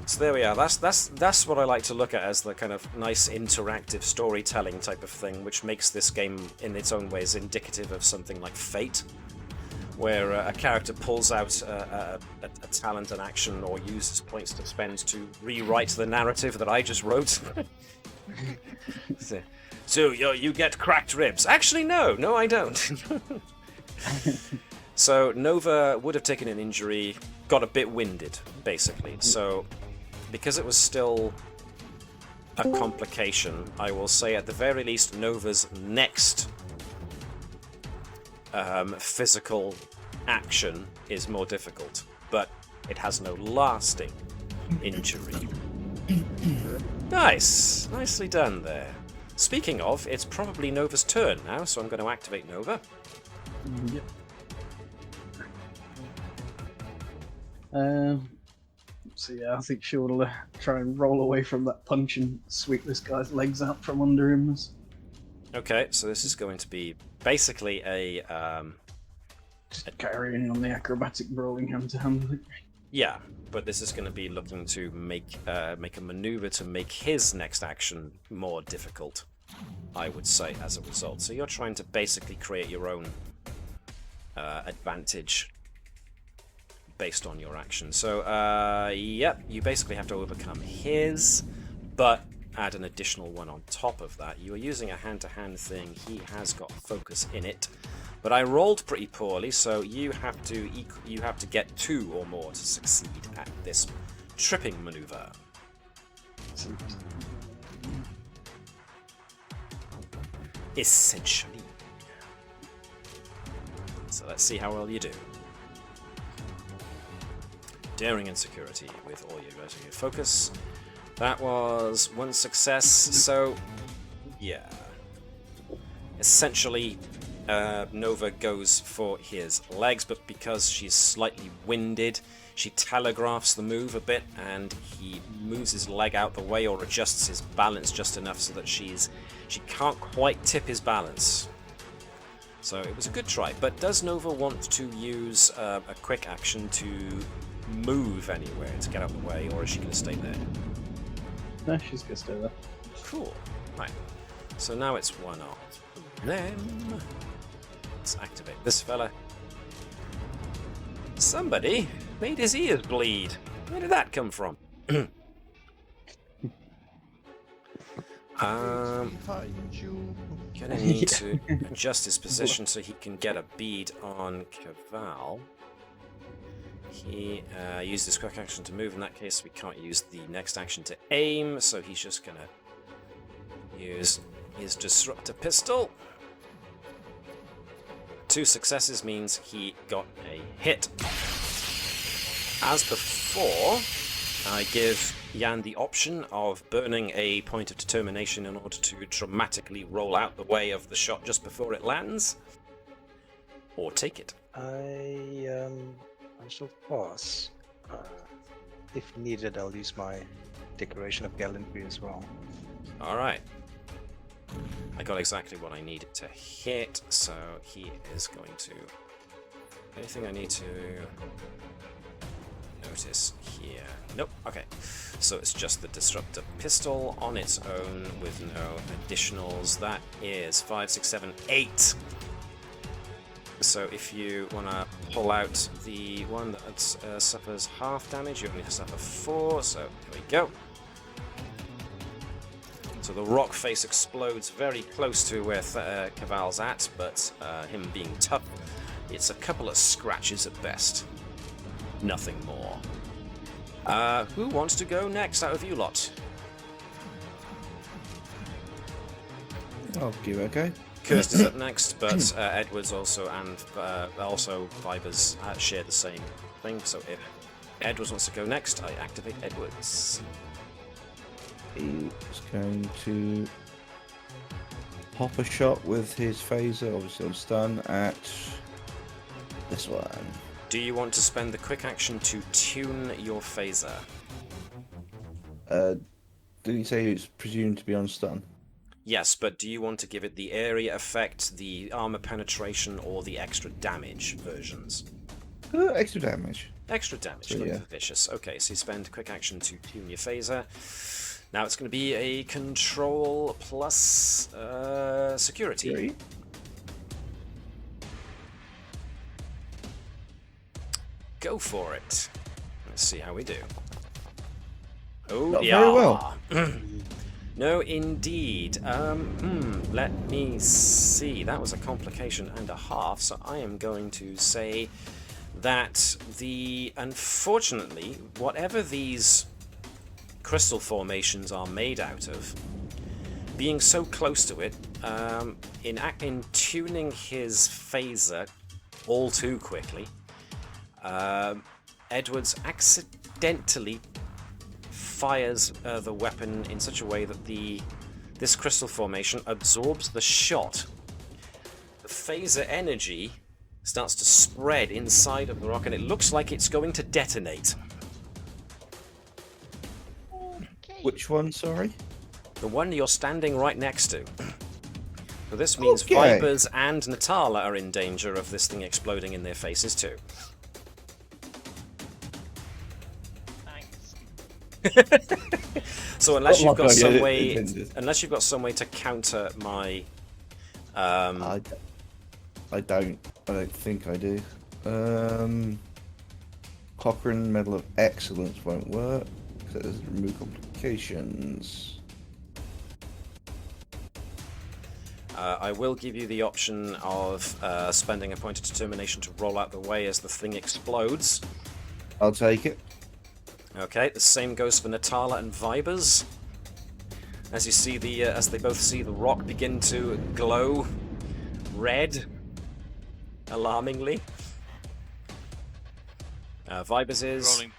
So there we are. That's what I like to look at as the kind of nice interactive storytelling type of thing, which makes this game in its own ways indicative of something like Fate, where a character pulls out a talent, an action, or uses points to spend to rewrite the narrative that I just wrote. So you get cracked ribs. Actually, no, I don't. So Nova would have taken an injury, got a bit winded, basically. So because it was still a complication, I will say at the very least Nova's next physical action is more difficult, but it has no lasting injury. Nice! Nicely done there. Speaking of, it's probably Nova's turn now, so I'm going to activate Nova.
Yep. So yeah, I think she'll try and roll away from that punch and sweep this guy's legs out from under him.
Okay, so this is going to be basically a
Just carrying on the acrobatic brawling hand to hand.
yeah, but this is going to be looking to make a maneuver to make his next action more difficult, I would say, as a result. So you're trying to basically create your own advantage based on your action. So, yep, you basically have to overcome his, but add an additional one on top of that. You are using a hand-to-hand thing. He has got focus in it, but I rolled pretty poorly, so you have to get 2 or more to succeed at this tripping maneuver. Essentially. So let's see how well you do. Daring and security with all your focus. That was 1 success, so yeah. Essentially, Nova goes for his legs, but because she's slightly winded, She telegraphs the move a bit, and he moves his leg out the way or adjusts his balance just enough so that she can't quite tip his balance. So it was a good try. But does Nova want to use a quick action to move anywhere to get out of the way, or is she going to stay there?
No, she's going to stay there.
Cool. Right. So now it's one of them. Let's activate this fella. Somebody made his ears bleed. Where did that come from?
Behind you.
Gonna need to adjust his position so he can get a bead on Keval. He used his quick action to move. In that case, we can't use the next action to aim, so he's just gonna use his disruptor pistol. 2 successes means he got a hit. As before, I give Jan the option of burning a point of determination in order to dramatically roll out the way of the shot just before it lands, or take it.
I shall pass. If needed, I'll use my Declaration of Gallantry as well.
Alright. I got exactly what I needed to hit, so he is going to... Anything I need to notice here? Nope, okay. So it's just the Disruptor Pistol on its own with no additionals. That is 5, 6, 7, 8. So if you want to pull out the one that suffers half damage, you only suffer 4, so there we go. So the rock face explodes very close to where Keval's at, but him being tough, it's a couple of scratches at best. Nothing more. Who wants to go next out of you lot?
I'll give it a go.
Kirst is up next, but Edwards also and also Vibers share the same thing. So if Edwards wants to go next, I activate Edwards.
He's going to pop a shot with his phaser, obviously on stun, at this one.
Do you want to spend the quick action to tune your phaser?
Did he say it's presumed to be on stun?
Yes, but do you want to give it the area effect, the armor penetration, or the extra damage versions?
Extra damage.
Extra damage,
So, yeah.
vicious. Okay, so you spend quick action to tune your phaser. Now it's going to be a control plus security.
Security.
Go for it. Let's see how we do. Oh,
Not
yeah.
very well.
No, indeed. Let me see. That was a complication and a half, so I am going to say that unfortunately, whatever these crystal formations are made out of, being so close to it, in tuning his phaser all too quickly, Edwards accidentally fires the weapon in such a way that this crystal formation absorbs the shot. The phaser energy starts to spread inside of the rock, and it looks like it's going to detonate.
Which one, sorry?
The one you're standing right next to. So this means
Okay.
Vipers and Natala are in danger of this thing exploding in their faces too.
Thanks.
So unless
Oh
you've
my
got
God,
some
yeah,
way,
intended.
unless you've got some way to counter my,
I don't think I do. Cochrane Medal of Excellence won't work because it doesn't remove complications.
I will give you the option of spending a point of determination to roll out the way as the thing explodes.
I'll take it.
Okay, the same goes for Natala and Vibers. As you see as they both see the rock begin to glow red, alarmingly. Vibers is
Rolling,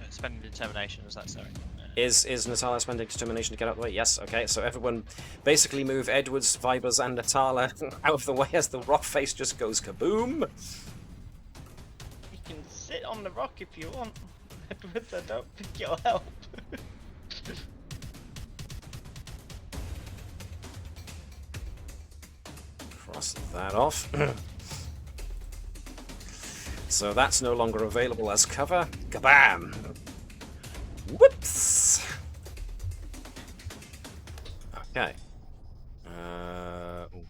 spending determination. Was that sorry?
is Natala spending determination to get out of the way? Yes. Okay, so everyone basically move Edwards, Vibers, and Natala out of the way as the rock face just goes kaboom.
You can sit on the rock if you want. Edwards, I don't think you'll help.
Cross that off. So that's no longer available as cover. Kabam! Whoops! Okay.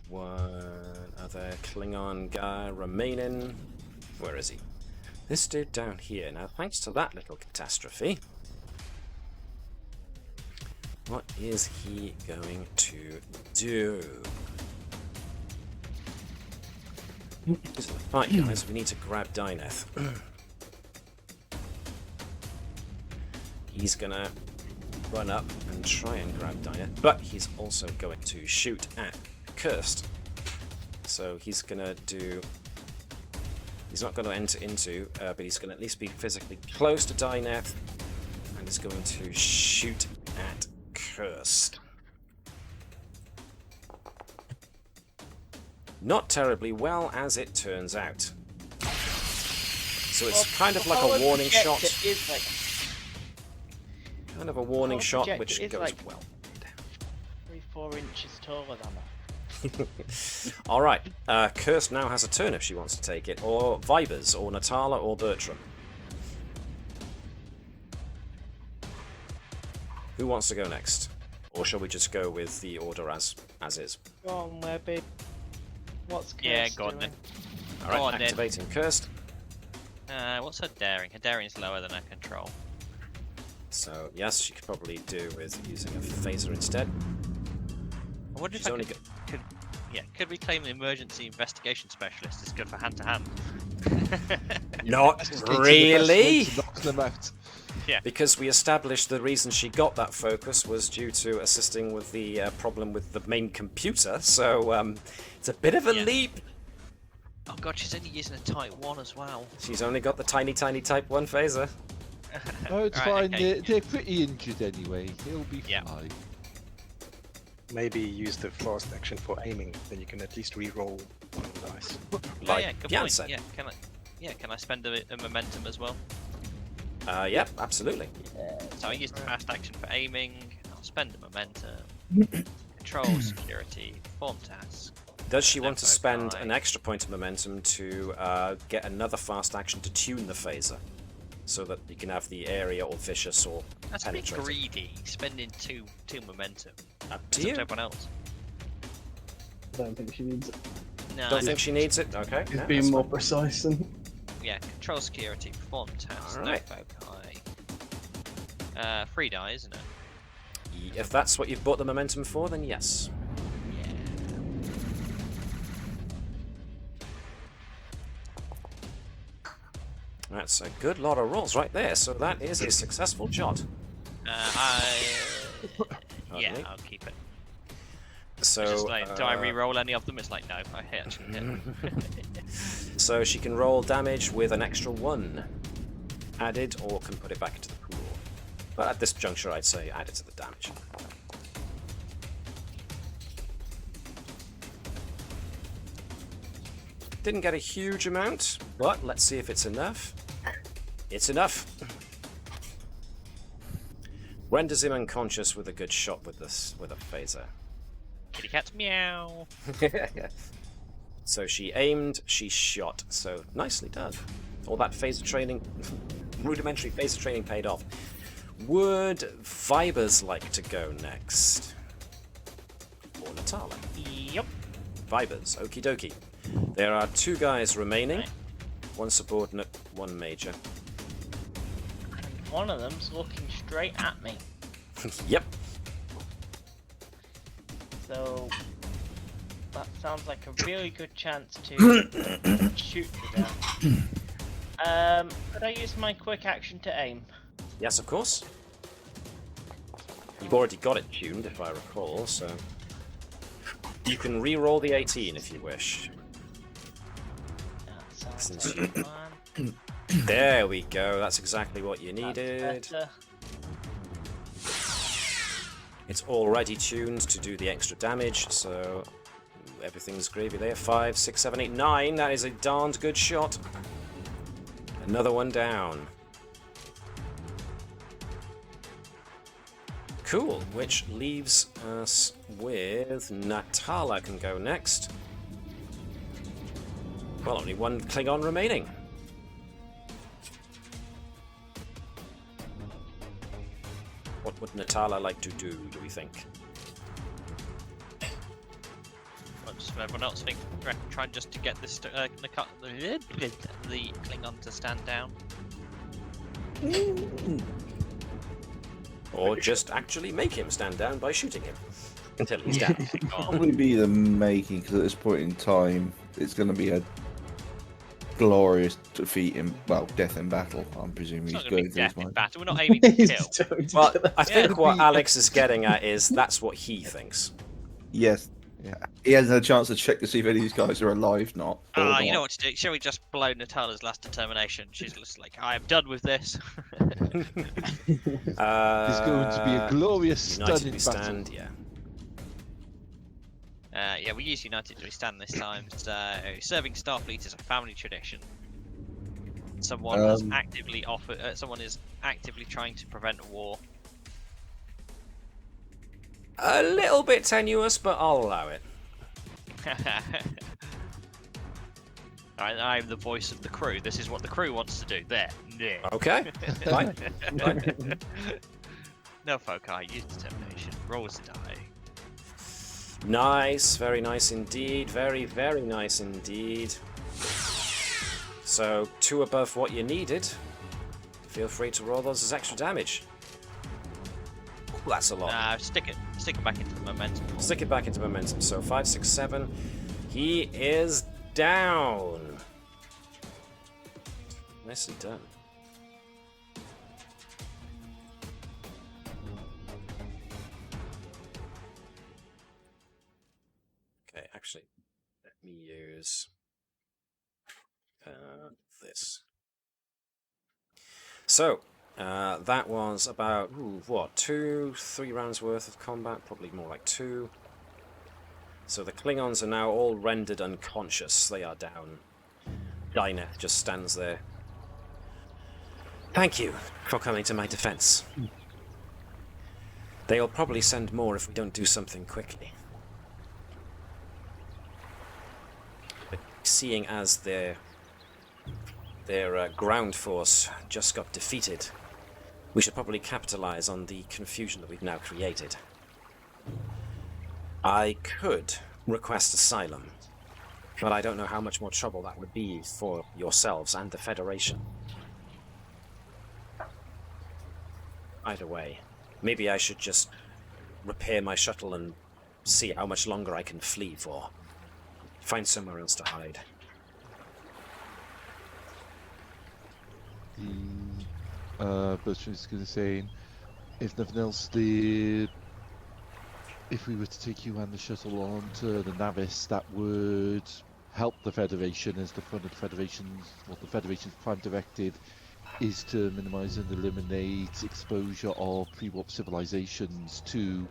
One other Klingon guy remaining. Where is he? This dude down here. Now, thanks to that little catastrophe, what is he going to do? This is the fight, guys. We need to grab Dyneth. He's gonna run up and try and grab Dyneth, but he's also going to shoot at Cursed. So he's gonna do. He's not going to enter into, but he's going to at least be physically close to Dyneth, and is going to shoot at Cursed. Not terribly well, as it turns out. So it's kind of like a warning shot. Kind of a warning shot, which goes
like
well.
3-4 inches taller than her.
Alright, Cursed now has a turn if she wants to take it, or Vibers, or Natala, or Bertram. Who wants to go next? Or shall we just go with the order as is?
Go on, Webby. What's Cursed
Yeah, go on
doing?
then.
Alright,
Go on,
activating Cursed.
What's her daring? Her daring's lower than her control.
So, yes, she could probably do with using a phaser instead.
I wonder if
She's
I
only
could we claim the emergency investigation specialist is good for hand to hand?
Not really!
Knock them out.
Yeah.
Because we established the reason she got that focus was due to assisting with the problem with the main computer, so it's a bit of a leap.
Oh god, she's only using a Type 1 as well.
She's only got the tiny Type 1 phaser.
Oh, it's
Right,
fine.
okay.
They're pretty injured anyway. It'll be fine.
Maybe use the fast action for aiming, then you can at least re-roll one of the dice.
Like
good
Jan
point.
said.
Can I spend a momentum as well?
Yep, absolutely.
So I use the fast action for aiming, I'll spend a momentum. Control, security, perform task.
Does she want to
Tempo
spend
guide.
an extra point of momentum to get another fast action to tune the phaser? So that you can have the area or vicious or
That's a bit
penetrating.
greedy, spending two momentum.
Up
It's
to
up
you.
to everyone else.
I don't think she needs it.
No,
Don't think she needs it? Okay.
She's
no,
being
that's
more
fine.
precise than.
yeah, control, security, perform task,
Alright.
no foci. 3 die, isn't it?
If that's what you've bought the momentum for, then yes.
Yeah.
That's a good lot of rolls right there, so that is a successful shot.
Yeah,
me.
I'll keep it.
So,
Just like, do I re-roll any of them? It's like, no, I actually hit.
so she can roll damage with an extra 1 added, or can put it back into the pool. But at this juncture, I'd say add it to the damage. Didn't get a huge amount, but let's see if it's enough. It's enough. Renders him unconscious with a good shot with this, with a phaser.
Kitty cat, meow.
So she aimed, she shot. So nicely done. All that phaser training, rudimentary phaser training paid off. Would Vibers like to go next? Or Natala?
Yep.
Vibers, okie dokie. There are 2 guys remaining.
Right.
1 subordinate, 1 major.
And one of them's looking straight at me.
Yep.
So that sounds like a really good chance to shoot to them. Could I use my quick action to aim?
Yes, of course. You've already got it tuned, if I recall, so... You can re-roll the 18 if you wish.
That sounds
Since
like a plan.
There we go, that's exactly what you
That's
needed.
better.
It's already tuned to do the extra damage, so everything's gravy there. 5, 6, 7, 8, 9. That is a darned good shot. Another one down. Cool, which leaves us with Natala can go next. Well, only one Klingon remaining. What would Natala like to do we think?
What's everyone else think? Trying just to get this the Klingon to stand down.
Or just actually make him stand down by shooting him until he's down.
Probably be the making, because at this point in time, it's going to be a glorious defeat in, well, death in battle. I'm presuming
It's
he's
not going
going
to be
through his
death in
mind.
battle. We're not aiming to kill.
Well, I think what Alex is getting at is that's what he thinks.
Yes. Yeah. He hasn't had a chance to check to see if any of these guys are alive, not. or
You
not.
know what to do. Shall we just blow Natala's last determination? She's just like, I am done with this.
It's going to be a glorious,
United
stunning
we
battle.
stand, yeah.
Yeah, we use United we stand this time. So serving Starfleet is a family tradition. Someone has actively offered. Someone is actively trying to prevent a war.
A little bit tenuous, but I'll allow it.
I'm the voice of the crew. This is what the crew wants to do. There.
Okay. Fine.
No, folk, I use determination. Rolls a die.
Nice, very nice indeed. Very, very nice indeed. So, 2 above what you needed. Feel free to roll those as extra damage. Ooh, that's a lot.
Stick it back into the momentum.
Stick it back into momentum. So 5, 6, 7. He is down. Nicely done. Okay, actually, let me use this. So, that was about, 2-3 rounds worth of combat, probably more like 2. So the Klingons are now all rendered unconscious. They are down. Dinah just stands there. Thank you for coming to my defense. They'll probably send more if we don't do something quickly. But seeing as their ground force just got defeated, we should probably capitalize on the confusion that we've now created. I could request asylum, but I don't know how much more trouble that would be for yourselves and the Federation. Either way, maybe I should just repair my shuttle and see how much longer I can flee for. Find somewhere else to hide.
Bertram is going to say, if nothing else, if we were to take you and the shuttle on to the Navis, that would help the Federation, as the Federation's prime directive is to minimise and eliminate exposure of pre-warp civilizations to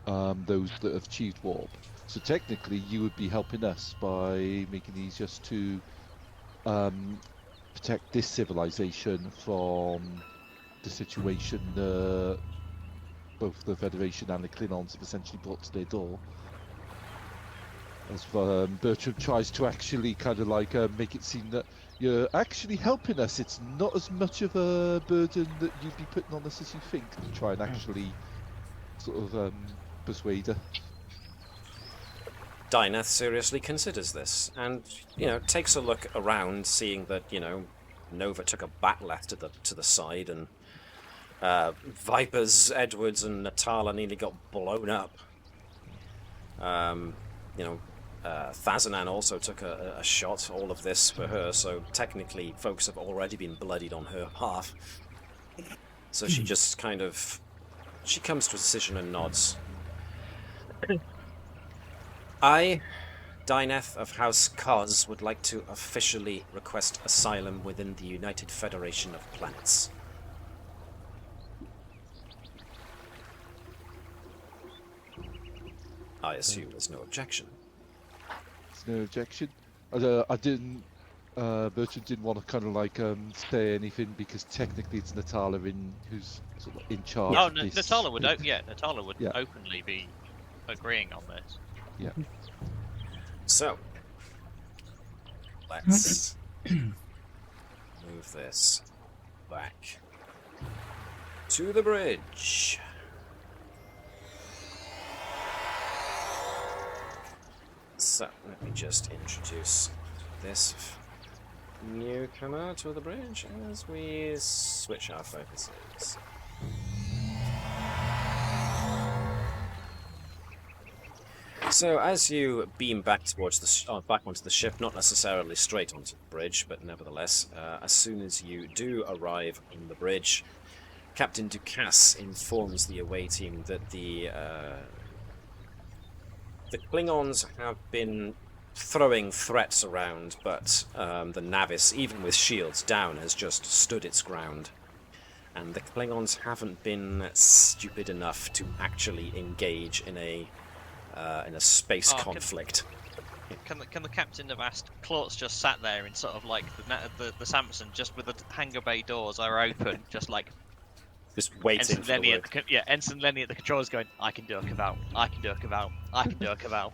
those that have achieved warp. So technically, you would be helping us by making it easier to protect this civilization from the situation both the Federation and the Klingons have essentially brought to their door. As Bertram tries to actually kind of like make it seem that you're actually helping us. It's not as much of a burden that you'd be putting on us as you think, to try and actually sort of persuade her.
Dinah seriously considers this, and takes a look around, seeing that Nova took a back left to the side, and Vipers, Edwards, and Natala nearly got blown up. Thazanan also took a shot. All of this for her, so technically, folks have already been bloodied on her half. So she just she comes to a decision and nods. I, Dineth of House Kaz, would like to officially request asylum within the United Federation of Planets. I assume there's no objection.
There's no objection. I didn't Bertram didn't want to kind of like say anything because technically it's Natala who's sort of in charge.
Oh,
of this.
Natala would. Natala would
Yeah.
openly be agreeing on this.
Yeah.
So, let's move this back to the bridge. So, let me just introduce this newcomer to the bridge as we switch our focuses. So, as you beam back towards the back onto the ship, not necessarily straight onto the bridge, but nevertheless, as soon as you do arrive on the bridge, Captain Ducasse informs the away team that the Klingons have been throwing threats around, but the Navis, even with shields down, has just stood its ground. And the Klingons haven't been stupid enough to actually engage in a space conflict.
Can the captain have asked? Claude's just sat there in sort of like the Samson, just with the hangar bay doors are open, just like
waiting for the word.
Ensign Lenny at the controls going, I can do a Keval, I can do a Keval, I can do a Keval.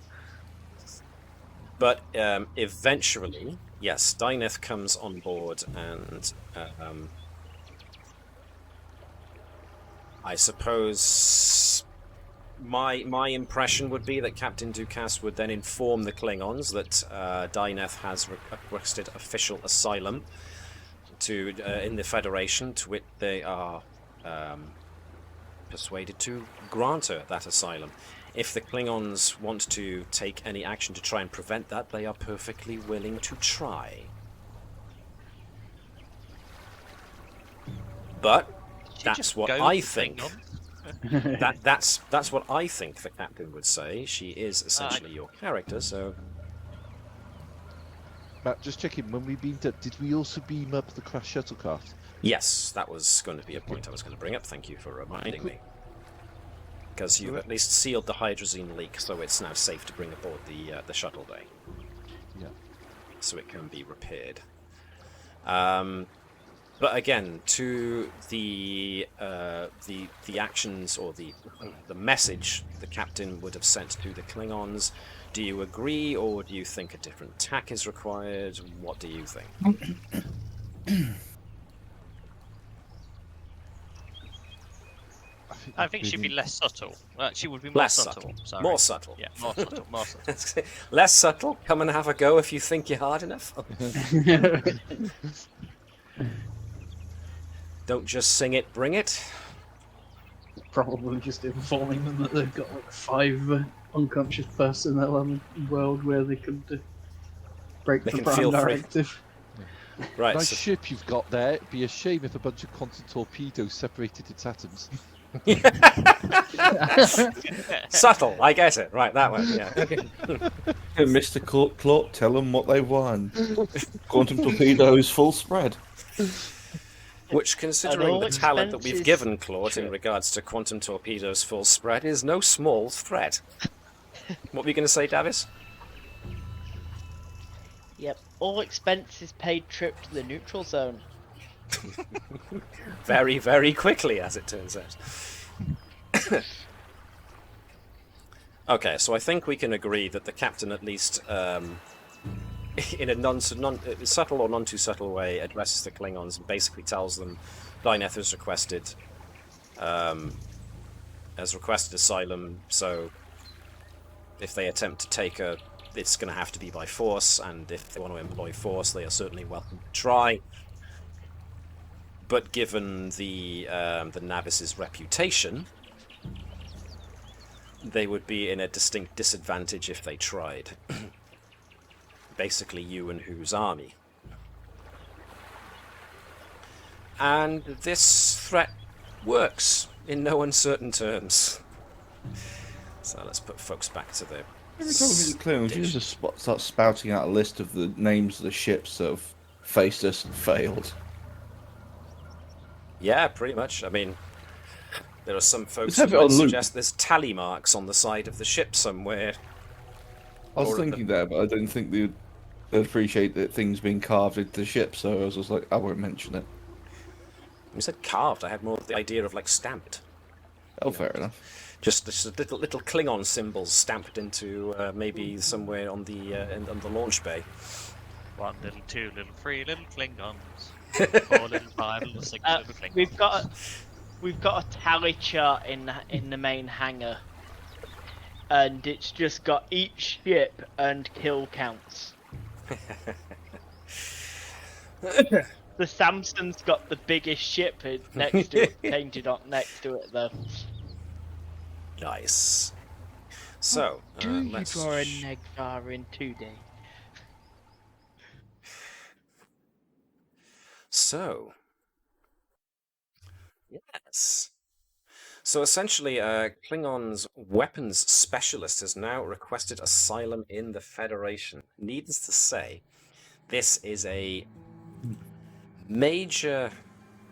But eventually, yes, Dyneth comes on board, and I suppose my impression would be that Captain Ducasse would then inform the Klingons that Dyneth has requested official asylum in the Federation, to which they are persuaded to grant her that asylum. If the Klingons want to take any action to try and prevent that, they are perfectly willing to try. But that's what I think. That's what I think the captain would say. She is essentially your character, so.
Matt, just checking. When we beamed up, did we also beam up the crash shuttlecraft?
Yes, that was going to be a point I was going to bring up. Thank you for reminding me. Because you've at least sealed the hydrazine leak, so it's now safe to bring aboard the shuttle bay.
Yeah. So
it can be repaired. But again, to the actions or the message the captain would have sent to the Klingons, do you agree, or do you think a different tack is required? What do you think?
I think she'd be less subtle. She would be more subtle. Sorry.
More subtle.
Yeah, more subtle. More subtle.
Less subtle. Come and have a go if you think you're hard enough. Don't just sing it, bring it.
Probably just informing them that they've got like 5 unconscious personnel on the world where they could break the Prime Directive.
Right.
Nice ship you've got there. It'd be a shame if a bunch of quantum torpedoes separated its atoms.
Subtle, I get it. Right, that one, yeah.
Mr. Clark, tell them what they want. Quantum torpedoes, full spread.
Which, considering the talent that we've given Claude in regards to quantum torpedoes full spread, is no small threat. What were you going to say, Davis?
Yep, all expenses paid trip to the neutral zone.
Very, very quickly, as it turns out. Okay, so I think we can agree that the captain, at least in a subtle or non-too-subtle way, addresses the Klingons and basically tells them Dyneth has requested asylum, so if they attempt to take her, it's going to have to be by force, and if they want to employ force, they are certainly welcome to try. But given the Navis's reputation, they would be in a distinct disadvantage if they tried. Basically, you and whose army. And this threat works in no uncertain terms. So let's put folks back to the.
Every time we get the Klingons, you just start spouting out a list of the names of the ships that have faced us and failed.
Yeah, pretty much. I mean, there are some folks who might suggest there's tally marks on the side of the ship somewhere.
I was thinking that, but I don't think they would appreciate that things being carved into the ship, so I was just like, I won't mention it.
You said carved. I had more of the idea of like stamped.
Oh, fair enough.
Just little Klingon symbols stamped into maybe somewhere on the launch bay.
1 little, 2 little, 3 little Klingons. 4 little, 5 little, 6 little Klingons.
We've got a tally chart in the main hangar, and it's just got each ship and kill counts. The Samson's got the biggest ship next to it, painted on next to it though.
Nice. So,
Do you
let's...
draw a Negvar in 2D?
So, yes. So essentially, Klingon's weapons specialist has now requested asylum in the Federation. Needless to say, this is a major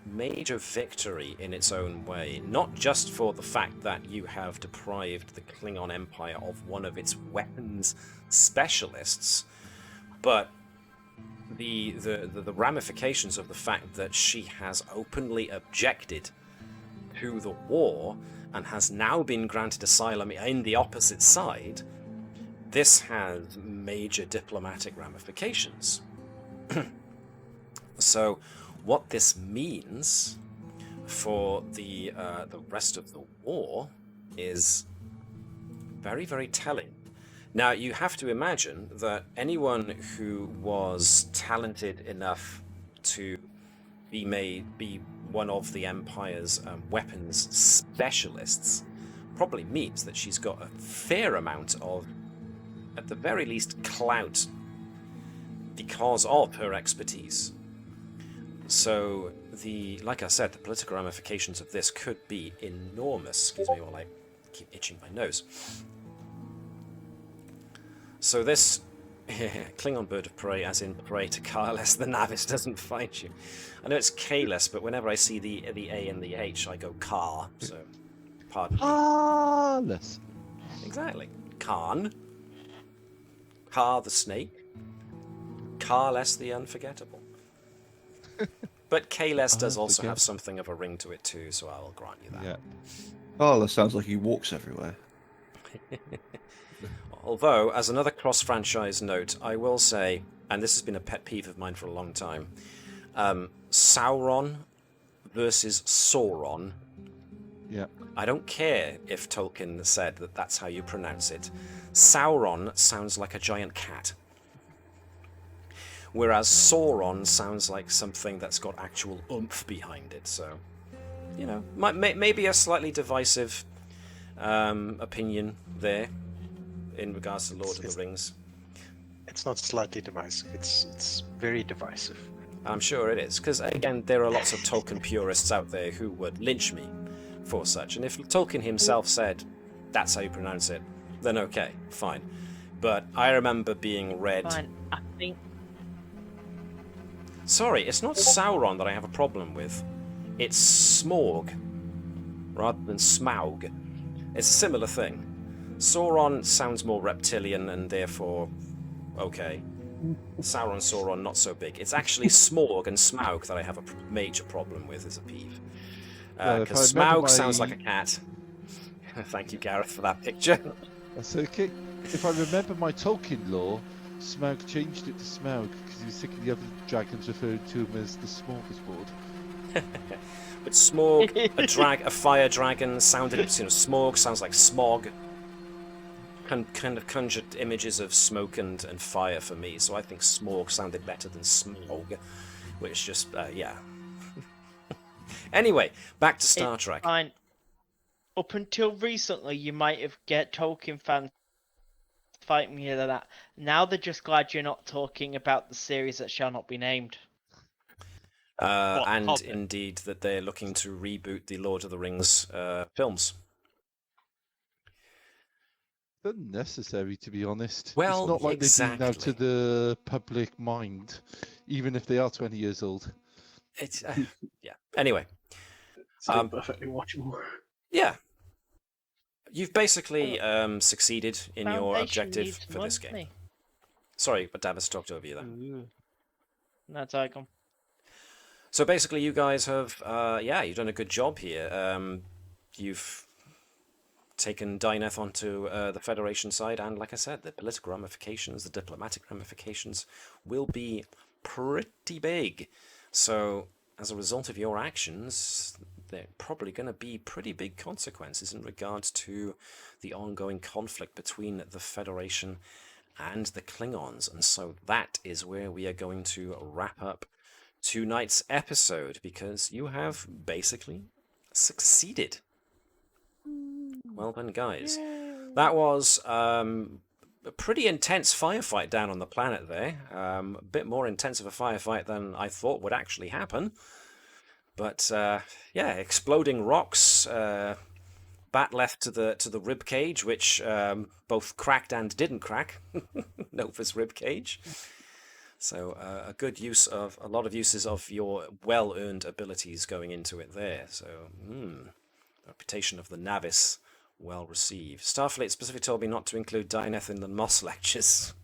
victory in its own way, not just for the fact that you have deprived the Klingon Empire of one of its weapons specialists, but the ramifications of the fact that she has openly objected to the war and has now been granted asylum in the opposite side. This has major diplomatic ramifications. So what this means for the rest of the war is very, very telling. Now, you have to imagine that anyone who was talented enough to be one of the Empire's weapons specialists probably means that she's got a fair amount of, at the very least, clout because of her expertise. So, like I said, the political ramifications of this could be enormous. Excuse me while I keep itching my nose. So this Klingon bird of prey, as in prey to carless, the Navis doesn't find you. I know it's K-less, but whenever I see the A and the H, I go car. So, pardon me.
Carless.
Exactly. Khan. Car the snake. Carless the unforgettable. But K-less does also have something of a ring to it too, so I'll grant you that.
Yeah.
Oh, that sounds like he walks everywhere.
Although, as another cross-franchise note, I will say, and this has been a pet peeve of mine for a long time, Sauron versus Sauron.
Yeah.
I don't care if Tolkien said that that's how you pronounce it. Sauron sounds like a giant cat. Whereas Sauron sounds like something that's got actual oomph behind it. So, you know, maybe a slightly divisive opinion there in regards to Lord of the Rings.
It's not slightly divisive. It's very divisive.
I'm sure it is, because again, there are lots of Tolkien purists out there who would lynch me for such. And if Tolkien himself said that's how you pronounce it, then okay, fine. But I remember being read.
Fine, I think.
Sorry, it's not Sauron that I have a problem with. It's Smorg, rather than Smaug. It's a similar thing. Sauron sounds more reptilian and therefore okay. Sauron, not so big. It's actually Smorg and Smaug that I have a major problem with as a peeve. Because Smaug sounds like a cat. Thank you, Gareth, for that picture.
That's okay. If I remember my Tolkien lore, Smaug changed it to Smaug because he was sick of the other dragons referring to him as the smorgasbord.
But Smorg, a fire dragon, sounded, Smorg sounds like smog. Kind of conjured images of smoke and fire for me, so I think Smorg sounded better than Smog, which just, yeah. Anyway, back to Star Trek.
Fine. Up until recently, you might have get Tolkien fans fighting me over that. Now they're just glad you're not talking about the series that shall not be named.
And indeed that they're looking to reboot the Lord of the Rings films.
Unnecessary, to be honest.
Well,
it's not like
exactly.
They do now to the public mind, even if they are 20 years old.
It's yeah. Anyway,
Still perfectly watchable.
Yeah, you've basically succeeded in your
Foundation
objective
needs
for this game.
money.
Sorry, but Davis talked over you there.
That's icon.
So basically, you guys have, you've done a good job here. You've taken Dyneth onto the Federation side, and like I said, the political ramifications, the diplomatic ramifications will be pretty big. So, as a result of your actions, there are probably going to be pretty big consequences in regards to the ongoing conflict between the Federation and the Klingons. And so that is where we are going to wrap up tonight's episode, because you have basically succeeded. Well done, guys. That was a pretty intense firefight down on the planet there. A bit more intense of a firefight than I thought would actually happen. But exploding rocks, bat left to the rib cage, which both cracked and didn't crack. Nova's rib cage. So a lot of uses of your well-earned abilities going into it there. So reputation of the Navis, well received. Starfleet specifically told me not to include Dyneth in the Moss lectures.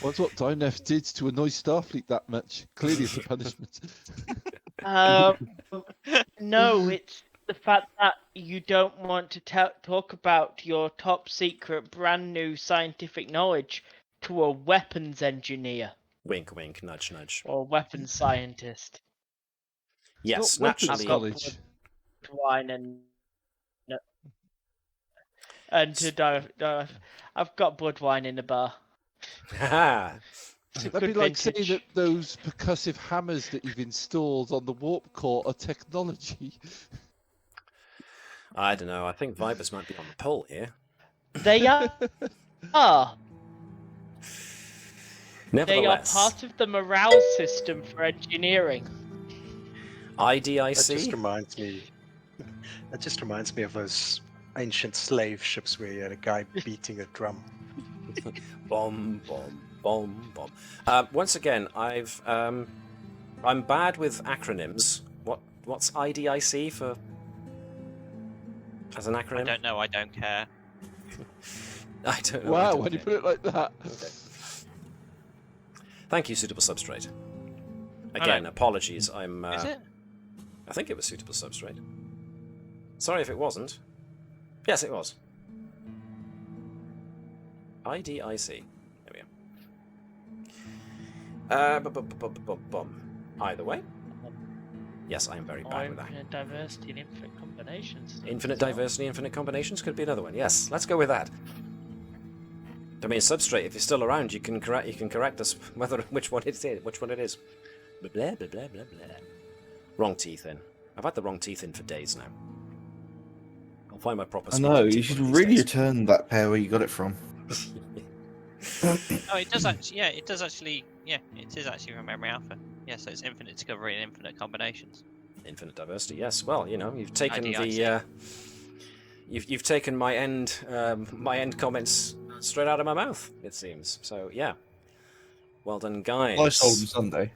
What's what Dyneth did to annoy Starfleet that much? Clearly it's a punishment.
No, it's the fact that you don't want to talk about your top secret, brand new scientific knowledge to a weapons engineer.
Wink, wink, nudge, nudge.
Or weapons scientist.
Yes,
not
naturally.
Knowledge.
Wine and to dive. I've got blood wine in the bar.
That'd be like saying that those percussive hammers that you've installed on the warp core are technology.
I don't know. I think Vipers might be on the pole here.
They are. They are
Nevertheless,
part of the morale system for engineering.
IDIC.
That just reminds me of those ancient slave ships where you had a guy beating a drum.
Bomb, bomb, bomb, bomb. Once again, I'm bad with acronyms. What's IDIC for? As an acronym?
I don't know. I don't care.
I don't know.
Wow, when you put it like that.
Okay. Thank you, Suitable Substrate. Again, apologies.
Is it?
I think it was Suitable Substrate. Sorry if it wasn't. Yes, it was. IDIC. There we go. Either way. Yes, I am very bad with that.
Infinite diversity and infinite combinations.
Infinite diversity, infinite combinations could be another one. Yes, let's go with that. I mean, Substrate, if you're still around, you can correct us which one it is. Blah, blah, blah, blah, blah. Wrong teeth in. I've had the wrong teeth in for days now. I'll find my proper.
I know, you should really return that pair where you got it from.
Oh, it does actually. Yeah, it does actually. Yeah, it is actually from Memory Alpha. Yeah, so it's infinite discovery and infinite combinations.
Infinite diversity. Yes. Well, you've taken
IDIC.
you've taken my end comments straight out of my mouth. It seems. So yeah. Well done, guys.
I sold them Sunday.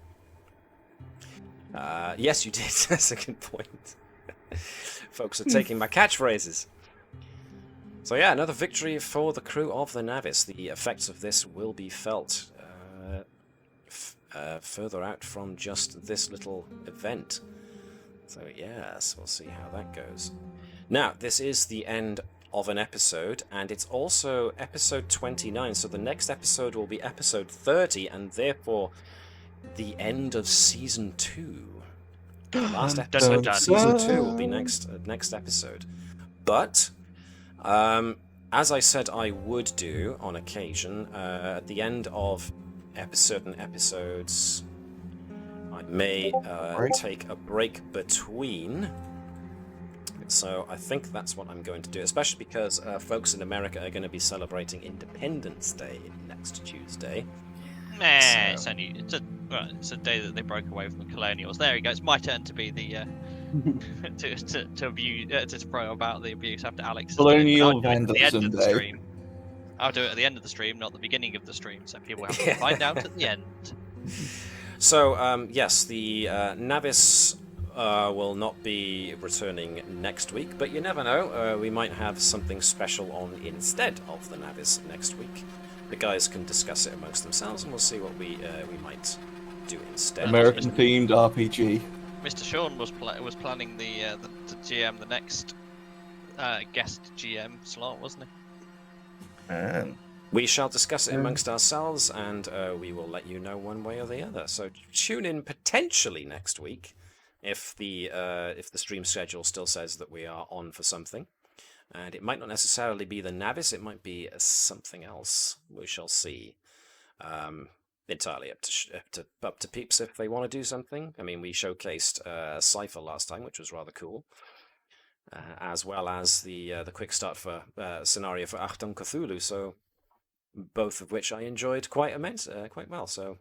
Yes, you did. That's a good point. Folks are taking my catchphrases. So yeah, another victory for the crew of the Navis. The effects of this will be felt further out from just this little event. So yes, we'll see how that goes. Now, this is the end of an episode, and it's also episode 29, so the next episode will be episode 30, and therefore the end of season 2. The last episode of season 2 will be next episode. But as I said I would do on occasion, at the end of certain episodes, I may take a break between. So I think that's what I'm going to do, especially because folks in America are going to be celebrating Independence Day next Tuesday.
It's a day that they broke away from the colonials. There you go. It's my turn to be the to throw about the abuse after Alex.
Colonial
Vandalism
Day.
Stream. I'll do it at the end of the stream, not the beginning of the stream, so people have to find out at the end.
So yes, the Navis will not be returning next week, but you never know. We might have something special on instead of the Navis next week. The guys can discuss it amongst themselves, and we'll see what we might do instead.
American-themed RPG.
Mr. Shaun was planning to GM the next guest GM slot, wasn't he?
Man.
We shall discuss it amongst ourselves, and we will let you know one way or the other. So tune in potentially next week if the stream schedule still says that we are on for something. And it might not necessarily be the Navis, it might be something else. We shall see. Entirely up to peeps if they want to do something. I mean, we showcased Sci-fi last time, which was rather cool, as well as the quick start for scenario for Achtung Cthulhu. So both of which I enjoyed quite well. So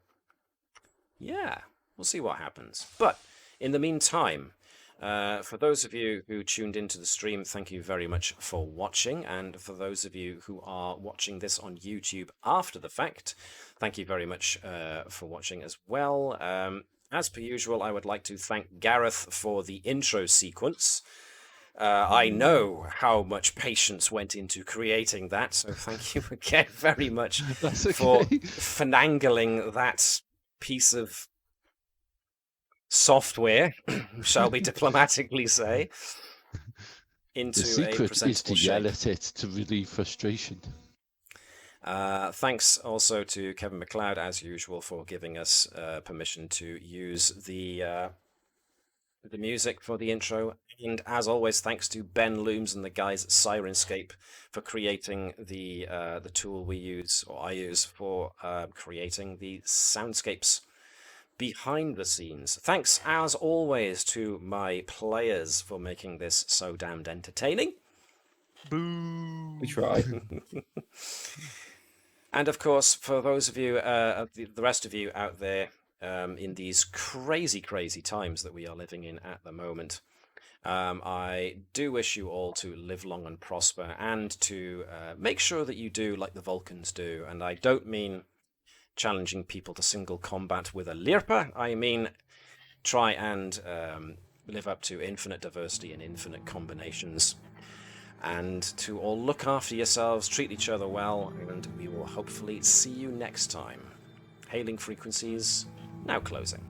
yeah, we'll see what happens. But in the meantime, for those of you who tuned into the stream, thank you very much for watching. And for those of you who are watching this on YouTube after the fact, thank you very much for watching as well. As per usual, I would like to thank Gareth for the intro sequence. I know how much patience went into creating that, so thank you again very much for finagling that piece of software, shall we diplomatically say, into
the secret
a presentable
is to yell at it to relieve frustration.
Thanks also to Kevin MacLeod, as usual, for giving us permission to use the music for the intro. And as always, thanks to Ben Looms and the guys at Sirenscape for creating the tool we use, or I use, for creating the soundscapes behind the scenes. Thanks, as always, to my players for making this so damned entertaining.
Boo!
We try.
And of course, for those of you, the rest of you out there, in these crazy times that we are living in at the moment, I do wish you all to live long and prosper, and to make sure that you do like the Vulcans do. And I don't mean challenging people to single combat with a Lirpa. I mean try and live up to infinite diversity and infinite combinations. And to all look after yourselves, treat each other well, and we will hopefully see you next time. Hailing frequencies now closing.